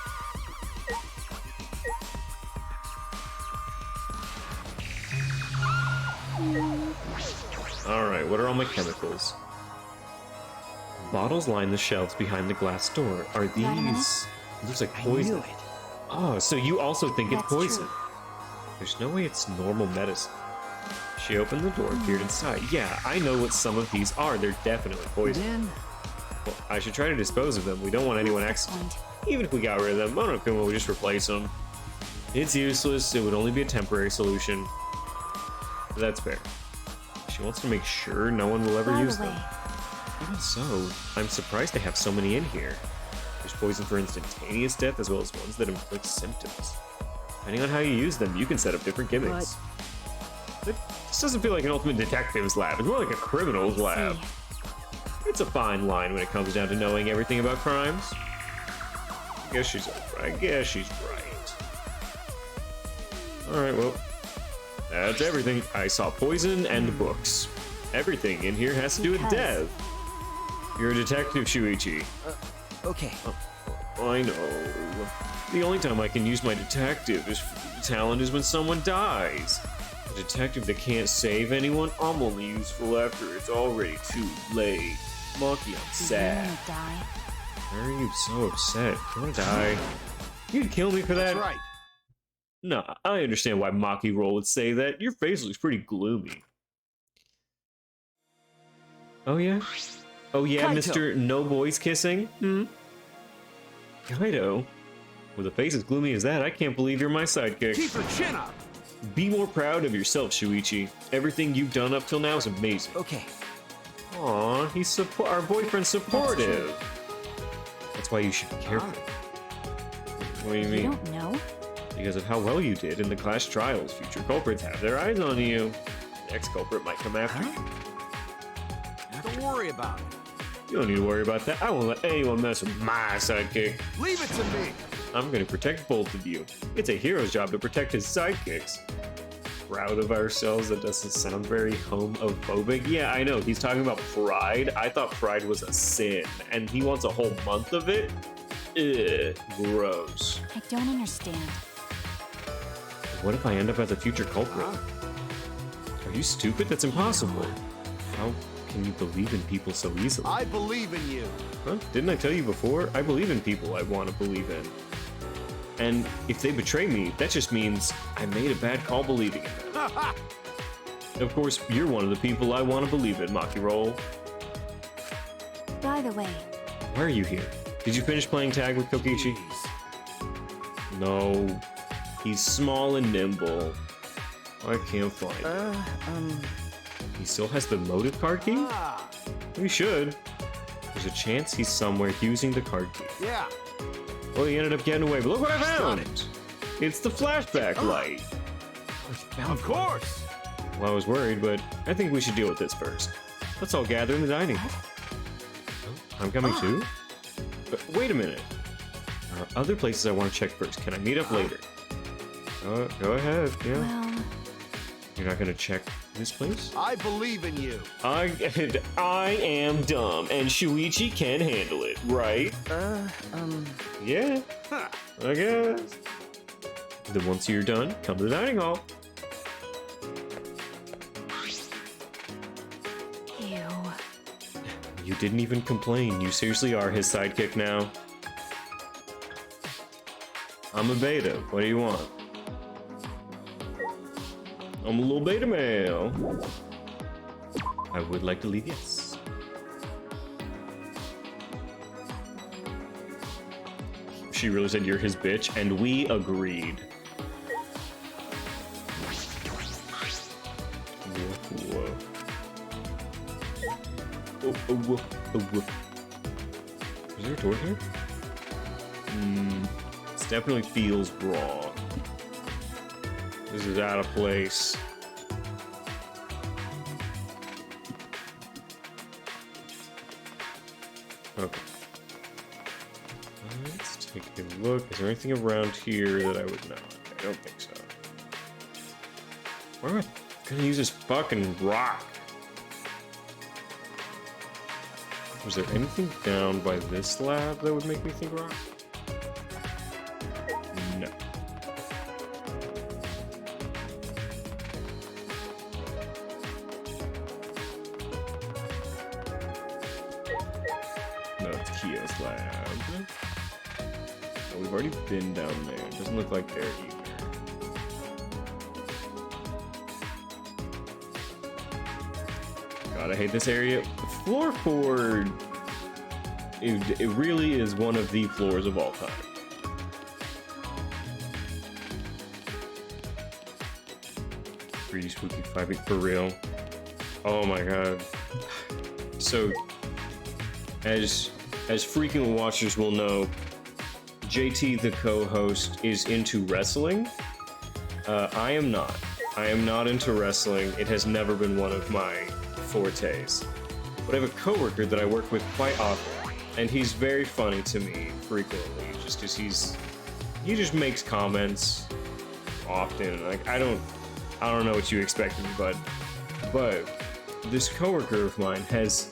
Alright, what are all my chemicals? Bottles line the shelves behind the glass door. Are these... Looks like poison. Oh, so you also think it's poison. There's no way it's normal medicine. She opened the door and peered inside. Yeah, I know what some of these are. They're definitely poison. Well, I should try to dispose of them. We don't want anyone accident. Even if we got rid of them, Monokuma would just replace them. It's useless. It would only be a temporary solution. But that's fair. She wants to make sure no one will ever use them. Even so, I'm surprised they have so many in here. There's poison for instantaneous death as well as ones that inflict symptoms. Depending on how you use them, you can set up different gimmicks. This doesn't feel like an Ultimate Detective's lab. It's more like a criminal's lab. It's a fine line when it comes down to knowing everything about crimes. I guess she's right. Alright, well, that's everything. I saw poison and books. Everything in here has to do with death. You're a detective, Shuichi. Okay. I know. The only time I can use my detective talent is when someone dies. A detective that can't save anyone, I'm only useful after it's already too late. Monkey, I'm sad. Why are you so upset? You wanna die? You'd kill me for that? That's right. No, I understand why Maki Roll would say that. Your face looks pretty gloomy. Oh yeah? Oh yeah, Kaito. Mr. No Boys Kissing? Kaito? With a face as gloomy as that, I can't believe you're my sidekick. Keep your chin up. Be more proud of yourself, Shuichi. Everything you've done up till now is amazing. Okay. Aw, he's our boyfriend's supportive. That's why you should be careful. What do you mean? You don't know? Because of how well you did in the class trials, future culprits have their eyes on you. The next culprit might come after you. Don't worry about it. You don't need to worry about that. I won't let anyone mess with my sidekick. Leave it to me. I'm gonna protect both of you. It's a hero's job to protect his sidekicks. Proud of ourselves? That doesn't sound very homophobic. Yeah, I know. He's talking about pride. I thought pride was a sin, and he wants a whole month of it? Ugh, gross. I don't understand. What if I end up as a future culprit? Are you stupid? That's impossible. How can you believe in people so easily? I believe in you. Huh? Didn't I tell you before? I believe in people I want to believe in. And if they betray me, that just means I made a bad call believing in them. Of course, you're one of the people I want to believe in, Maki Roll. By the way, Why are you here? Did you finish playing tag with Kokichi? No. He's small and nimble. I can't find him. He still has the motive card key? We should. There's a chance he's somewhere using the card key. Yeah. Well, he ended up getting away, but look what I found! It's the flashback light. Of course. Well, I was worried, but I think we should deal with this first. Let's all gather in the dining hall. Oh, I'm coming too? But wait a minute. There are other places I want to check first. Can I meet up later? Go ahead, yeah. well, You're not gonna check this place? I believe in you. I am dumb, and Shuichi can handle it, right? Yeah, I guess. Then once you're done, come to the dining hall. ew. You didn't even complain. You seriously are his sidekick now. I'm a beta. What do you want? I'm a little beta male. I would like to leave, yes. She really said you're his bitch, and we agreed. Whoa. Oh. Is there a door here? This definitely feels wrong. This is out of place. Okay. Let's take a look. Is there anything around here that I would know? I don't think so. Where am I gonna use this fucking rock? Was there anything down by this lab that would make me think rock? No. No, it's Kyo's lab. Oh, we've already been down there. It doesn't look like there either. God, I hate this area. Floor 4, it really is one of the floors of all time. Pretty spooky fighting for real. Oh my god. So, as frequent watchers will know, JT, the co-host, is into wrestling. I am not. I am not into wrestling. It has never been one of my fortes. But I have a coworker that I work with quite often, and he's very funny to me frequently, just because he just makes comments often. Like I don't know what you expect of me, but this coworker of mine has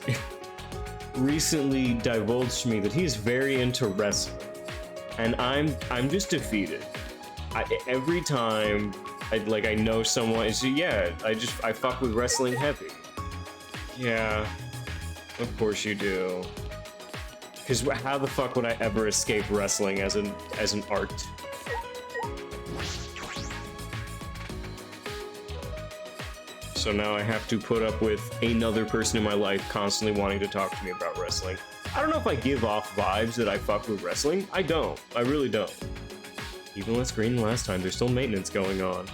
recently divulged to me that he's very into wrestling, and I'm just defeated. Every time I know someone, it's yeah, I fuck with wrestling heavy. Yeah, of course you do. Because how the fuck would I ever escape wrestling as an art? So now I have to put up with another person in my life constantly wanting to talk to me about wrestling. I don't know if I give off vibes that I fuck with wrestling. I don't. I really don't. Even less green than last time, there's still maintenance going on.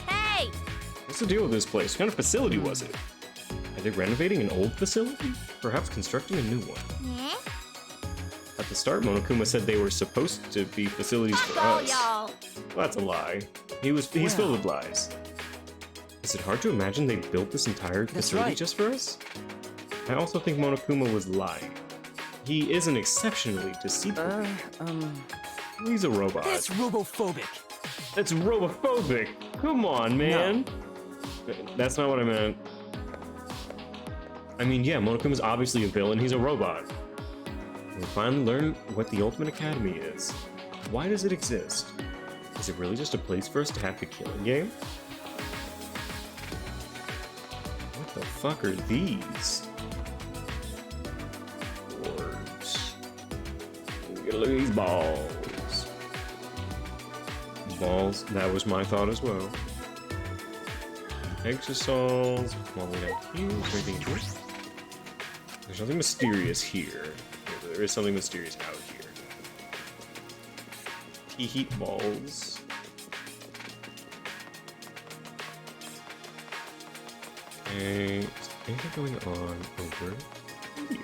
Hey! What's the deal with this place? What kind of facility was it? Are they renovating an old facility? Perhaps constructing a new one? Yeah? At the start, Monokuma said they were supposed to be facilities for us. Y'all. Well, that's a lie. He's filled with lies. Is it hard to imagine they built this entire facility just for us? I also think Monokuma was lying. He isn't exceptionally deceitful. He's a robot. That's robophobic. That's robophobic. Come on, man. No. That's not what I meant. I mean, yeah, Monokuma's obviously a villain. He's a robot. We finally learn what the Ultimate Academy is. Why does it exist? Is it really just a place for us to have the killing game? What the fuck are these? Boards. Look at these balls. Balls, that was my thought as well. Exosols, all the way down here. Is there anything in here? There's nothing mysterious here. There is something mysterious out here. Heat balls. Okay, is anything going on over here?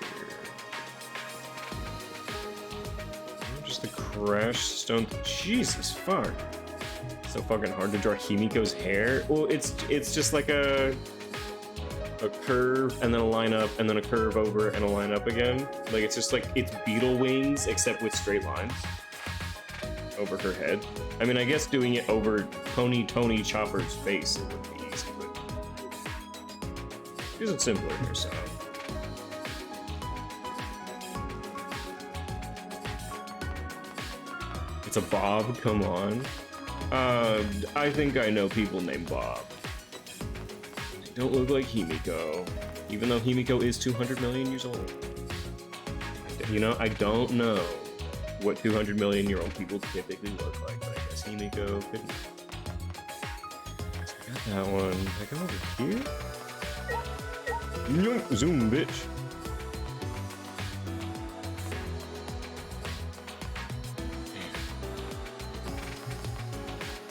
Just the crash stone. Jesus fuck. So fucking hard to draw Himiko's hair. Well, it's just like a curve and then a line up and then a curve over and a line up again. Like it's just like it's beetle wings except with straight lines over her head. I mean, I guess doing it over Tony Chopper's face it would be easy, but use it simpler here, so. It's a Bob, come on. I think I know people named Bob. They don't look like Himiko, even though Himiko is 200 million years old. You know, I don't know what 200 million year old people typically look like, but I guess Himiko couldn't. So I got that one. I go over here? Yoink, zoom, bitch.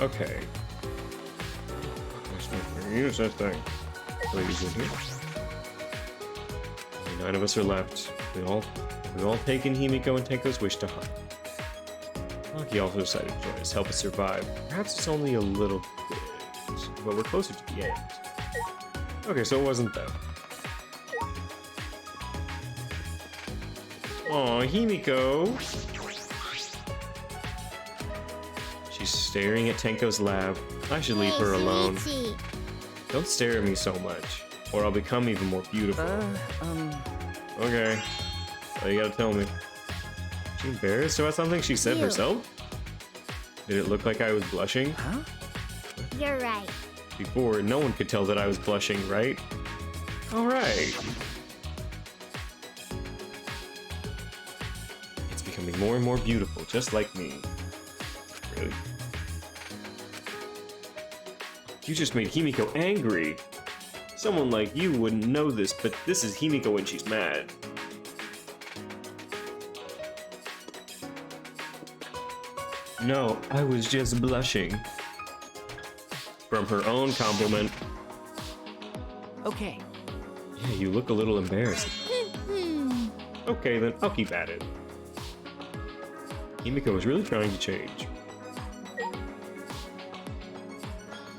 Okay. Use that thing. Ladies in here. Only 9 of us are left. We all taken Himiko and Tenko's wish to hunt. Maki also decided to join us, help us survive. Perhaps it's only a little bit, but we're closer to the end. Okay, so it wasn't them. Aw, Himiko. She's staring at Tenko's lab. I should leave her alone. Sweetie. Don't stare at me so much, or I'll become even more beautiful. Okay. Well, you gotta tell me. She embarrassed about something she said You. herself? Did it look like I was blushing? Huh? You're right. Before, no one could tell that I was blushing, right? Alright. It's becoming more and more beautiful, just like me. Really? You just made Himiko angry. Someone like you wouldn't know this, but this is Himiko when she's mad. No, I was just blushing. From her own compliment. Okay. Yeah, you look a little embarrassed. Okay, then I'll keep at it. Himiko is really trying to change.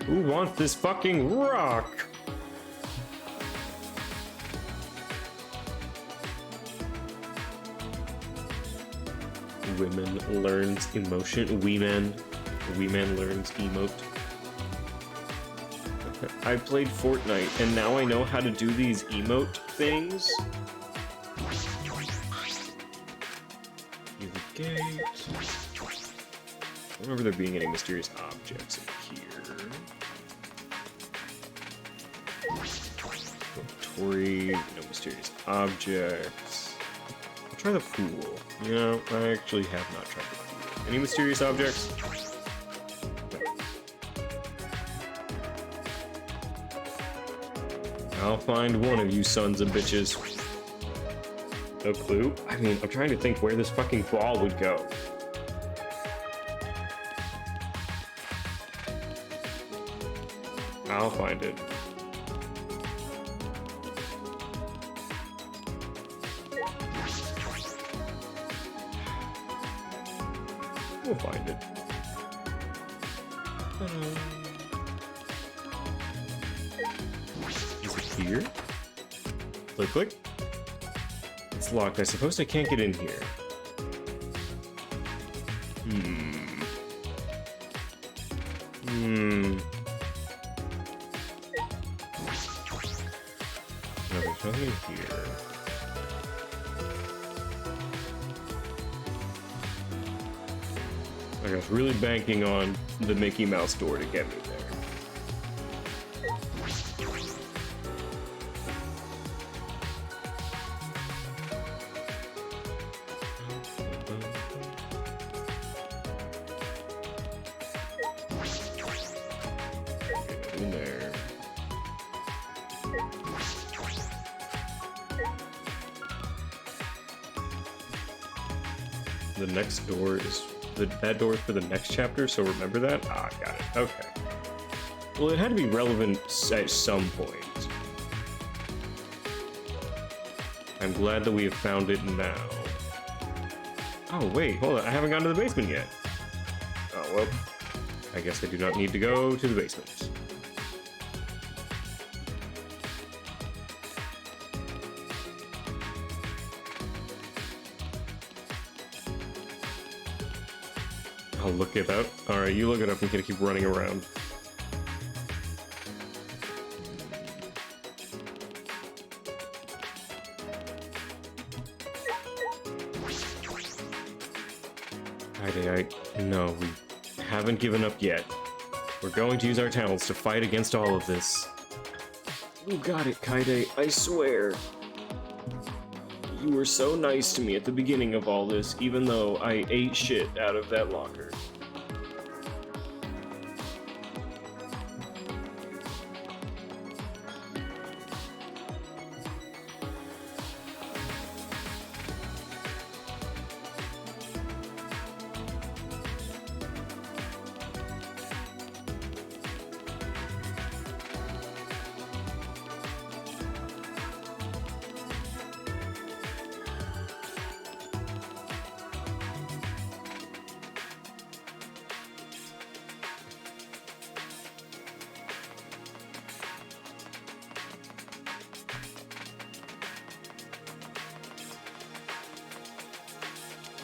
Who wants this fucking rock? Women learns emotion. Wee-man learns emote. I played Fortnite, and now I know how to do these emote things. Use the gate. I don't remember there being any mysterious objects in here. Tory, no mysterious objects. I'll try the pool. You know, I actually have not tried the pool. Any mysterious objects? I'll find one of you sons of bitches. No clue? I mean, I'm trying to think where this fucking ball would go. I'll find it. We'll find it. Is it here? Click, click. It's locked. I suppose I can't get in here. No, there's nothing here. Like I was really banking on the Mickey Mouse door to get me there. In there. The next door is that door is for the next chapter, so remember that? Ah, got it. Okay. Well, it had to be relevant at some point. I'm glad that we have found it now. Oh, wait, hold on. I haven't gone to the basement yet. Oh, well. I guess I do not need to go to the basement. I'll look it up. Alright, you look it up. I'm gonna keep running around. No, we haven't given up yet. We're going to use our talents to fight against all of this. You got it, Kaide, I swear. You were so nice to me at the beginning of all this, even though I ate shit out of that locker.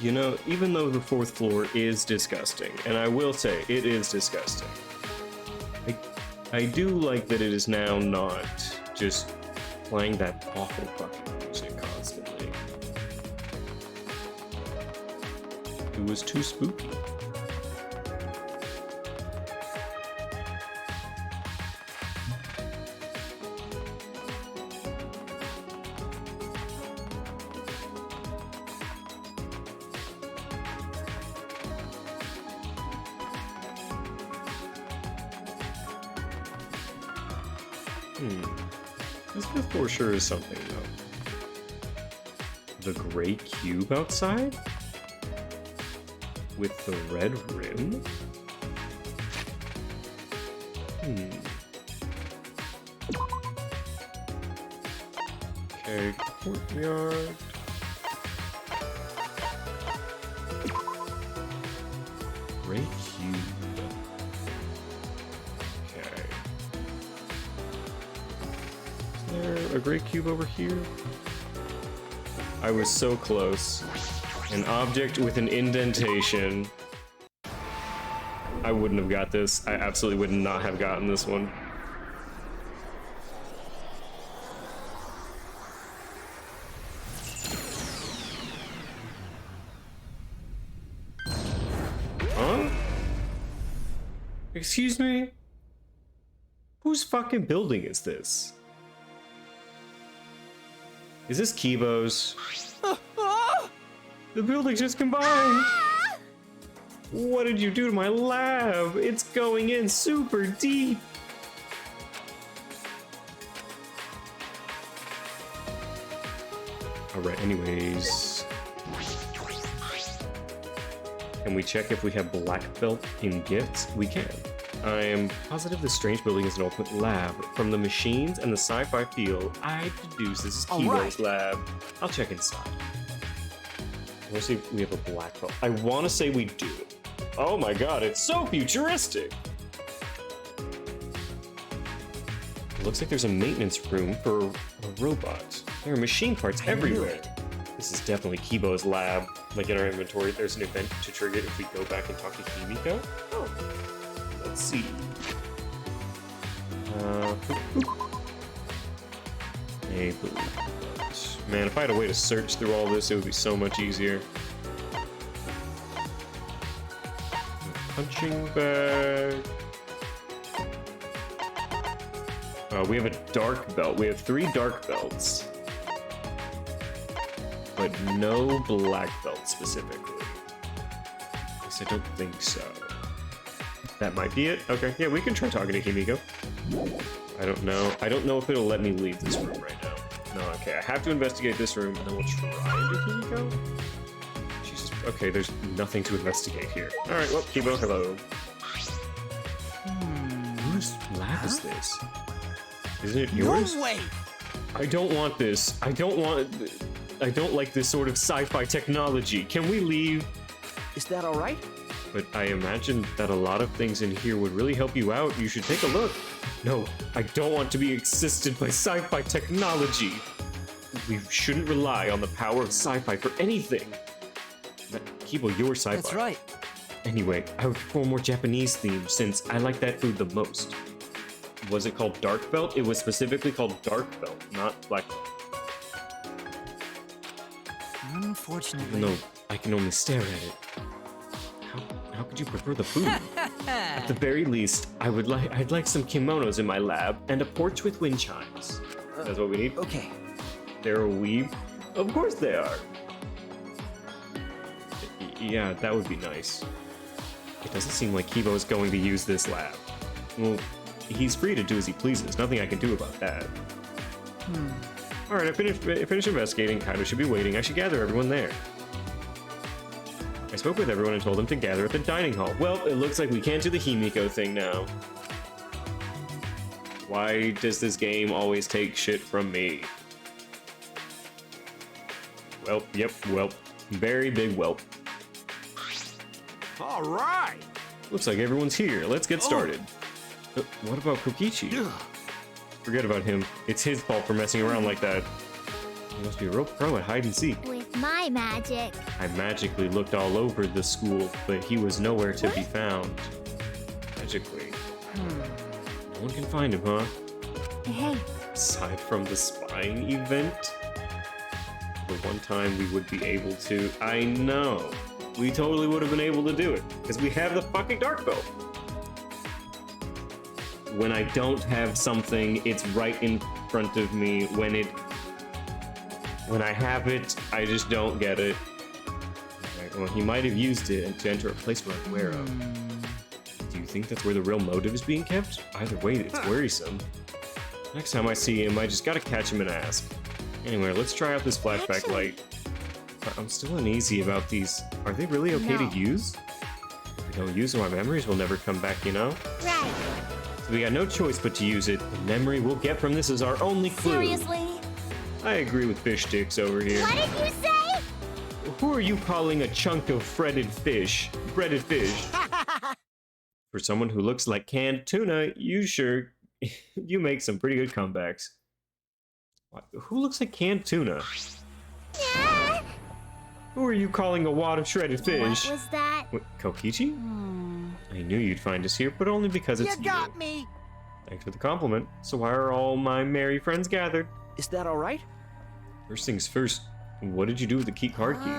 You know, even though the 4th floor is disgusting, and I will say, it is disgusting, I do like that it is now not just playing that awful fucking music constantly. It was too spooky. This for sure is something, though. The gray cube outside? With the red rim? Okay, courtyard. Gray cube. A gray cube over here? I was so close. An object with an indentation. I wouldn't have got this. I absolutely would not have gotten this one. Huh? Excuse me? Whose fucking building is this? Is this Kibo's? The building just combined! What did you do to my lab? It's going in super deep! Alright, anyways. Can we check if we have black belt in gifts? We can. I am positive this strange building is an ultimate lab. From the machines and the sci-fi feel, I deduce this is Kibo's lab. I'll check inside. I want to see if we have a black belt. I want to say we do. Oh my god, it's so futuristic! It looks like there's a maintenance room for a robot. There are machine parts everywhere. This is definitely Kibo's lab. Like in our inventory, there's an event to trigger if we go back and talk to Himiko. Oh. Let's see. A blue. Man, if I had a way to search through all this, it would be so much easier. Punching bag. We have a dark belt. We have 3 dark belts. But no black belt specifically. At least I don't think so. That might be it. Okay, yeah, we can try talking to Himiko. I don't know. I don't know if it'll let me leave this room right now. No, okay, I have to investigate this room, and then we'll try to Himiko. Jesus. Okay, there's nothing to investigate here. All right, well, Kibo, hello. Whose lab is this? Isn't it yours? No way! I don't want this. I don't like this sort of sci-fi technology. Can we leave? Is that all right? But I imagine that a lot of things in here would really help you out. You should take a look. No, I don't want to be assisted by sci-fi technology. We shouldn't rely on the power of sci-fi for anything. Kibo, you're sci-fi. That's right. Anyway, I would prefer more Japanese theme since I like that food the most. Was it called Dark Belt? It was specifically called Dark Belt, not Black Belt. Unfortunately. Even though I can only stare at it. How could you prefer the food? At the very least, I'd like some kimonos in my lab and a porch with wind chimes. That's what we need? Okay. They're a weeb? Of course they are. Yeah, that would be nice. It doesn't seem like Kibo is going to use this lab. Well, he's free to do as he pleases. Nothing I can do about that. Alright, I finished investigating. Kaido should be waiting. I should gather everyone there. I spoke with everyone and told them to gather at the dining hall. Well, it looks like we can't do the Himiko thing now. Why does this game always take shit from me? Well, yep, welp. Very big welp. All right. Looks like everyone's here. Let's get started. What about Kokichi? Forget about him. It's his fault for messing around like that. You must be a real pro at hide and seek. With my magic. I magically looked all over the school, but he was nowhere to be found. Magically. No one can find him, huh? Hey. Aside from the spying event? The one time we would be able to. I know. We totally would have been able to do it, because we have the fucking dark belt. When I don't have something, it's right in front of me. When I have it, I just don't get it. Right, well, he might have used it to enter a place we're unaware of. Do you think that's where the real motive is being kept? Either way, it's worrisome. Next time I see him, I just gotta catch him and ask. Anyway, let's try out this flashback light. I'm still uneasy about these. Are they really okay to use? If we don't use them, our memories will never come back, you know? Right. So we got no choice but to use it. The memory we'll get from this is our only clue. Seriously? I agree with Fish Sticks over here. What did you say? Who are you calling a chunk of breaded fish? For someone who looks like canned tuna, you make some pretty good comebacks. What? Who looks like canned tuna? Yeah. Who are you calling a wad of shredded fish? What was that? What, Kokichi? I knew you'd find us here, but only because it's you. You got me! Thanks for the compliment. So why are all my merry friends gathered? Is that all right? First things first, what did you do with the card key?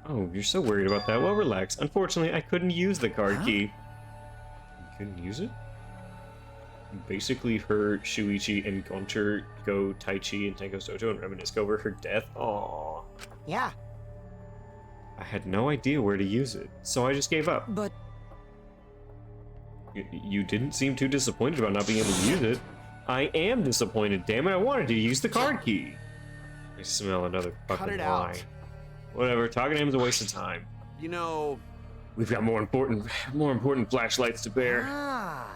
Oh, you're so worried about that. Well, relax. Unfortunately, I couldn't use the card key. You couldn't use it? You basically heard Shuichi and Gunter go Taichi and Tenko's dojo and reminisce over her death. Aww. Yeah. I had no idea where to use it, so I just gave up. But... You didn't seem too disappointed about not being able to use it. I am disappointed, damn it. I wanted to use the card key. I smell another fucking lie. Whatever, talking to him is a waste of time. You know... We've got more important flashlights to bear. Oh,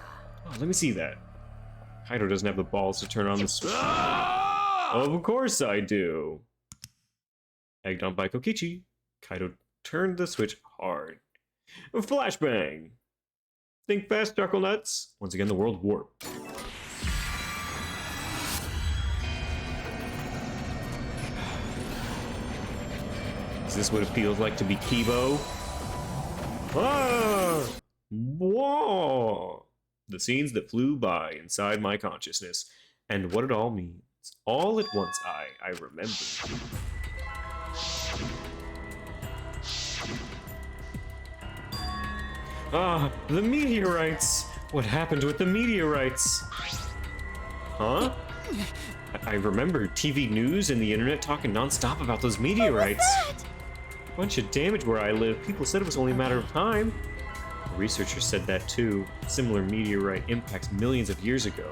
let me see that. Kaido doesn't have the balls to turn on the switch. Of course I do. Egged on by Kokichi, Kaido turned the switch hard. Flashbang! Think fast, Darkle Nuts. Once again, the world warped. Is this what it feels like to be Kibo? Ah! Whoa! The scenes that flew by inside my consciousness, and what it all means. All at once I remember. Ah, the meteorites! What happened with the meteorites? Huh? I remember TV news and the internet talking non-stop about those meteorites. What was that? Bunch of damage where I live. People said it was only a matter of time. Researchers said that too. Similar meteorite impacts millions of years ago.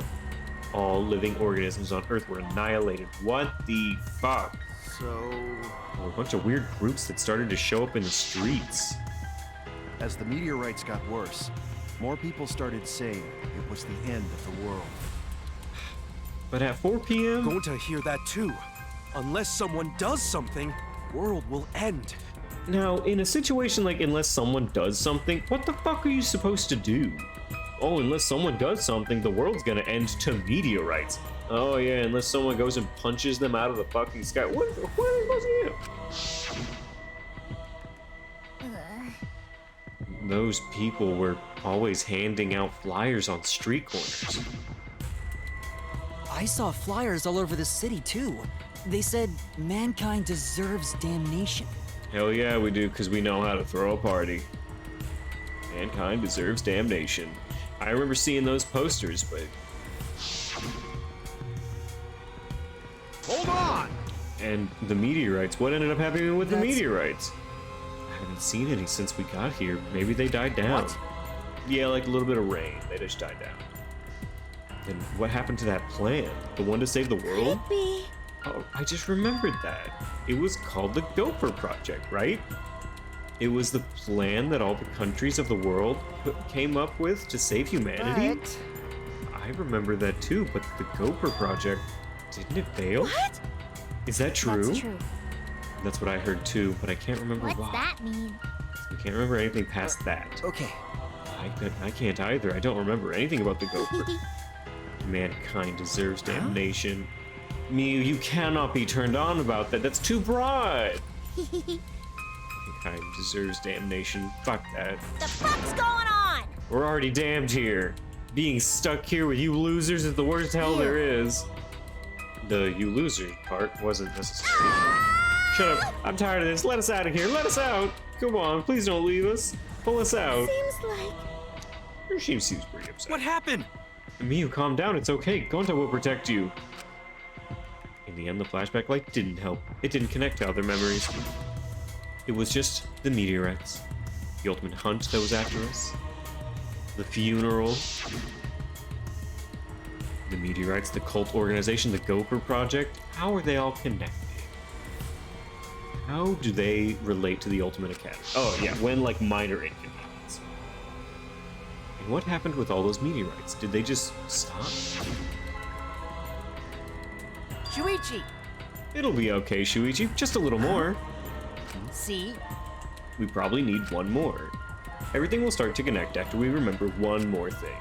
All living organisms on Earth were annihilated. What the fuck? So... A bunch of weird groups that started to show up in the streets. As the meteorites got worse, more people started saying it was the end of the world. But at 4 p.m. Going to hear that too. Unless someone does something, world will end. Now, in a situation like unless someone does something, what the fuck are you supposed to do? Oh, unless someone does something, the world's gonna end to meteorites. Oh yeah, unless someone goes and punches them out of the fucking sky. What are they supposed to do? Those people were always handing out flyers on street corners. I saw flyers all over the city too. They said mankind deserves damnation. Hell yeah, we do, because we know how to throw a party. Mankind deserves damnation. I remember seeing those posters, but... Hold on! And the meteorites, what ended up happening with the meteorites? I haven't seen any since we got here. Maybe they died down. What? Yeah, like a little bit of rain. They just died down. Then what happened to that plan? The one to save the world? Oh, I just remembered that. It was called the Gopher Project, right? It was the plan that all the countries of the world came up with to save humanity? But... I remember that too, but the Gopher Project, didn't it fail? What? Is that true? That's true. That's what I heard too, but I can't remember What's why. that mean? I can't remember anything past that. Okay. I can't either. I don't remember anything about the Gopher. Mankind deserves damnation. Miu, you cannot be turned on about that. That's too broad. Kind deserves damnation. Fuck that. The fuck's going on? We're already damned here. Being stuck here with you losers is the worst hell there is. The you losers part wasn't necessary. Shut up. I'm tired of this. Let us out of here. Let us out. Come on. Please don't leave us. Pull us out. Seems like... She seems pretty upset. What happened? Miu, calm down. It's okay. Gonta will protect you. In the end, the flashback light didn't help. It didn't connect to other memories. It was just the meteorites. The ultimate hunt that was after us. The funeral. The meteorites, the cult organization, the Gopher Project. How are they all connected? How do they relate to the Ultimate Academy? Oh yeah, when like minor inconvenience. And what happened with all those meteorites? Did they just stop? Shuichi! It'll be okay, Shuichi. Just a little more. See? We probably need one more. Everything will start to connect after we remember one more thing.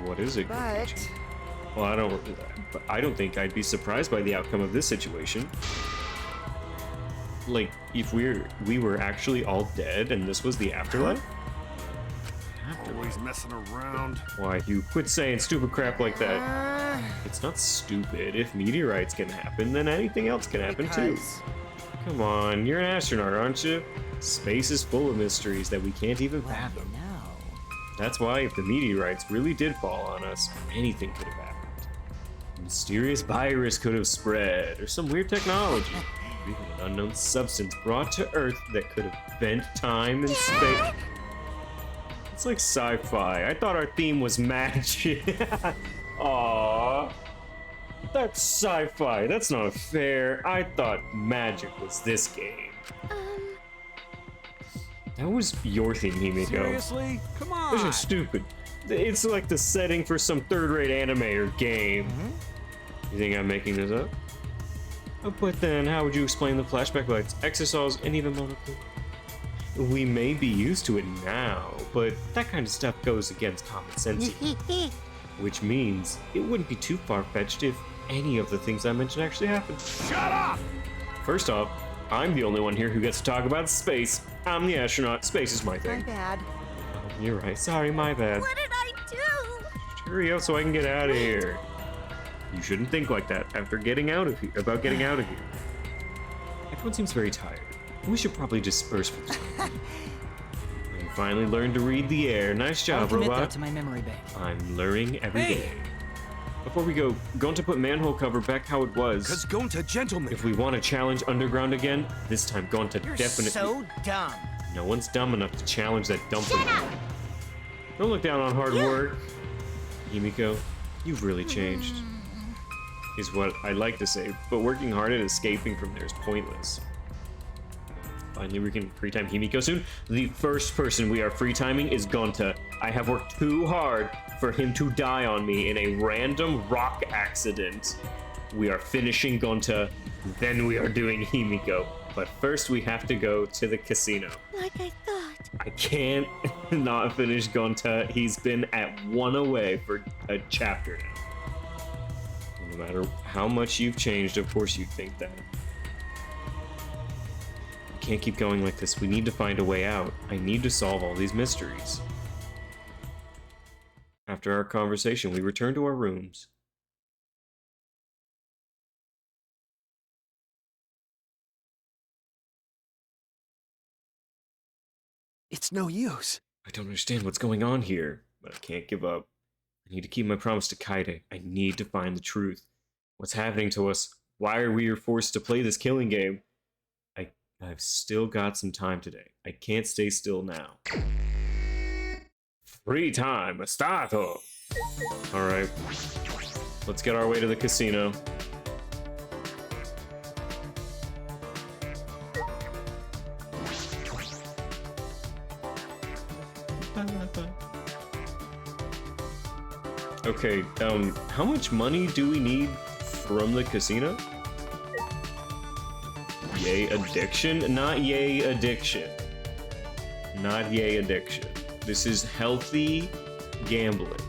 What is it, Shuichi? Well, I don't think I'd be surprised by the outcome of this situation. Like, if we were actually all dead and this was the afterlife? Always messing around. Why, you quit saying stupid crap like that. It's not stupid. If meteorites can happen, then anything else can happen too. Come on, you're an astronaut, aren't you? Space is full of mysteries that we can't even fathom. That's why if the meteorites really did fall on us, anything could have happened. A mysterious virus could have spread, or some weird technology. Even an unknown substance brought to Earth that could have bent time and space. It's like sci-fi. I thought our theme was magic. Aww. That's sci-fi. That's not fair. I thought magic was this game. That was your theme, Himiko. Seriously? Come on. This is stupid. It's like the setting for some third-rate anime or game. You think I'm making this up? But then, how would you explain the flashback lights, exosols, and even Monokuma? We may be used to it now, but that kind of stuff goes against common sense. Which means it wouldn't be too far-fetched if any of the things I mentioned actually happened. Shut up! First off, I'm the only one here who gets to talk about space. I'm the astronaut. Space is my thing. My bad. Oh, you're right. Sorry, my bad. What did I do? Hurry up so I can get out of here. You shouldn't think like that after getting out of here. Everyone seems very tired. We should probably disperse for the time. You finally learned to read the air. Nice job, I'll commit robot. that to my memory bank. I'm learning every day. Before we go, going to put manhole cover back how it was. Cause Gonta, gentlemen. If we want to challenge Underground again, this time going to definitely. So dumb. No one's dumb enough to challenge that dumpling. Shut up! Don't look down on hard work. Himiko, you've really changed. Is what I like to say, but working hard and escaping from there is pointless. Finally, we can free time Himiko soon. The first person we are free timing is Gonta. I have worked too hard for him to die on me in a random rock accident. We are finishing Gonta, then we are doing Himiko. But first we have to go to the casino. Like I thought. I can't not finish Gonta. He's been at one away for a chapter now. No matter how much you've changed, of course you'd think that. We can't keep going like this. We need to find a way out. I need to solve all these mysteries. After our conversation, we return to our rooms. It's no use. I don't understand what's going on here, but I can't give up. I need to keep my promise to Kaide. I need to find the truth. What's happening to us? Why are we forced to play this killing game? I've still got some time today. I can't stay still now. Free time, stato! Alright. Let's get our way to the casino. Okay, how much money do we need from the casino? Yay addiction? Not yay addiction. Not yay addiction. This is healthy gambling.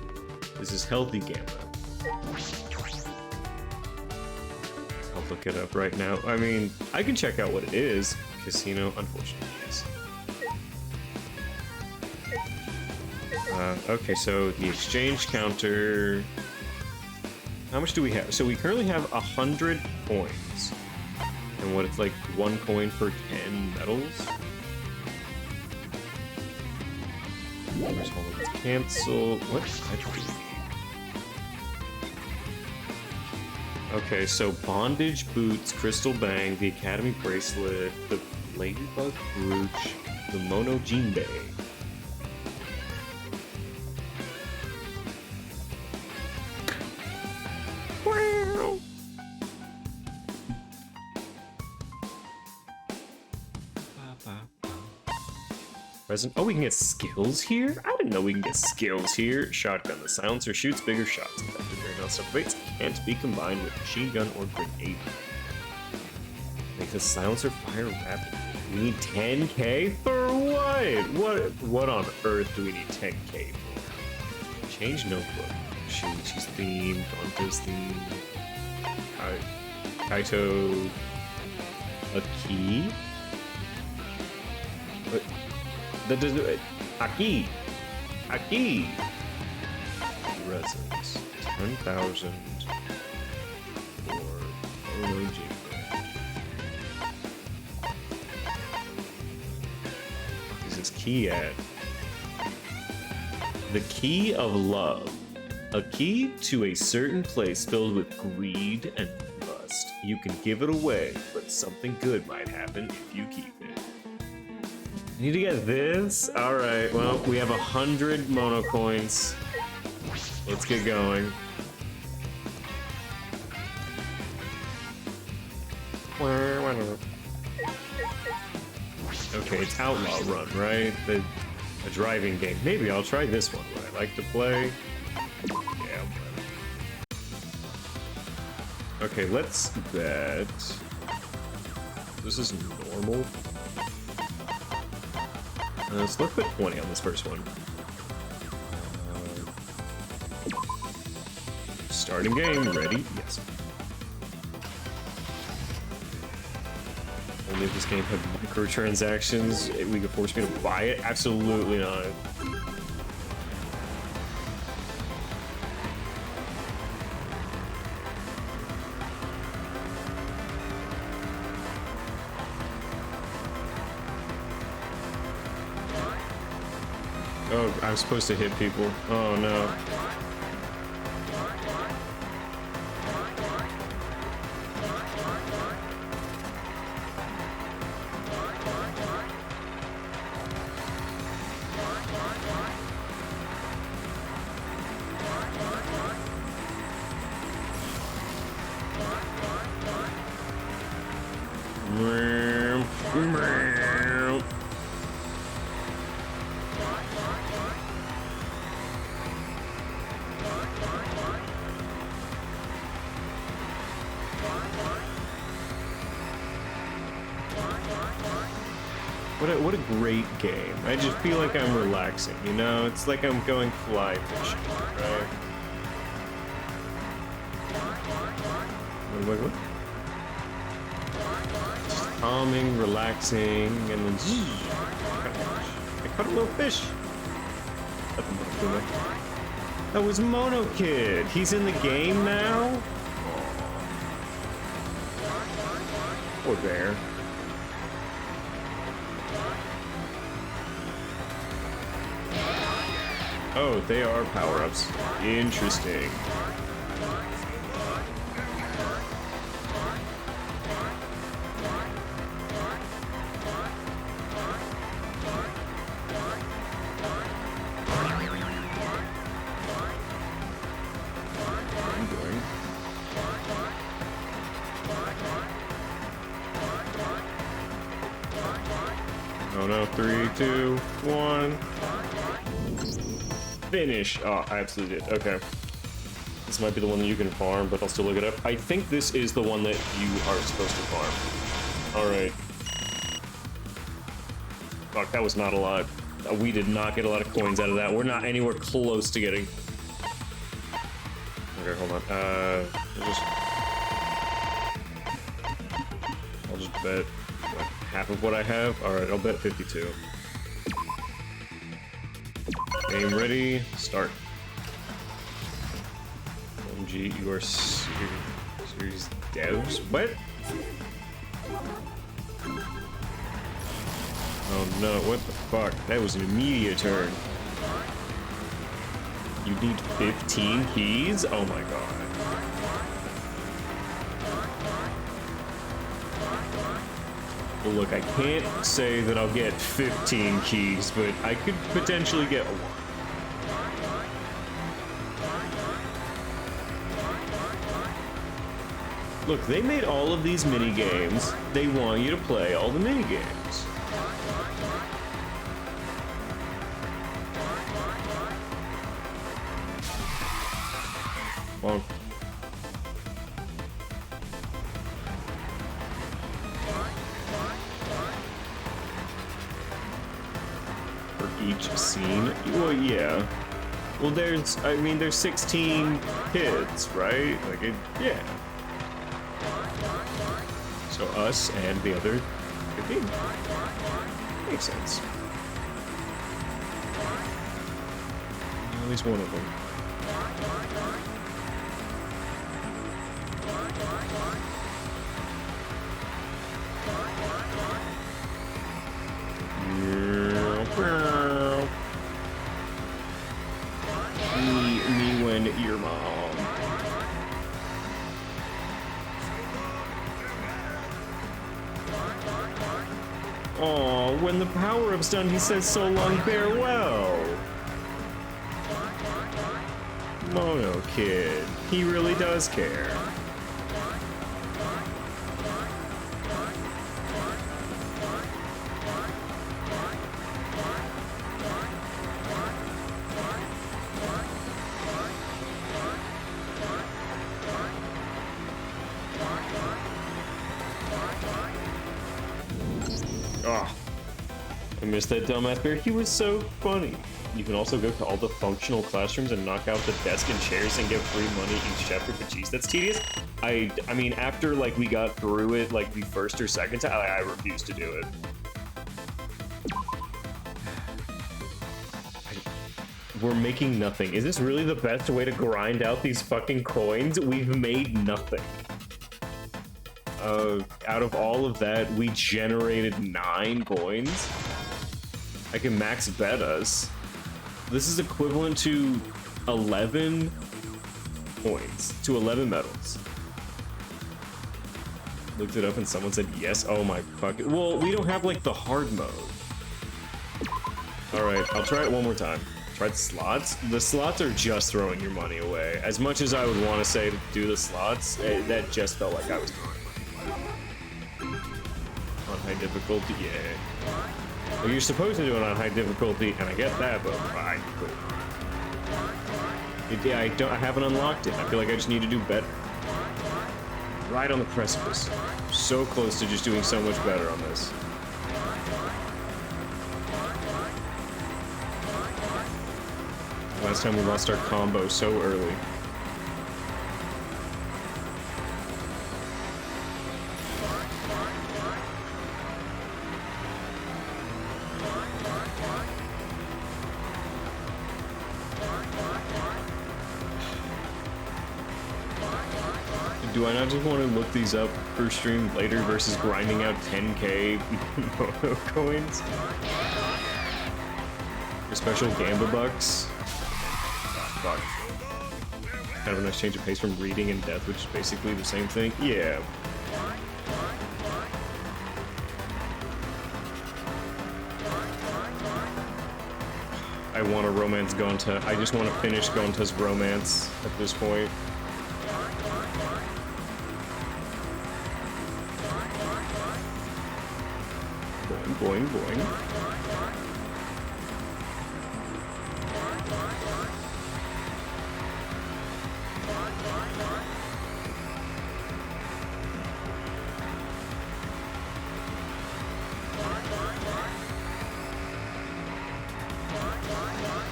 This is healthy gambling. look it up right now. I mean, I can check out what it is. Casino, unfortunately, yes. Okay, so the exchange counter. How much do we have? So we currently have 100 coins. And what, it's like 1 coin for 10 medals? Let's cancel. What? Okay, so bondage boots, crystal bang, the academy bracelet, the ladybug brooch, the mono jinbei. Present. Oh, we can get skills here? I didn't know we can get skills here. Shotgun. The silencer shoots bigger shots. Effective during non-stop weights. Can't be combined with machine gun or grenade. Make the silencer fire rapidly. We need 10k for what? What on earth do we need 10k for? Change notebook. She's themed. Gonto's themed. Kaito. A key? What? That doesn't. Aki! Resins. 10,000 for Mono Jinbei. What is this key at? The key of love. A key to a certain place filled with greed and lust. You can give it away, but something good might happen if you keep it. I need to get this? Alright, well, we have 100 mono coins. Let's get going. Okay, it's Outlaw Run, right? The driving game. Maybe I'll try this one. Would I like to play? Yeah. Okay, let's bet. This is normal. So let's put 20 on this first one. Starting game, ready? Yes. Only if this game had microtransactions, we could force me to buy it? Absolutely not. Oh, I'm supposed to hit people. Oh no. What a great game. I just feel like I'm relaxing, you know? It's like I'm going fly fishing, right? What? Just calming, relaxing, and then I caught a little fish. That was Mono Kid. He's in the game now? Poor bear. Oh, they are power-ups. Interesting. Oh no, 3, 2, 1. Finish! Oh, I absolutely did. Okay. This might be the one that you can farm, but I'll still look it up. I think this is the one that you are supposed to farm. Alright. Fuck, that was not a lot. We did not get a lot of coins out of that. We're not anywhere close to getting... Okay, hold on. Bet what, half of what I have? Alright, I'll bet 52. Game ready, start. OMG, you are serious devs? What? Oh no, what the fuck? That was an immediate turn. You need 15 keys? Oh my god. Well, look, I can't say that I'll get 15 keys, but I could potentially get one. Look, they made all of these mini games. They want you to play all the mini games. Bonk. For each scene? Well, yeah. Well, there's 16 kids, right? Like, yeah. So us and the other 15. Makes sense. At least one of them. Me when your mom. Aw, when the power-up's done, he says so long farewell. Mono kid, he really does care. Oh, I missed that dumbass bear. He was so funny. You can also go to all the functional classrooms and knock out the desk and chairs and get free money each chapter, but geez, that's tedious. I mean, after like we got through it like the first or second time, I refused to do it. We're making nothing. Is this really the best way to grind out these fucking coins? We've made nothing. Out of all of that, we generated 9 coins. I can max bet us. This is equivalent to 11 coins, to 11 medals. Looked it up and someone said yes. Oh my fuck. Well, we don't have like the hard mode. Alright, I'll try it one more time. Try the slots. The slots are just throwing your money away. As much as I would want to say to do the slots, that just felt like I was throwing money away. On high difficulty, yeah. Well, you're supposed to do it on high difficulty, and I get that, but I yeah, I haven't unlocked it. I feel like I just need to do better. Right on the precipice. So close to just doing so much better on this. Last time we lost our combo so early. Do I not just want to look these up for stream later versus grinding out 10k mono coins? For special Gamba bucks? Fuck. Kind of a nice change of pace from reading and death, which is basically the same thing. Yeah. I want to romance Gonta. I just want to finish Gonta's romance at this point. Boing, boing, boing.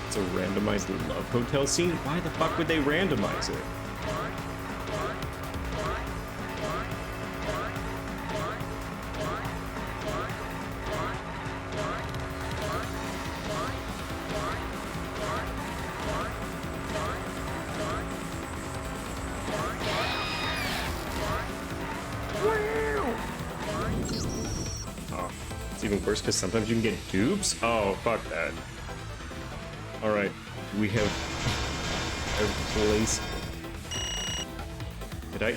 It's a randomized love hotel scene? Why the fuck would they randomize it? It's even worse because sometimes you can get dupes. Oh, fuck that. Alright, we have placed. Did I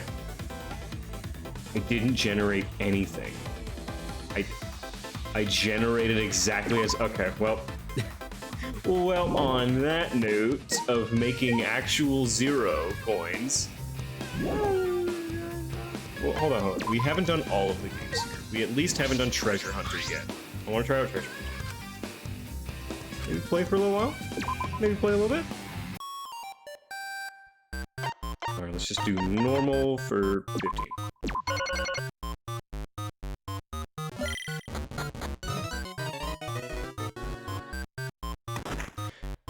didn't generate anything. I generated exactly as. Okay, well. Well, on that note of making actual 0 coins. Well, hold on. We haven't done all of the games here. We at least haven't done Treasure Hunter yet. I want to try out Treasure Hunter. Maybe play for a little while? Maybe play a little bit? Alright, let's just do normal for 15.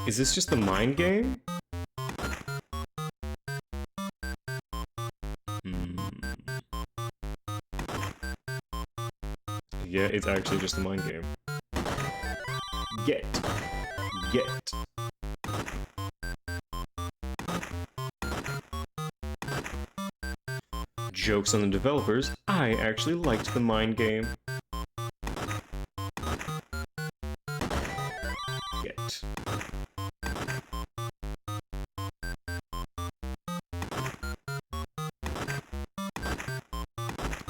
Is this just the mind game? Yeah, it's actually just the mind game. Get. Jokes on the developers, I actually liked the mind game. Get.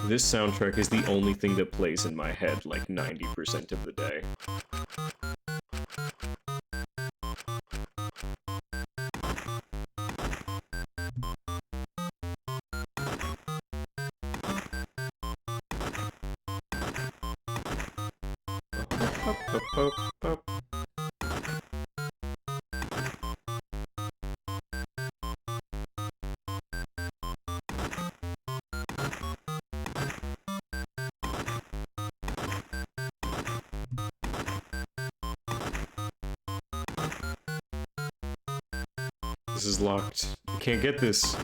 This soundtrack is the only thing that plays in my head like 90% of the day. This is locked. I can't get this.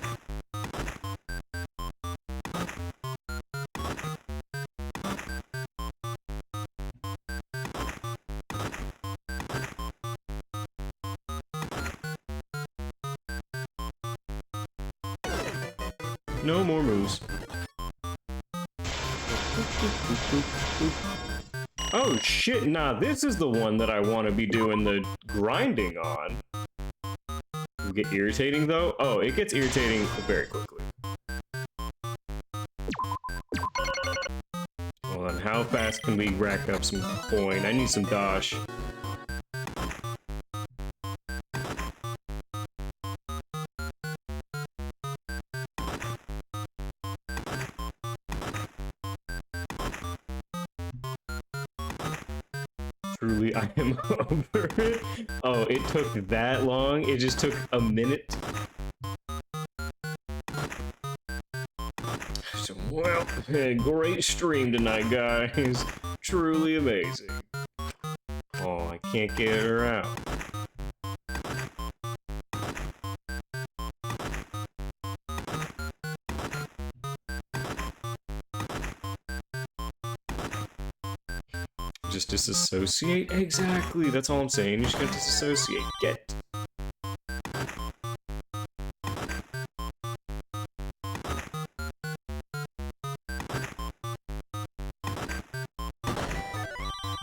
No more moves. Oh shit, nah, this is the one that I want to be doing the grinding on. Get irritating though? Oh, it gets irritating very quickly. Hold on, how fast can we rack up some coin? I need some dosh. Truly, I am over it. Oh, it took that long? It just took a minute? Well, great stream tonight, guys. Truly amazing. Oh, I can't get her out. Just disassociate? Exactly, that's all I'm saying. You just gotta disassociate. Get.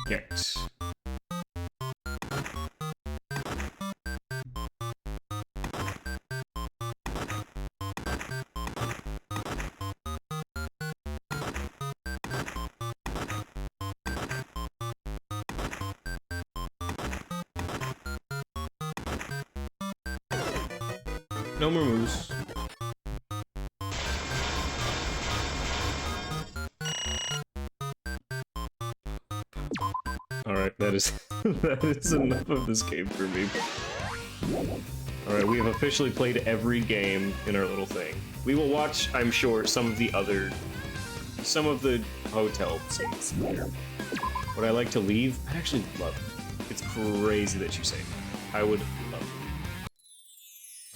Get. No more moves. Alright, that is that is enough of this game for me. Alright, we have officially played every game in our little thing. We will watch, I'm sure, some of the hotel scenes later. Would I like to leave? I actually love it. It's crazy that you say that. I would love it.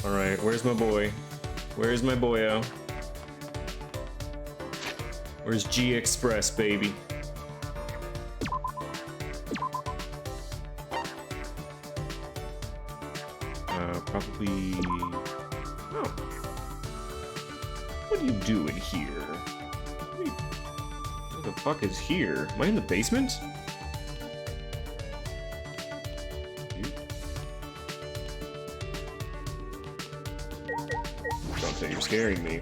Alright, where's my boy? Where's my boyo? Where's G Express, baby? Probably... Oh. What are you doing here? the fuck is here? Am I in the basement? Gonta, you're scaring me.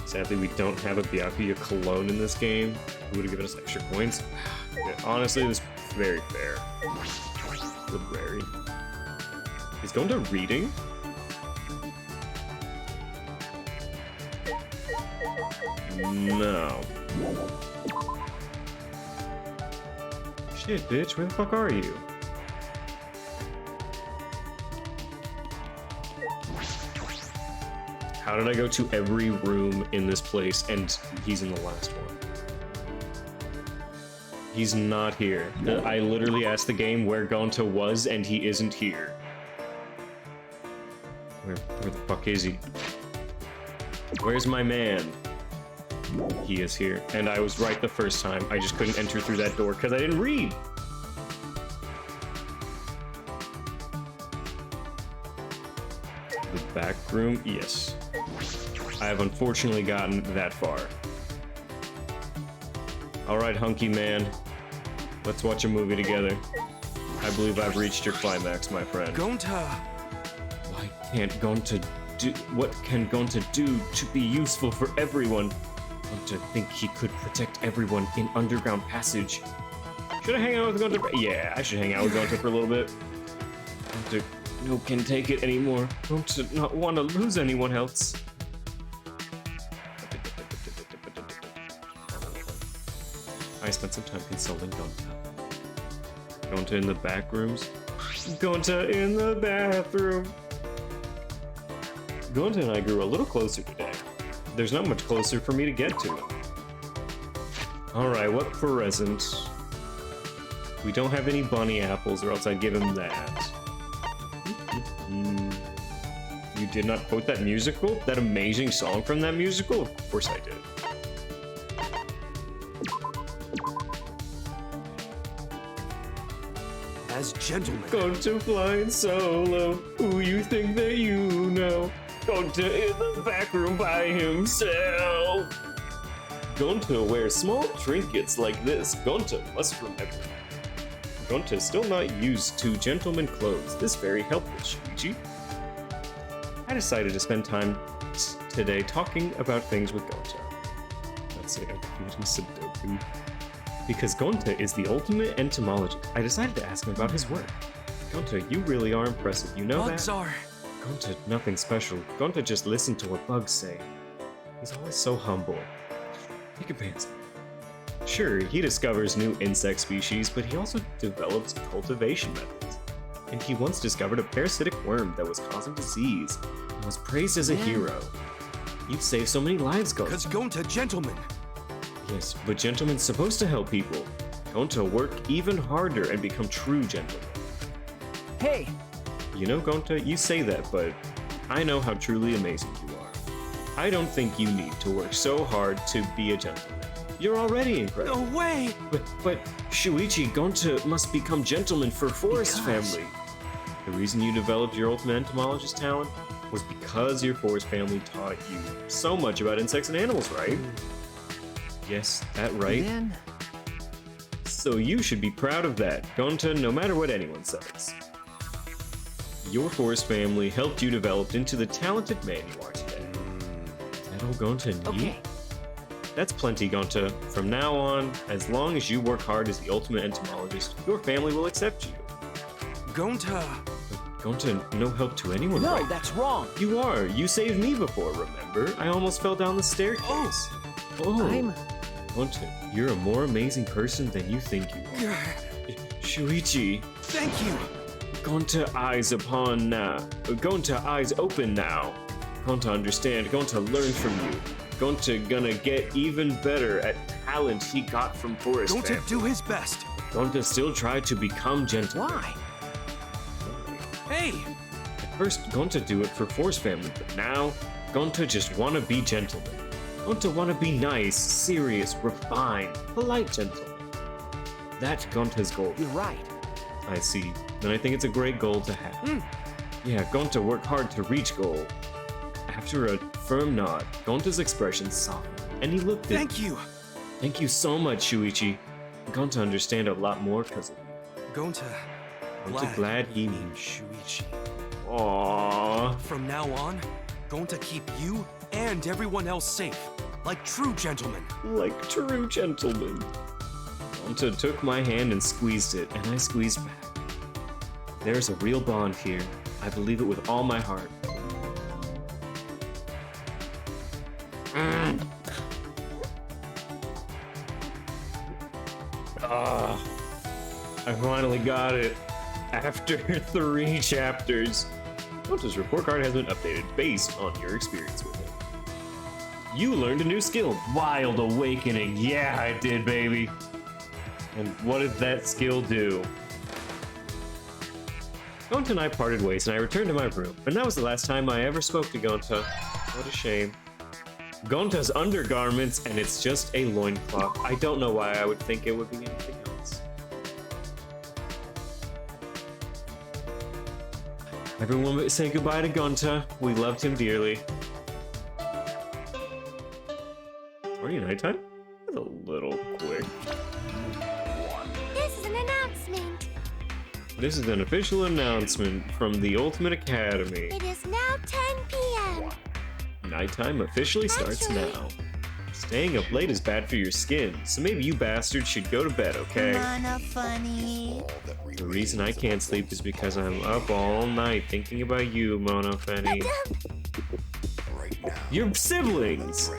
Sadly, we don't have a Byakuya cologne in this game. Who would have given us extra coins? Yeah, honestly, this is very fair. Library. Is Gonta reading? No. Shit, bitch, where the fuck are you? How did I go to every room in this place and he's in the last one? He's not here. I literally asked the game where Gonta was and he isn't here. Where the fuck is he? Where's my man? He is here. And I was right the first time. I just couldn't enter through that door because I didn't read. The back room? Yes. I have unfortunately gotten that far. Alright, hunky man. Let's watch a movie together. I believe I've reached your climax, my friend. Gonta! Why can't Gonta do... What can Gonta do to be useful for everyone? Gonta think he could protect everyone in Underground Passage. Should I hang out with Gonta? Yeah, I should hang out with Gonta for a little bit. Gonta no can take it anymore. Gonta not want to lose anyone else. I spent some time consulting Gonta. Gonta in the back rooms. Gonta in the bathroom. Gonta and I grew a little closer today. There's not much closer for me to get to him. Alright, what present? We don't have any bunny apples, or else I'd give him that. You did not quote that musical? That amazing song from that musical? Of course I did. As gentlemen. Gonta flying solo. Who you think that you know? Gonta in the back room by himself. Gonta wears small trinkets like this. Gonta must remember. Gonta is still not used to gentleman clothes. This very helpful, Shuichi. I decided to spend time today talking about things with Gonta. Let's say I'm Sudoku. Because Gonta is the ultimate entomologist, I decided to ask him about his work. Gonta, you really are impressive, you know Bugs that? are... Gonta, nothing special. Gonta just listened to what bugs say. He's always so humble. Take a pants. Sure, he discovers new insect species, but he also develops cultivation methods. And he once discovered a parasitic worm that was causing disease, and was praised as a hero. You've saved so many lives, Gonta. Because Gonta, gentlemen. Yes, but gentlemen's supposed to help people. Gonta work even harder and become true gentlemen. Hey! You know, Gonta, you say that, but I know how truly amazing you are. I don't think you need to work so hard to be a gentleman. You're already incredible. No way! But Shuichi, Gonta must become gentleman for Forest Family. The reason you developed your ultimate entomologist talent was because your Forest Family taught you so much about insects and animals, right? Yes, that right? Then... So you should be proud of that, Gonta, no matter what anyone says. Your Forest Family helped you develop into the talented man you are today. Is that all Gonta need? Okay. That's plenty, Gonta. From now on, as long as you work hard as the ultimate entomologist, your family will accept you. Gonta! But Gonta, no help to anyone, No, right? that's wrong! You are. You saved me before, remember? I almost fell down the staircase. Oh. Gonta, you're a more amazing person than you think you are. Shuichi. Thank you! Gonta eyes upon now. Gonta eyes open now. Gonta understand. Gonta learn from you. Gonta gonna get even better at talent he got from Forest Family. Gonta do his best. Gonta still try to become gentleman. Why? Hey! At first, Gonta do it for Forest Family, but now, Gonta just wanna be gentleman. Gonta wanna be nice, serious, refined, polite gentleman. That's Gonta's goal. You're right. I see. Then I think it's a great goal to have. Yeah, Gonta worked hard to reach goal. After a firm nod, Gonta's expression softened, and he looked at... Thank you! Thank you so much, Shuichi. I'm going to understand a lot more because of you. Gonta, glad he named Shuichi. Aww. From now on, Gonta keep you and everyone else safe, like true gentlemen. Like true gentlemen. Gonta took my hand and squeezed it, and I squeezed back. There's a real bond here. I believe it with all my heart. I finally got it. After 3 chapters. Gonta's report card has been updated based on your experience with it. You learned a new skill, Wild Awakening. Yeah, I did, baby. And what did that skill do? Gonta and I parted ways, and I returned to my room. And that was the last time I ever spoke to Gonta. What a shame. Gonta's undergarments, and it's just a loincloth. I don't know why I would think it would be anything else. Everyone say goodbye to Gonta. We loved him dearly. Already nighttime? That's a little quick. This is an announcement. This is an official announcement from the Ultimate Academy. It is now 10 p.m. Nighttime officially starts now. Staying up late is bad for your skin, so maybe you bastards should go to bed, okay? Mana funny. The reason I can't sleep is because I'm up all night thinking about you, Monofeni. Your siblings!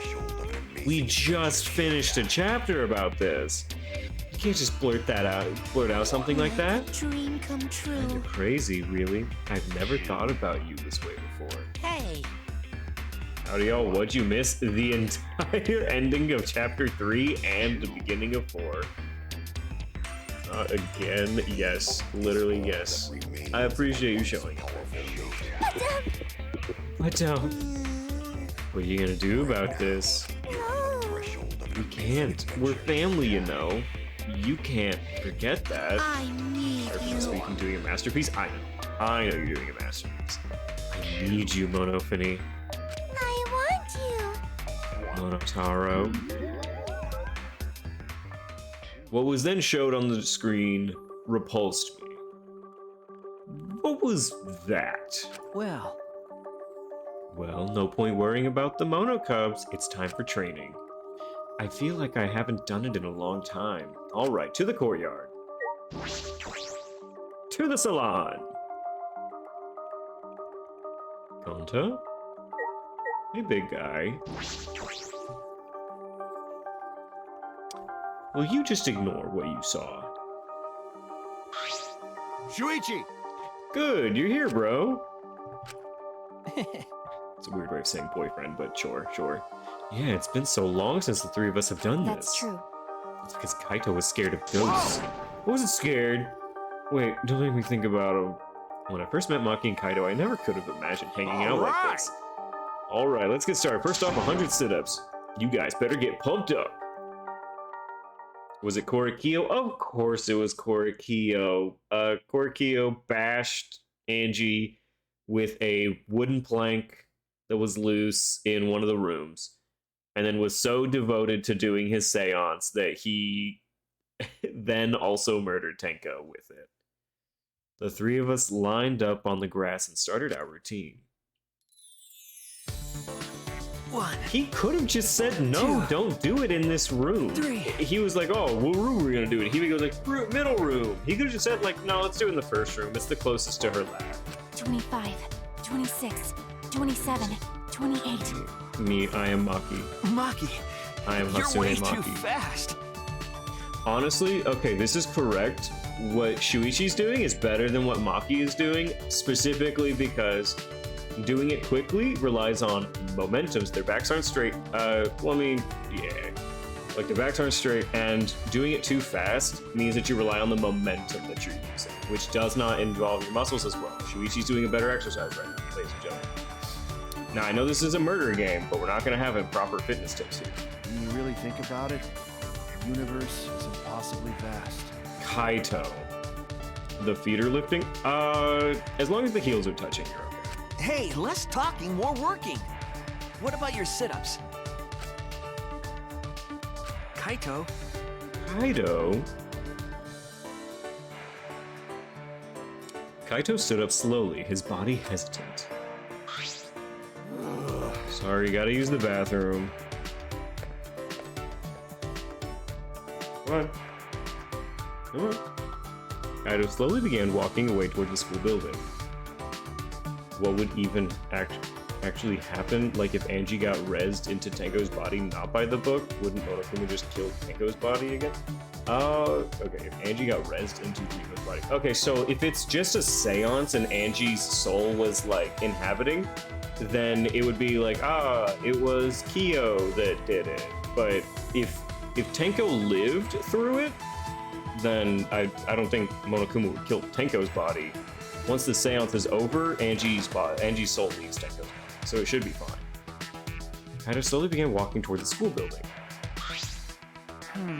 We just finished a chapter about this. You can't just blurt out something like that. Dream come true. You're crazy, really. I've never thought about you this way before. Hey. Howdy y'all, what'd you miss? The entire ending of chapter 3 and the beginning of 4. Again, yes. Literally, yes. I appreciate you showing up. What are you gonna do about this? We can't. We're family, you know. You can't forget that. I need you. Speaking, doing a masterpiece? I know you're doing a masterpiece. I need you, Monofini. I want you. Monotaro. What was then showed on the screen repulsed me. What was that? Well, no point worrying about the Mono Cubs. It's time for training. I feel like I haven't done it in a long time. All right, to the courtyard. To the salon. Gonta? Hey, big guy. Will you just ignore what you saw? Shuichi! Good, you're here, bro. It's a weird way of saying boyfriend, but sure. Yeah, it's been so long since the 3 of us have done this. That's true. It's because Kaito was scared of ghosts. I wasn't scared. Wait, don't make me think about him. When I first met Maki and Kaito, I never could have imagined hanging out like this. Alright, let's get started. First off, 100 sit-ups. You guys better get pumped up. Was it Korikyo? Of course it was Korikyo. Korikyo bashed Angie with a wooden plank that was loose in one of the rooms, and then was so devoted to doing his seance that he then also murdered Tenko with it. The 3 of us lined up on the grass and started our routine. 1. He could have just said, no, 2, don't do it in this room. 3. He was like, oh, what room are we gonna do it? He goes like, middle room. He could have just said like, no, let's do it in the first room. It's the closest to her lab. 25, 26, 27, 28. Me, I am Maki. Maki, I am you're Hatsune way Maki. too fast. Honestly, okay, this is correct. What Shuichi's doing is better than what Maki is doing, specifically because doing it quickly relies on momentums. Their backs aren't straight. Like their backs aren't straight, and doing it too fast means that you rely on the momentum that you're using, which does not involve your muscles as well. Shuichi's doing a better exercise right now, ladies and gentlemen. Now, I know this is a murder game, but we're not going to have proper fitness tips here. When you really think about it, the universe is impossibly vast. Kaito. The feet are lifting? As long as the heels are touching, you're okay. Hey, less talking, more working. What about your sit-ups? Kaito. Kaito? Kaito stood up slowly, his body hesitant. Sorry, gotta use the bathroom. Come on. Come on. Kaito slowly began walking away toward the school building. What would even actually happen? Like if Angie got rezzed into Tenko's body not by the book, wouldn't Monokuma just kill Tenko's body again? Okay, if Angie got rezzed into Riko's body. Okay, so if it's just a seance and Angie's soul was like inhabiting, then it would be like, it was Kyo that did it. But if Tenko lived through it, then I don't think Monokuma would kill Tenko's body. Once the seance is over, Angie's soul leaves Tenko's body, so it should be fine. Kaito slowly began walking toward the school building. I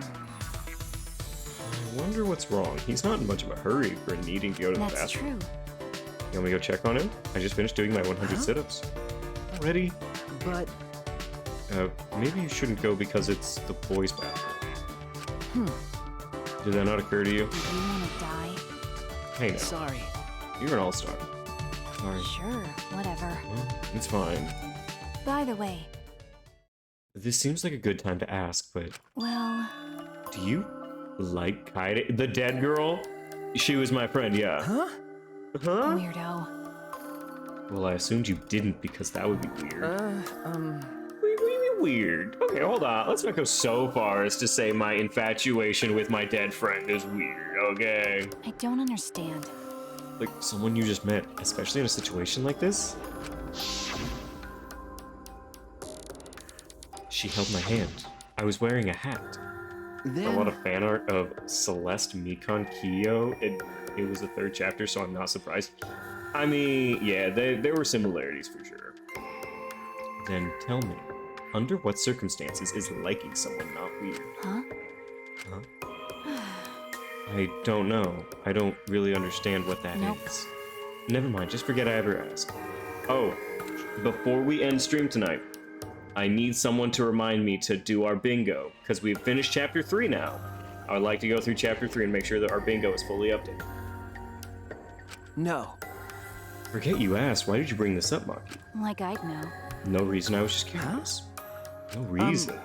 wonder what's wrong. He's not in much of a hurry for needing to go to the bathroom. That's true. You want me to go check on him? I just finished doing my 100 sit-ups. Already? But... maybe you shouldn't go because it's the boys' bathroom. Did that not occur to you? Do you want to die? Hey now. Sorry. You're an all-star. Sorry. Sure, whatever. It's fine. By the way... This seems like a good time to ask, but... Well... Do you like Kaede? The dead girl? She was my friend, yeah. Huh? Huh? Weirdo. Well, I assumed you didn't because that would be weird. What do you mean weird? Okay, hold on. Let's not go so far as to say my infatuation with my dead friend is weird, okay? I don't understand. Like, someone you just met, especially in a situation like this? She held my hand. I was wearing a hat. Then... A lot of fan art of Celeste, Mikon, Kyo. It was the third chapter, so I'm not surprised. I mean, yeah, there were similarities for sure. Then tell me, under what circumstances is liking someone not weird? Huh? I don't know. I don't really understand what that Nope. is. Never mind, just forget I ever asked. Oh, before we end stream tonight, I need someone to remind me to do our bingo, because we've finished chapter 3 now. I would like to go through chapter 3 and make sure that our bingo is fully updated. No. Forget you asked. Why did you bring this up, Maki? Like I'd know. No reason, I was just curious. No reason.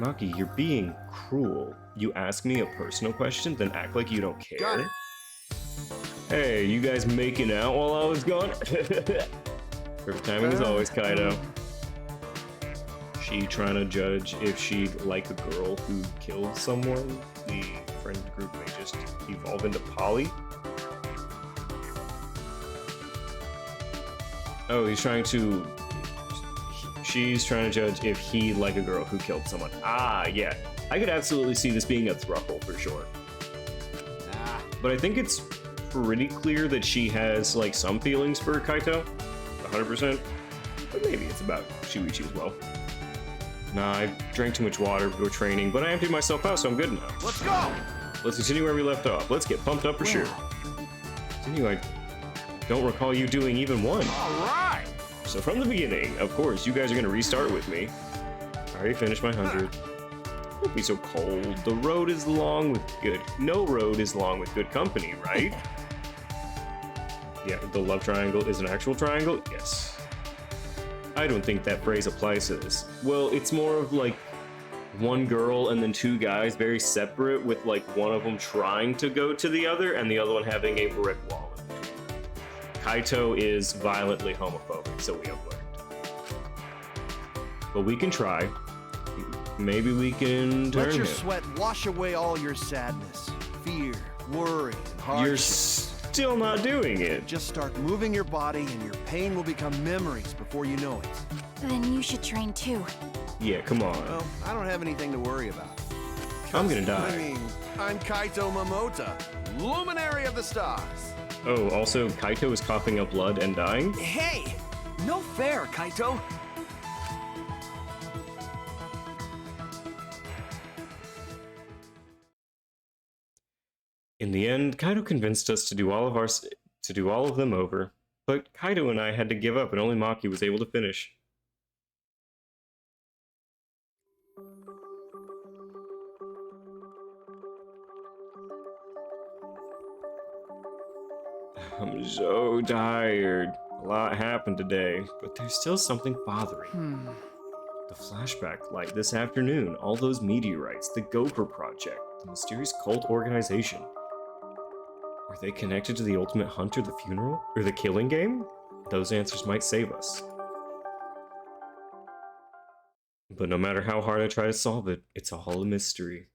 Maki, you're being cruel. You ask me a personal question, then act like you don't care. Got it. Hey, you guys making out while I was gone? Perfect timing as always, Kaito. She trying to judge if she'd like a girl who killed someone. The friend group may just evolve into poly. Oh, she's trying to judge if he'd like a girl who killed someone. Ah, yeah. I could absolutely see this being a throuple for sure. But I think it's pretty clear that she has, like, some feelings for Kaito. 100%. But maybe it's about Shuichi as well. Nah, I drank too much water before training, but I emptied myself out, so I'm good now. Let's go! Let's continue where we left off. Let's get pumped up for sure. Continue, I don't recall you doing even one. Alright! So from the beginning, of course, you guys are gonna restart with me. I already finished my 100. Don't be so cold. The road is long with good. No road is long with good company, right? Yeah, the love triangle is an actual triangle? Yes. I don't think that phrase applies to this. Well, it's more of like one girl and then two guys, very separate, with like one of them trying to go to the other and the other one having a brick wall. Kaito is violently homophobic, so we have learned. But we can try. Maybe we can turn Let your him. sweat wash away all your sadness, fear, worry, and hardship. You're still not doing it. Just start moving your body and your pain will become memories before you know it. Then you should train too. Yeah, come on. Well, I don't have anything to worry about. I'm gonna die. I mean, I'm Kaito Momota, luminary of the stars. Oh, also, Kaito is coughing up blood and dying? Hey! No fair, Kaito! In the end, Kaito convinced us to do all of them over, but Kaito and I had to give up and only Maki was able to finish. I'm so tired. A lot happened today, but there's still something bothering. The flashback light this afternoon, all those meteorites, the Gopher Project, the mysterious cult organization. Were they connected to the Ultimate Hunter, the funeral, or the killing game? Those answers might save us. But no matter how hard I try to solve it, it's all a mystery.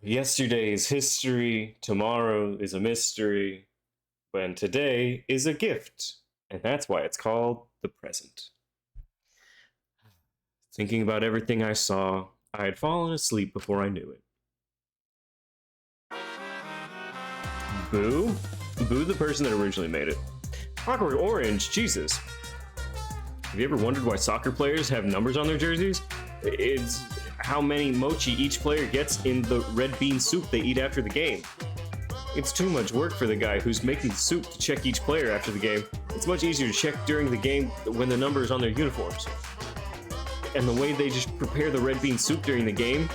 Yesterday is history, tomorrow is a mystery, when today is a gift. And that's why it's called the present. Thinking about everything I saw, I had fallen asleep before I knew it. Boo? Boo the person that originally made it. Clockwork Orange, Jesus. Have you ever wondered why soccer players have numbers on their jerseys? It's how many mochi each player gets in the red bean soup they eat after the game. It's too much work for the guy who's making the soup to check each player after the game. It's much easier to check during the game when the number is on their uniforms. And the way they just prepare the red bean soup during the game,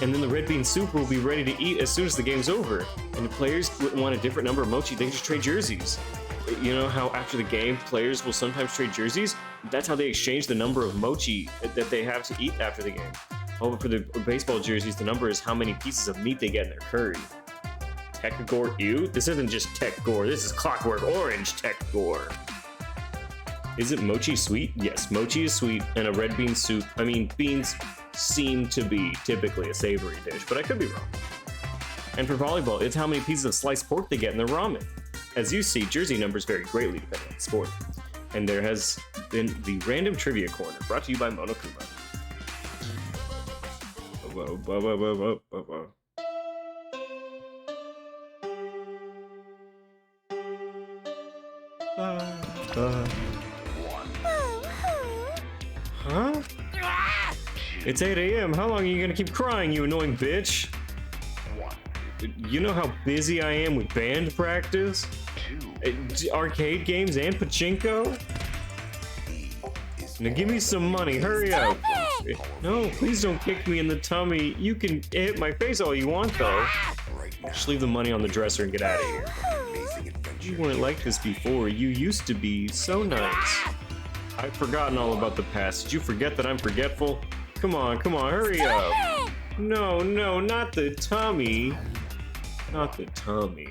and then the red bean soup will be ready to eat as soon as the game's over. And the players wouldn't want a different number of mochi, they just trade jerseys. You know how after the game, players will sometimes trade jerseys? That's how they exchange the number of mochi that they have to eat after the game. Oh, but for the baseball jerseys, the number is how many pieces of meat they get in their curry. Tech Gore, ew? This isn't just Tech Gore, this is Clockwork Orange Tech Gore. Is it mochi sweet? Yes, mochi is sweet, and a red bean soup. I mean, beans seem to be typically a savory dish, but I could be wrong. And for volleyball, it's how many pieces of sliced pork they get in their ramen. As you see, jersey numbers vary greatly depending on the sport. And there has been the Random Trivia Corner, brought to you by Monokuma. Huh? It's 8 a.m. How long are you gonna keep crying, you annoying bitch? You know how busy I am with band practice? Arcade games and pachinko? Now give me some money, hurry up. No, please don't kick me in the tummy. You can hit my face all you want, though. Just leave the money on the dresser and get out of here. You weren't like this before. You used to be so nice. I've forgotten all about the past. Did you forget that I'm forgetful? Come on, hurry up. No, not the tummy. Not the tummy.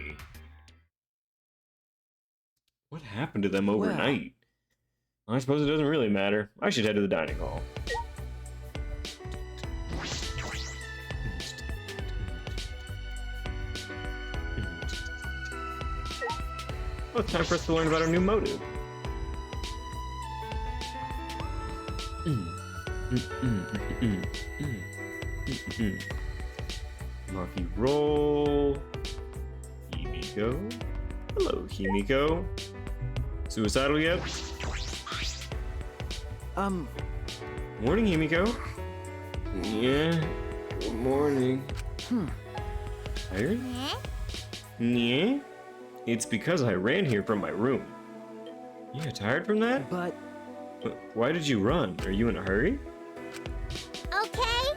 What happened to them overnight? I suppose it doesn't really matter. I should head to the dining hall. Well, it's time for us to learn about our new motive. Marky roll. Himiko. Hello, Himiko. Suicidal yet? Morning, Himiko. Yeah, good morning. Tired? Yeah? It's because I ran here from my room. Yeah, tired from that? But why did you run? Are you in a hurry? Okay.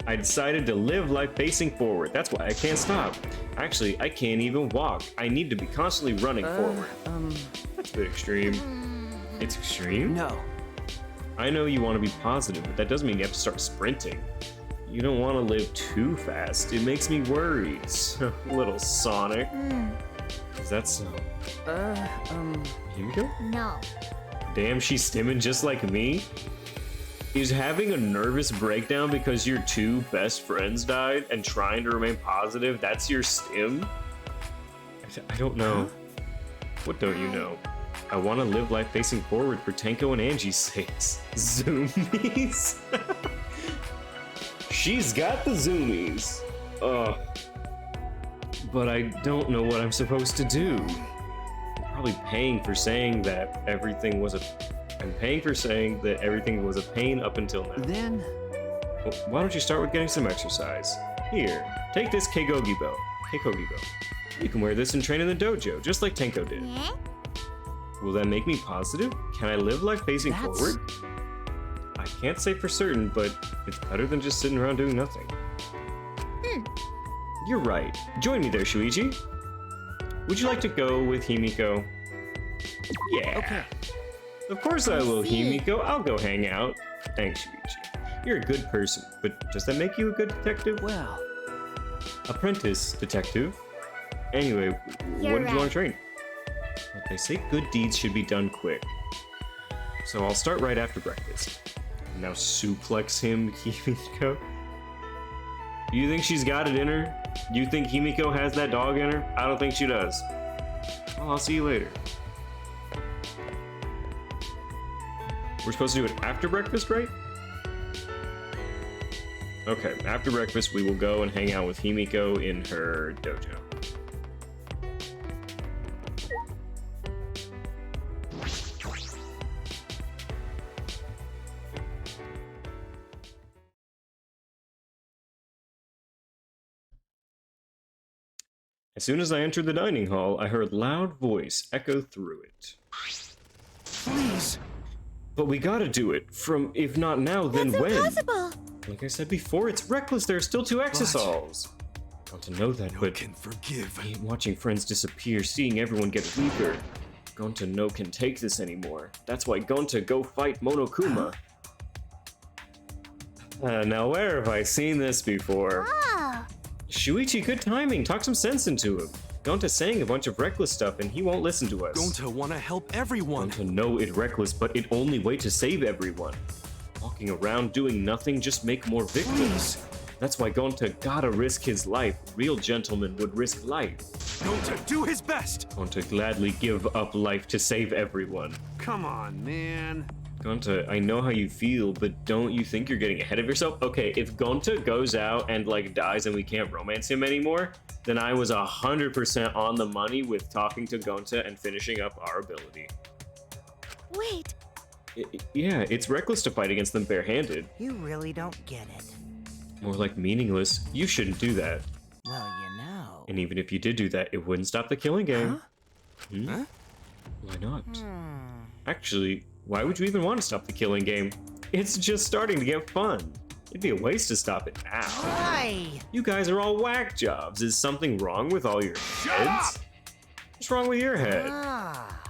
I decided to live life facing forward. That's why I can't stop. Actually, I can't even walk. I need to be constantly running forward. That's a bit extreme. It's extreme? No. I know you want to be positive, but that doesn't mean you have to start sprinting. You don't want to live too fast. It makes me worried. Little Sonic. Is that so? Himiko? No. Damn, she's stimming just like me? Is having a nervous breakdown because your two best friends died and trying to remain positive, that's your stim? I don't know. What don't you know? I want to live life facing forward for Tenko and Angie's sakes. Zoomies? She's got the zoomies. But I don't know what I'm supposed to do. I'm probably paying for saying that everything was a... I'm paying for saying that everything was a pain up until now. Then... Well, why don't you start with getting some exercise? Here, take this Keikogi bow. You can wear this and train in the dojo, just like Tenko did. Will that make me positive? Can I live life facing forward? I can't say for certain, but it's better than just sitting around doing nothing. You're right. Join me there, Shuichi. Would you like to go with Himiko? Yeah. Okay. Of course I will, see. Himiko. I'll go hang out. Thanks, Shuichi. You're a good person, but does that make you a good detective? Well, Apprentice detective. Anyway, You're what did you want right. to train? Well, they say good deeds should be done quick. So I'll start right after breakfast. Now suplex him, Himiko. Do you think she's got it in her? Do you think Himiko has that dog in her? I don't think she does. Well, I'll see you later. We're supposed to do it after breakfast, right? Okay, after breakfast we will go and hang out with Himiko in her dojo. As soon as I entered the dining hall, I heard a loud voice echo through it. Please. But we gotta do it. If not now, then That's when? impossible. Like I said before, it's reckless. There are still 2 exosols. Got to know that, No but can forgive. I hate watching friends disappear, seeing everyone get weaker. Gonta no can take this anymore. That's why Gonta go fight Monokuma. Now where have I seen this before? Oh, Shuichi, good timing. Talk some sense into him. Gonta's saying a bunch of reckless stuff and he won't listen to us. Gonta wanna help everyone. Gonta know it reckless, but it only way to save everyone. Walking around doing nothing just make more victims. That's why Gonta gotta risk his life. Real gentlemen would risk life. Gonta, do his best. Gonta gladly give up life to save everyone. Come on, man. Gonta, I know how you feel, but don't you think you're getting ahead of yourself? Okay, if Gonta goes out and like dies and we can't romance him anymore, then I was 100% on the money with talking to Gonta and finishing up our ability. wait. Yeah, it's reckless to fight against them barehanded. You really don't get it. More like meaningless. You shouldn't do that. Well, you know. And even if you did do that, it wouldn't stop the killing game. Huh? Hmm? Huh? Why not? Actually, why would you even want to stop the killing game? It's just starting to get fun. It'd be a waste to stop it now. Why? You guys are all whack jobs. Is something wrong with all your heads? What's wrong with your head? Ah,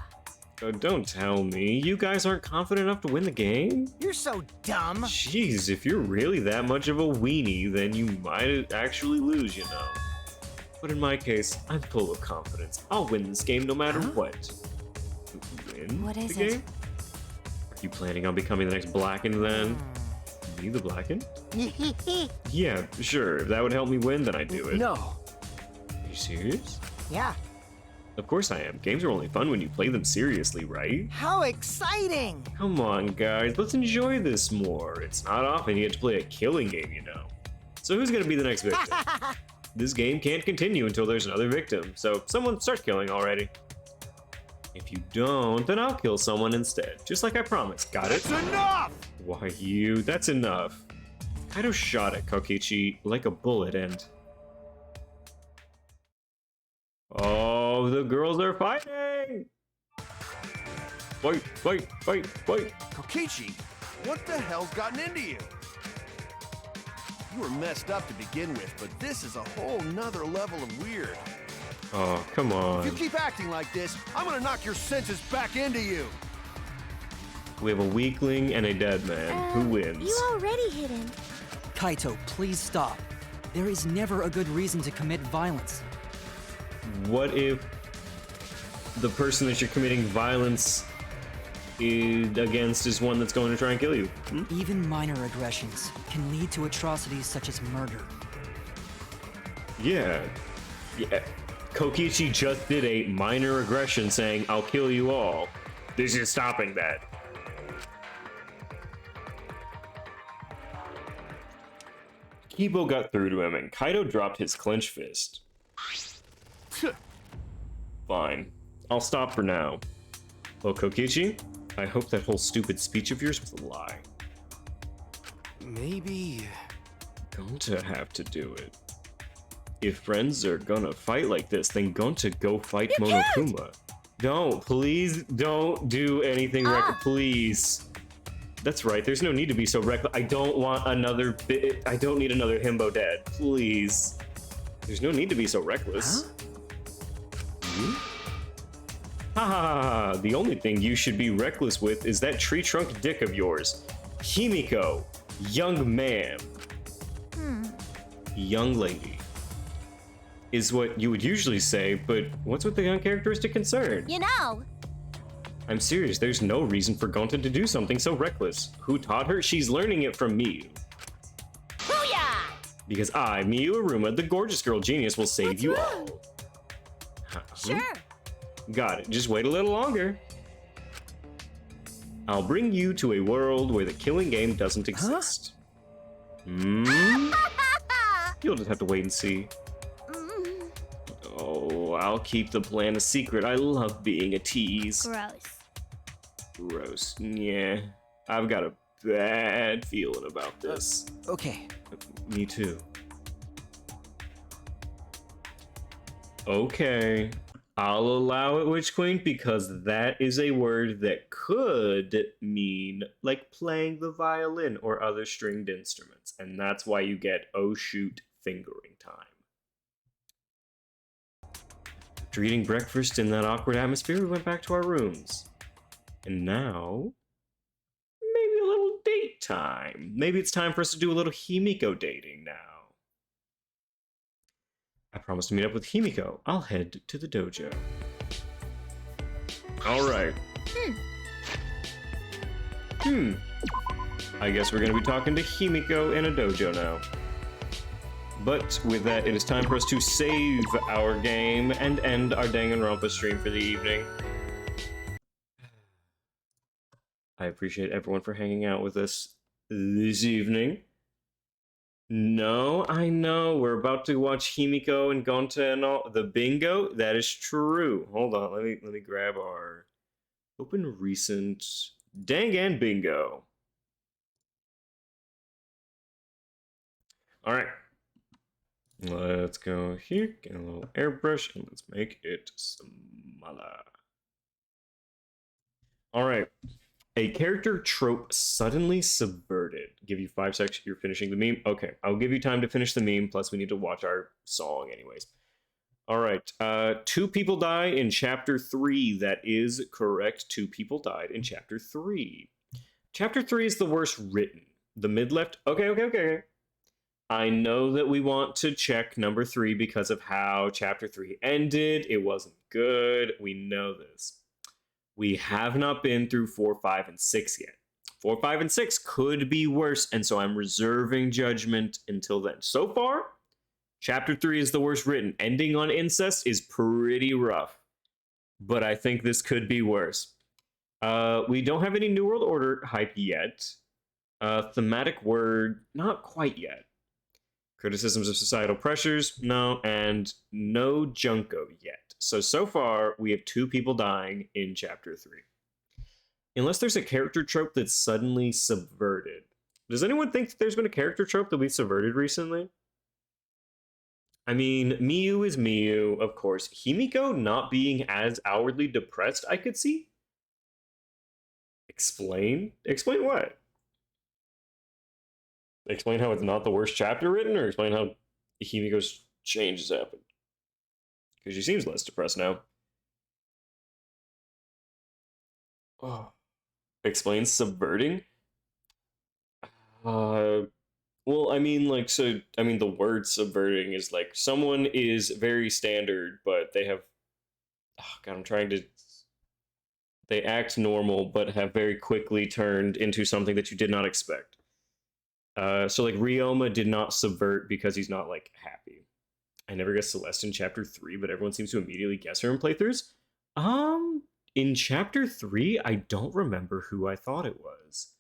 Oh, don't tell me. You guys aren't confident enough to win the game? you're so dumb. Jeez, if you're really that much of a weenie, then you might actually lose, you know. But in my case, I'm full of confidence. I'll win this game no matter what. Win What is the it? game? Are you planning on becoming the next Blackened then? Me, the Blackened? Yeah, sure. If that would help me win, then I'd do it. no. Are you serious? Yeah. Of course I am. Games are only fun when you play them seriously, right? How exciting! Come on, guys. Let's enjoy this more. It's not often you get to play a killing game, you know. So who's gonna be the next victim? This game can't continue until there's another victim, so someone start killing already. If you don't, then I'll kill someone instead, just like I promised. Got it? That's enough! Why you? That's enough. Kaido shot at Kokichi like a bullet and... Oh, the girls are fighting! Fight, fight, fight, fight! Kokichi, what the hell's gotten into you? You were messed up to begin with, but this is a whole nother level of weird. Oh, come on. If you keep acting like this, I'm gonna knock your senses back into you. We have a weakling and a dead man. Who wins? You already hit him. Kaito, please stop. There is never a good reason to commit violence. What if the person that you're committing violence against is one that's going to try and kill you? Hmm? Even minor aggressions can lead to atrocities such as murder. Yeah. Kokichi just did a minor aggression saying, I'll kill you all. This is stopping that. Kibo got through to him and Kaido dropped his clenched fist. Fine. I'll stop for now. Well, Kokichi, I hope that whole stupid speech of yours was a lie. Maybe... Going to have to do it. If friends are gonna fight like this, then going to go fight Monokuma. Don't, please don't do anything reckless, please. That's right, there's no need to be so reckless. I don't want another I don't need another himbo dead, please. There's no need to be so reckless. Huh? Ha ha ha! The only thing you should be reckless with is that tree trunk dick of yours. Himiko, young man. Young lady. Is what you would usually say, but what's with the uncharacteristic concern? You know. I'm serious, there's no reason for Gonta to do something so reckless. Who taught her? She's learning it from Miyu. Booyah! Because I, Miyu Aruma, the gorgeous girl genius, will save you all. Sure. Got it. Just wait a little longer. I'll bring you to a world where the killing game doesn't exist. You'll just have to wait and see. Oh, I'll keep the plan a secret. I love being a tease. Gross. Gross. Yeah. I've got a bad feeling about this. Okay. Me too. Okay. I'll allow it, Witch Queen, because that is a word that could mean like playing the violin or other stringed instruments. And that's why you get oh shoot fingering time. After eating breakfast in that awkward atmosphere, we went back to our rooms. And now, maybe a little date time. Maybe it's time for us to do a little Himiko dating now. I promised to meet up with Himiko. I'll head to the dojo. Alright. I guess we're gonna be talking to Himiko in a dojo now. But with that, it is time for us to save our game and end our Danganronpa stream for the evening. I appreciate everyone for hanging out with us this evening. No, I know, we're about to watch Himiko and Gonta and all the bingo. That is true. Hold on, let me grab our open recent Dangan bingo. Alright. Let's go here, get a little airbrush, and let's make it smaller. Alright. A character trope suddenly subverted. Give you 5 seconds, you're finishing the meme? Okay, I'll give you time to finish the meme, plus we need to watch our song anyways. Alright, 2 people die in Chapter 3. That is correct, 2 people died in Chapter 3. Chapter 3 is the worst written. The mid-left? Okay. I know that we want to check number 3 because of how Chapter 3 ended. It wasn't good. We know this. We have not been through 4, 5, and 6 yet. 4, 5, and 6 could be worse, and so I'm reserving judgment until then. So far, Chapter 3 is the worst written. Ending on incest is pretty rough, but I think this could be worse. We don't have any New World Order hype yet. Thematic word, not quite yet. Criticisms of societal pressures, no, and no Junko yet. So far, we have 2 people dying in Chapter 3. Unless there's a character trope that's suddenly subverted. Does anyone think that there's been a character trope that we subverted recently? I mean, Miyu is Miyu, of course. Himiko not being as outwardly depressed, I could see. Explain? Explain what? Explain how it's not the worst chapter written, or explain how Himiko's change has happened? Because she seems less depressed now. Oh. Explain subverting? Well, I mean, like, so, I mean, the word subverting is like, someone is very standard, but they have, oh god, I'm trying to, they act normal, but have very quickly turned into something that you did not expect. So, like, Ryoma did not subvert because he's not, like, happy. I never guessed Celeste in Chapter 3, but everyone seems to immediately guess her in playthroughs. In Chapter 3, I don't remember who I thought it was.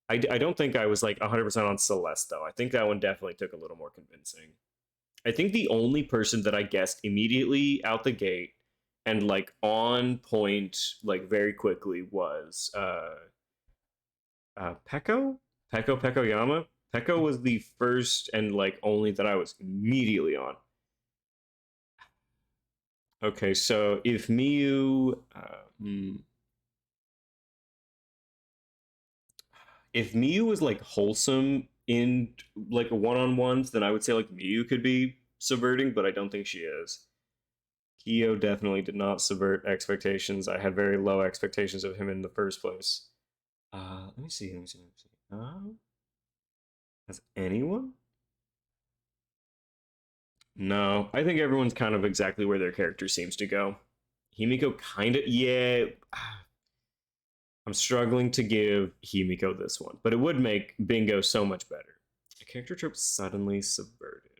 I don't think I was, like, 100% on Celeste, though. I think that one definitely took a little more convincing. I think the only person that I guessed immediately out the gate and, like, on point, like, very quickly was, Peko? Pekoyama? Peko was the first and, like, only that I was immediately on. Okay, so if Miyu... If Miyu was, like, wholesome in, like, one-on-ones, then I would say, like, Miyu could be subverting, but I don't think she is. Kyo definitely did not subvert expectations. I had very low expectations of him in the first place. Let me see. Has anyone? No, I think everyone's kind of exactly where their character seems to go. Himiko kind of, yeah. I'm struggling to give Himiko this one, but it would make Bingo so much better. A character trope suddenly subverted.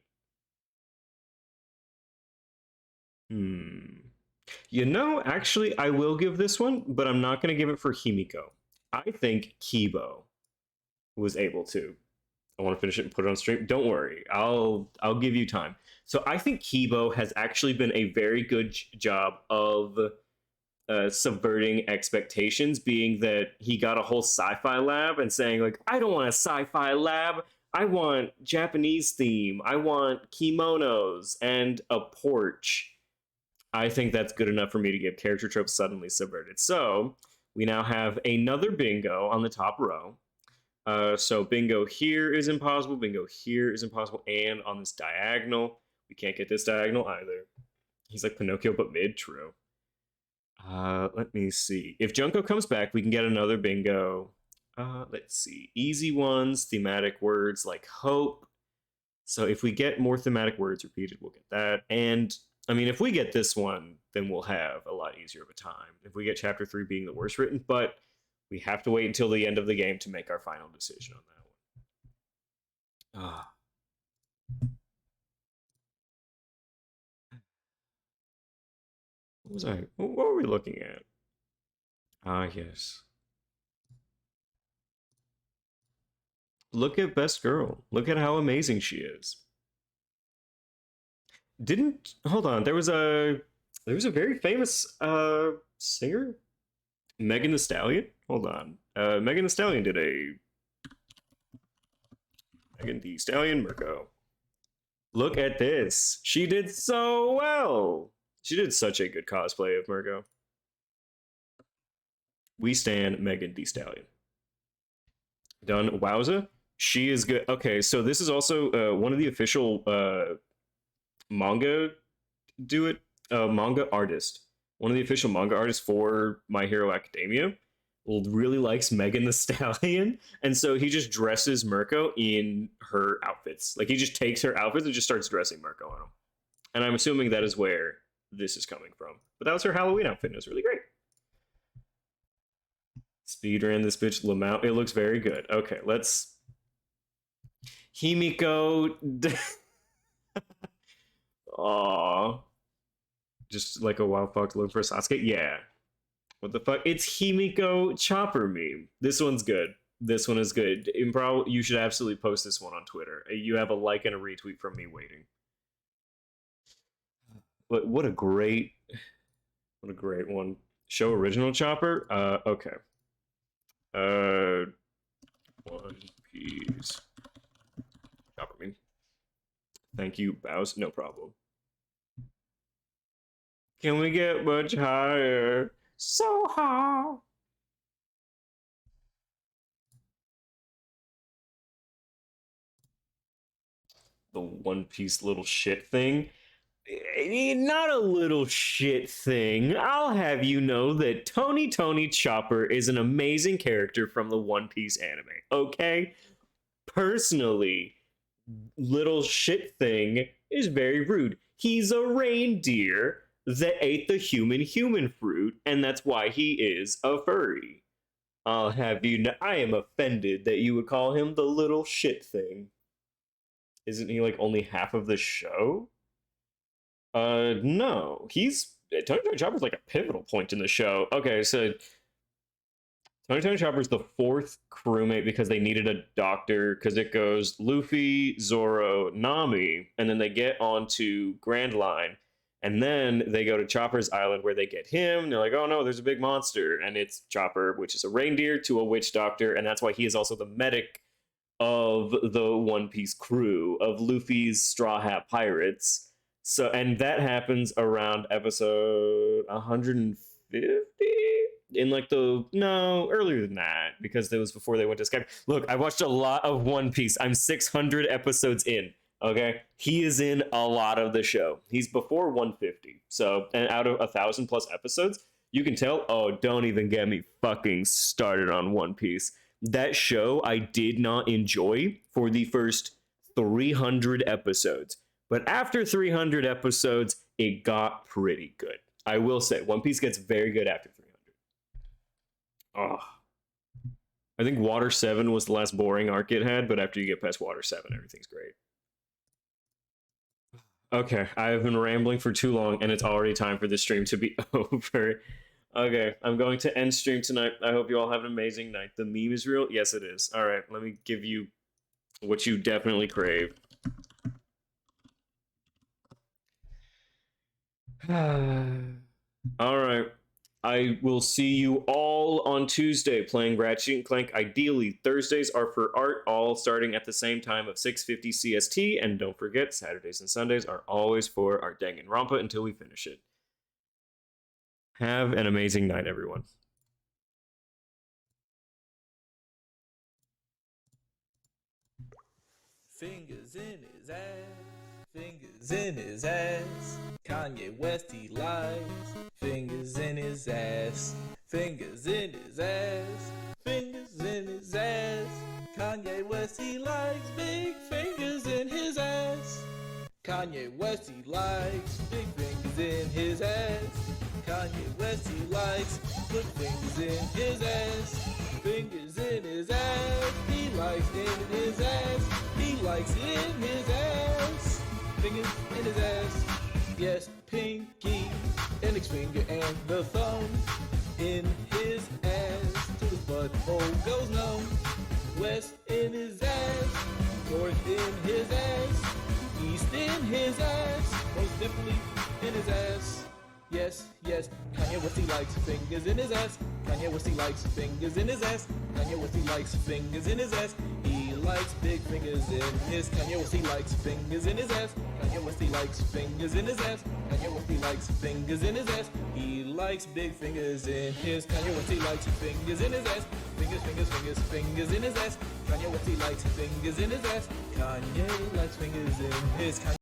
You know, actually, I will give this one, but I'm not going to give it for Himiko. I think Kibo was able to. I want to finish it and put it on stream. Don't worry, I'll give you time. So I think Kibo has actually been a very good job of subverting expectations, being that he got a whole sci-fi lab and saying like, I don't want a sci-fi lab. I want Japanese theme. I want kimonos and a porch. I think that's good enough for me to give character tropes suddenly subverted. So we now have another Bingo on the top row. So Bingo here is impossible. Bingo here is impossible. And on this diagonal, we can't get this diagonal either. He's like Pinocchio, but mid. True. Let me see. If Junko comes back, we can get another Bingo. Let's see. Easy ones, thematic words like hope. So if we get more thematic words repeated, we'll get that. And I mean, if we get this one, then we'll have a lot easier of a time. If we get chapter 3 being the worst written, but we have to wait until the end of the game to make our final decision on that one. What were we looking at? Yes. Look at Best Girl. Look at how amazing she is. Hold on, there was a very famous singer, Megan Thee Stallion. Hold on, Megan Thee Stallion did a Megan Thee Stallion Mirko. Look at this. She did so well. She did such a good cosplay of Mirko. We stand Megan Thee Stallion. Done. Wowza. She is good. Okay, so this is also one of the official manga manga artist. One of the official manga artists for My Hero Academia really likes Megan Thee Stallion, and so he just dresses Mirko in her outfits. Like, he just takes her outfits and just starts dressing Mirko on them. And I'm assuming that is where this is coming from. But that was her Halloween outfit, and it was really great. Speedran this bitch Lamau. It looks very good. Okay, let's... Himiko... Aww. Just like a wild fox looking for a Sasuke? Yeah. What the fuck? It's Himiko Chopper meme. This one's good. This one is good. Improv, you should absolutely post this one on Twitter. You have a like and a retweet from me waiting. What a great one. Show original Chopper? Okay. One Piece. Chopper meme. Thank you, Bows. No problem. Can we get much higher? So high. The One Piece little shit thing. Not a little shit thing. I'll have you know that Tony Chopper is an amazing character from the One Piece anime. Okay? Personally, little shit thing is very rude. He's a reindeer that ate the human fruit, and that's why he is a furry. I'll have you know, I am offended that you would call him the little shit thing. Isn't he like only half of the show? No. Tony Chopper's like a pivotal point in the show. Okay, so Tony Chopper's the fourth crewmate because they needed a doctor, because it goes Luffy, Zoro, Nami, and then they get onto Grand Line, and then they go to Chopper's Island where they get him, and they're like, oh no, there's a big monster, and it's Chopper, which is a reindeer to a witch doctor, and that's why he is also the medic of the One Piece crew, of Luffy's Straw Hat Pirates. So, and that happens around episode 150? In like earlier than that, because it was before they went to Skype. Look, I watched a lot of One Piece. I'm 600 episodes in. Okay, he is in a lot of the show. He's before 150. So, and out of 1,000 plus episodes, you can tell. Oh, don't even get me fucking started on One Piece. That show I did not enjoy for the first 300 episodes, but after 300 episodes, it got pretty good. I will say, One Piece gets very good after 300. Oh, I think Water 7 was the last boring arc it had, but after you get past Water 7, everything's great. Okay, I've been rambling for too long, and it's already time for this stream to be over. Okay, I'm going to end stream tonight. I hope you all have an amazing night. The meme is real? Yes, it is. All right, let me give you what you definitely crave. All right. I will see you all on Tuesday playing Ratchet & Clank. Ideally, Thursdays are for art, all starting at the same time of 6:50 CST. And don't forget, Saturdays and Sundays are always for our Danganronpa until we finish it. Have an amazing night, everyone. Fingers in his ass, fingers in his ass. Kanye West, he lies. Fingers in his ass, fingers in his ass, fingers in his ass. Kanye West, he likes big fingers in his ass. Kanye West, he likes big fingers in his ass. Kanye West, he likes good fingers in his ass. Fingers in his ass, he likes in his ass. He likes in his ass. Fingers in his ass. Yes, pinky, index finger and the thumb in his ass. To his butthole goes numb. West in his ass, north in his ass, east in his ass, most definitely in his ass. Yes, yes, Kanye West, he likes fingers in his ass. Kanye West, he likes fingers in his ass. Kanye West, he likes fingers in his ass. He likes big fingers in his. Kanye West, he likes fingers in his ass. Kanye West, he likes fingers in his ass. Kanye West, he likes fingers in his ass. He likes big fingers in his. Kanye West, he likes fingers in his ass. Fingers, fingers, fingers, fingers in his ass. Kanye West, he likes fingers in his ass. Kanye likes fingers in his.